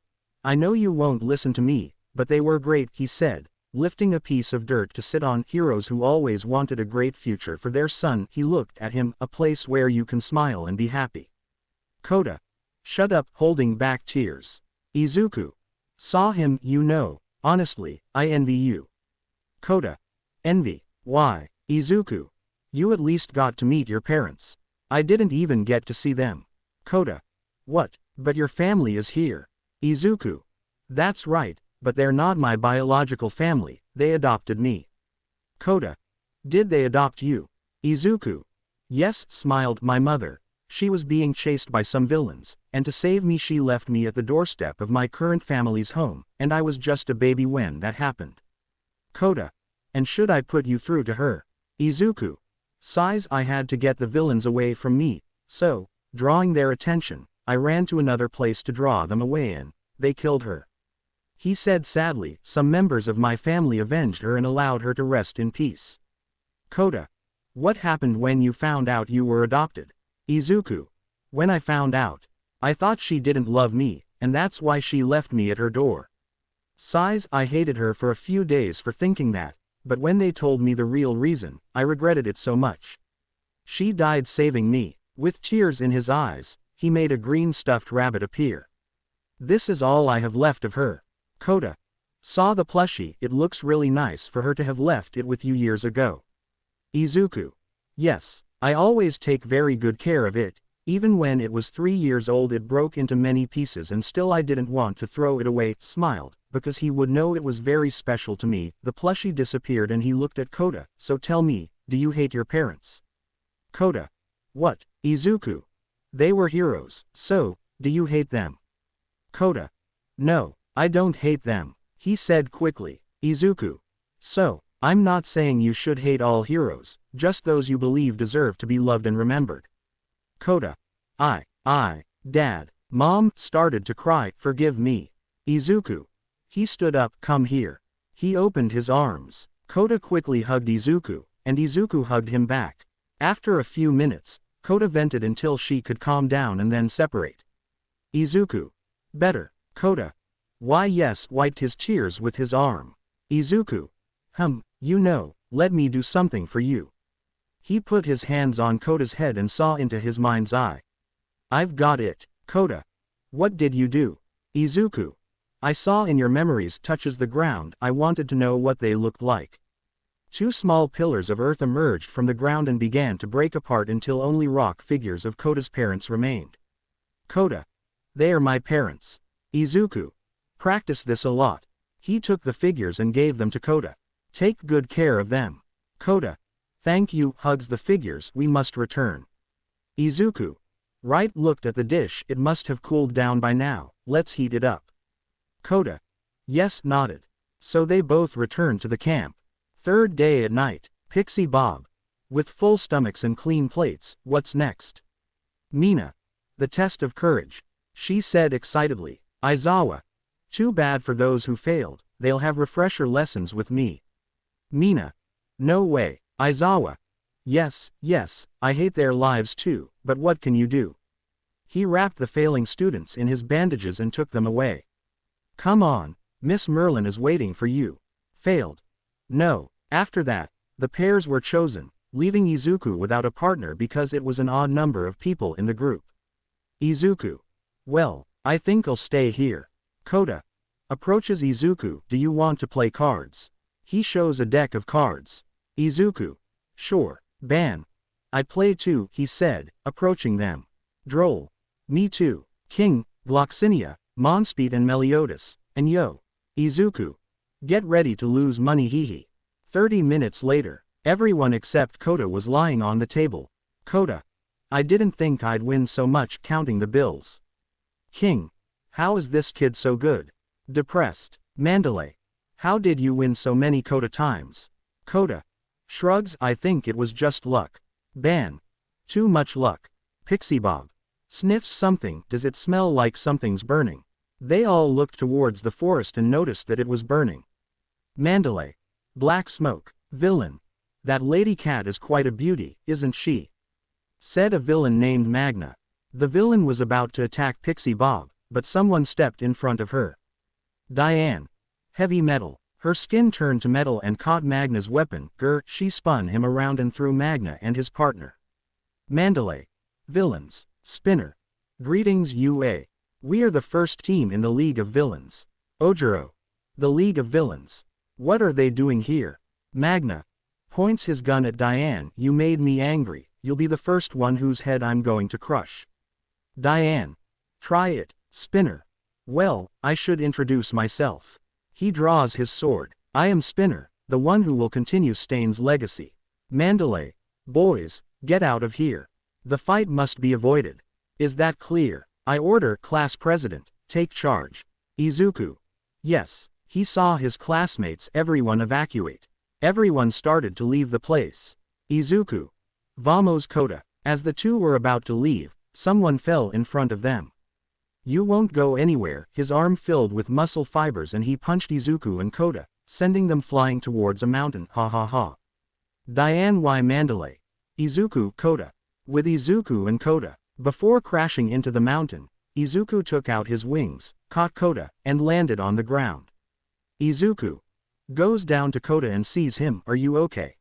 S1: I know you won't listen to me, but they were great, he said, lifting a piece of dirt to sit on. Heroes who always wanted a great future for their son. He looked at him. A place where you can smile and be happy. Kota. Shut up, holding back tears. Izuku. Saw him, you know. Honestly, I envy you. Kota. Envy? Why? Izuku. You at least got to meet your parents. I didn't even get to see them. Kota. What? But your family is here. Izuku. That's right, but they're not my biological family, they adopted me. Kota. Did they adopt you? Izuku. Yes, smiled my mother. She was being chased by some villains, and to save me she left me at the doorstep of my current family's home, and I was just a baby when that happened. Kota. And should I put you through to her? Izuku. Sighs. I had to get the villains away from me, so, drawing their attention, I ran to another place to draw them away and they killed her. He said sadly. Some members of my family avenged her and allowed her to rest in peace. Kota. What happened when you found out you were adopted? Izuku. When I found out, I thought she didn't love me, and that's why she left me at her door. Sighs. I hated her for a few days for thinking that, but when they told me the real reason, I regretted it so much. She died saving me. With tears in his eyes, he made a green stuffed rabbit appear. This is all I have left of her. Kota. Saw the plushie. It looks really nice for her to have left it with you years ago. Izuku. Yes, I always take very good care of it. Even when it was 3 years old it broke into many pieces and still I didn't want to throw it away. Smiled, because he would know it was very special to me. The plushie disappeared and he looked at Kota. So tell me, do you hate your parents? Kota. What? Izuku. They were heroes, so, do you hate them? Kota. No, I don't hate them, he said quickly. Izuku. So, I'm not saying you should hate all heroes, just those you believe deserve to be loved and remembered. Kota. Dad. Mom started to cry. Forgive me. Izuku. He stood up. Come here. He opened his arms. Kota quickly hugged Izuku, and Izuku hugged him back. After a few minutes, Kota vented until she could calm down and then separate. Izuku. Better. Kota. Why yes, wiped his tears with his arm. Izuku. You know, let me do something for you. He put his hands on Kota's head and saw into his mind's eye. I've got it. Kota. What did you do? Izuku. I saw in your memories touches the ground. I wanted to know what they looked like. 2 small pillars of earth emerged from the ground and began to break apart until only rock figures of Kota's parents remained. Kota. They are my parents. Izuku. Practice this a lot. He took the figures and gave them to Kota. Take good care of them. Kota. Thank you. Hugs the figures. We must return. Izuku. Right. Looked at the dish. It must have cooled down by now. Let's heat it up. Kota. Yes. Nodded. So they both returned to the camp. 3rd day at night. Pixie Bob. With full stomachs and clean plates. What's next? Mina. The test of courage. She said excitedly. Aizawa. Too bad for those who failed. They'll have refresher lessons with me. Mina. No way. Aizawa. Yes, I hate their lives too, but what can you do? He wrapped the failing students in his bandages and took them away. Come on, Miss Merlin is waiting for you. Failed. No. After that, the pairs were chosen, leaving Izuku without a partner because it was an odd number of people in the group. Izuku. Well, I think I'll stay here. Kota. Approaches Izuku. Do you want to play cards? He shows a deck of cards. Izuku. Sure. Ban. I play too, he said, approaching them. Droll. Me too. King, Gloxinia, Monspeed and Meliodas, and yo. Izuku. Get ready to lose money hehe. 30 minutes later, everyone except Kota was lying on the table. Kota. I didn't think I'd win so much counting the bills. King. How is this kid so good? Depressed. Mandalay. How did you win so many Kota times? Kota. Shrugs. I think it was just luck. Ban. Too much luck. Pixie Bob. Sniffs something. Does it smell like something's burning? They all looked towards the forest and noticed that it was burning. Mandalay. Black smoke. Villain. That lady cat is quite a beauty, isn't she? Said a villain named Magna. The villain was about to attack Pixie Bob, but someone stepped in front of her. Diane. Heavy metal. Her skin turned to metal and caught Magna's weapon. She spun him around and threw Magna and his partner. Mandalay. Villains. Spinner. Greetings UA. We are the first team in the League of Villains. Ojiro. The League of Villains. What are they doing here? Magna. Points his gun at Diane. You made me angry. You'll be the first one whose head I'm going to crush. Diane. Try it, Spinner. Well, I should introduce myself. He draws his sword. I am Spinner, the one who will continue Stain's legacy. Mandalay. Boys, get out of here. The fight must be avoided. Is that clear? I order class president, take charge. Izuku. Yes. He saw his classmates. Everyone evacuate. Everyone started to leave the place. Izuku. Vamos Kota. As the two were about to leave, someone fell in front of them. You won't go anywhere. His arm filled with muscle fibers and he punched Izuku and Kota, sending them flying towards a mountain. Ha ha ha. Diane Y. Mandalay. Izuku Kota. With Izuku and Kota. Before crashing into the mountain, Izuku took out his wings, caught Kota, and landed on the ground. Izuku. Goes down to Kota and sees him. Are you okay?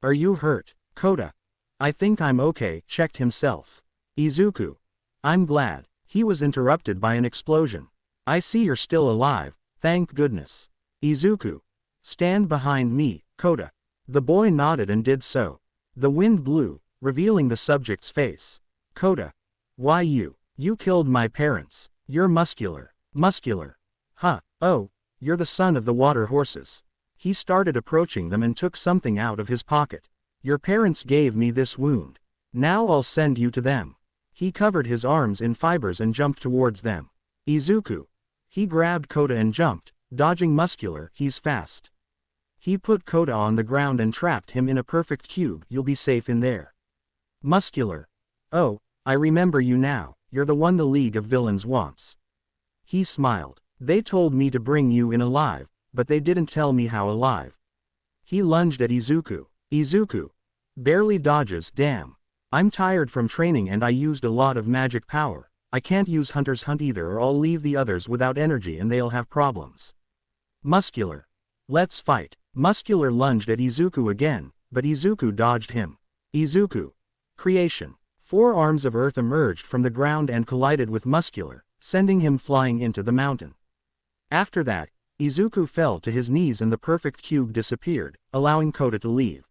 S1: Are you hurt? Kota. I think I'm okay. Checked himself. Izuku. I'm glad. He was interrupted by an explosion. I see you're still alive, thank goodness. Izuku. Stand behind me, Kota. The boy nodded and did so. The wind blew, revealing the subject's face. Kota. Why you? You killed my parents. You're muscular. Muscular. Huh, oh, you're the son of the water horses. He started approaching them and took something out of his pocket. Your parents gave me this wound. Now I'll send you to them. He covered his arms in fibers and jumped towards them. Izuku. He grabbed Kota and jumped, dodging Muscular. He's fast. He put Kota on the ground and trapped him in a perfect cube. You'll be safe in there. Muscular. Oh, I remember you now. You're the one the League of Villains wants. He smiled. They told me to bring you in alive, but they didn't tell me how alive. He lunged at Izuku. Izuku. Barely dodges. Damn. I'm tired from training and I used a lot of magic power. I can't use Hunter's Hunt either or I'll leave the others without energy and they'll have problems. Muscular. Let's fight. Muscular lunged at Izuku again, but Izuku dodged him. Izuku. Creation. 4 arms of earth emerged from the ground and collided with Muscular, sending him flying into the mountain. After that, Izuku fell to his knees and the perfect cube disappeared, allowing Kota to leave.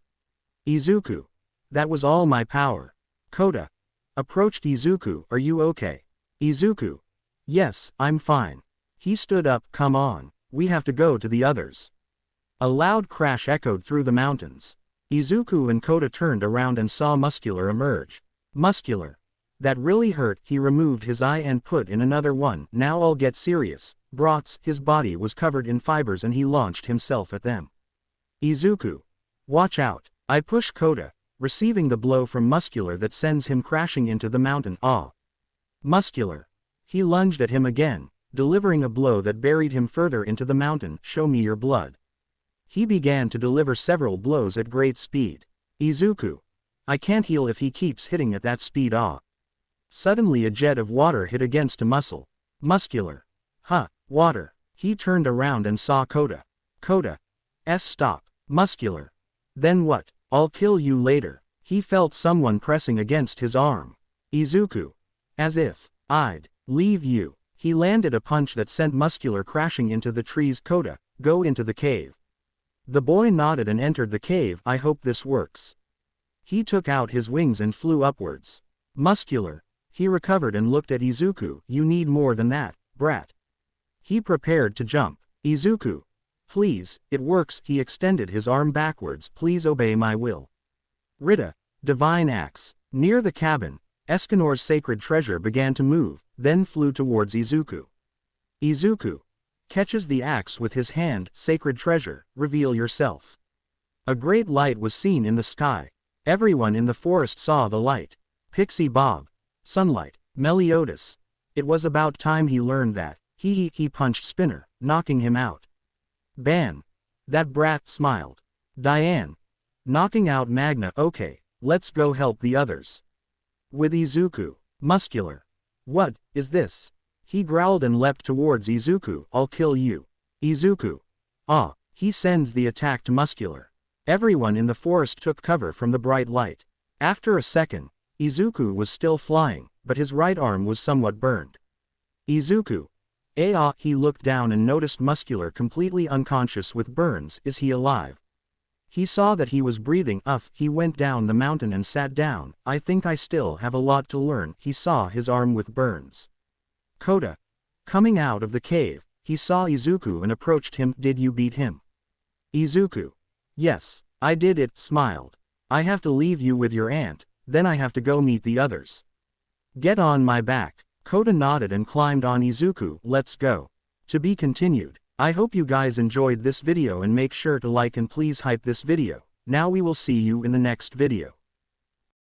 S1: Izuku. That was all my power. Kota. Approached Izuku. Are you okay? Izuku. Yes, I'm fine. He stood up. Come on. We have to go to the others. A loud crash echoed through the mountains. Izuku and Kota turned around and saw Muscular emerge. Muscular. That really hurt. He removed his eye and put in another one. Now I'll get serious. Brats. His body was covered in fibers and he launched himself at them. Izuku. Watch out. I push Kota, receiving the blow from Muscular that sends him crashing into the mountain. Ah. Muscular. He lunged at him again, delivering a blow that buried him further into the mountain. Show me your blood. He began to deliver several blows at great speed. Izuku. I can't heal if he keeps hitting at that speed. Ah. Suddenly a jet of water hit against a muscle. Muscular. Huh, water. He turned around and saw Kota. Kota. Stop. Muscular. Then what? I'll kill you later. He felt someone pressing against his arm. Izuku. As if I'd leave you. He landed a punch that sent Muscular crashing into the trees. Kota, go into the cave. The boy nodded and entered the cave. I hope this works. He took out his wings and flew upwards. Muscular. He recovered and looked at Izuku. You need more than that, brat. He prepared to jump. Izuku. Please, it works. He extended his arm backwards. Please obey my will. Rita. Divine Axe. Near the cabin, Escanor's sacred treasure began to move, then flew towards Izuku. Izuku. Catches the axe with his hand. Sacred treasure, reveal yourself. A great light was seen in the sky. Everyone in the forest saw the light. Pixie Bob. Sunlight. Meliodas. It was about time he learned that. He punched Spinner, knocking him out. Ban. That brat smiled. Diane. Knocking out Magna. Okay, let's go help the others. With Izuku. Muscular. What is this? He growled and leapt towards Izuku. I'll kill you. Izuku. Ah, he sends the attack to Muscular. Everyone in the forest took cover from the bright light. After a second, Izuku was still flying, but his right arm was somewhat burned. Izuku. He looked down and noticed Muscular completely unconscious with burns. Is he alive? He saw that he was breathing. He went down the mountain and sat down. I think I still have a lot to learn. He saw his arm with burns. Kota. Coming out of the cave, he saw Izuku and approached him. Did you beat him? Izuku. Yes, I did it. Smiled. I have to leave you with your aunt, then I have to go meet the others. Get on my back. Kota nodded and climbed on Izuku. Let's go. To be continued. I hope you guys enjoyed this video and make sure to like and please hype this video. Now we will see you in the next video.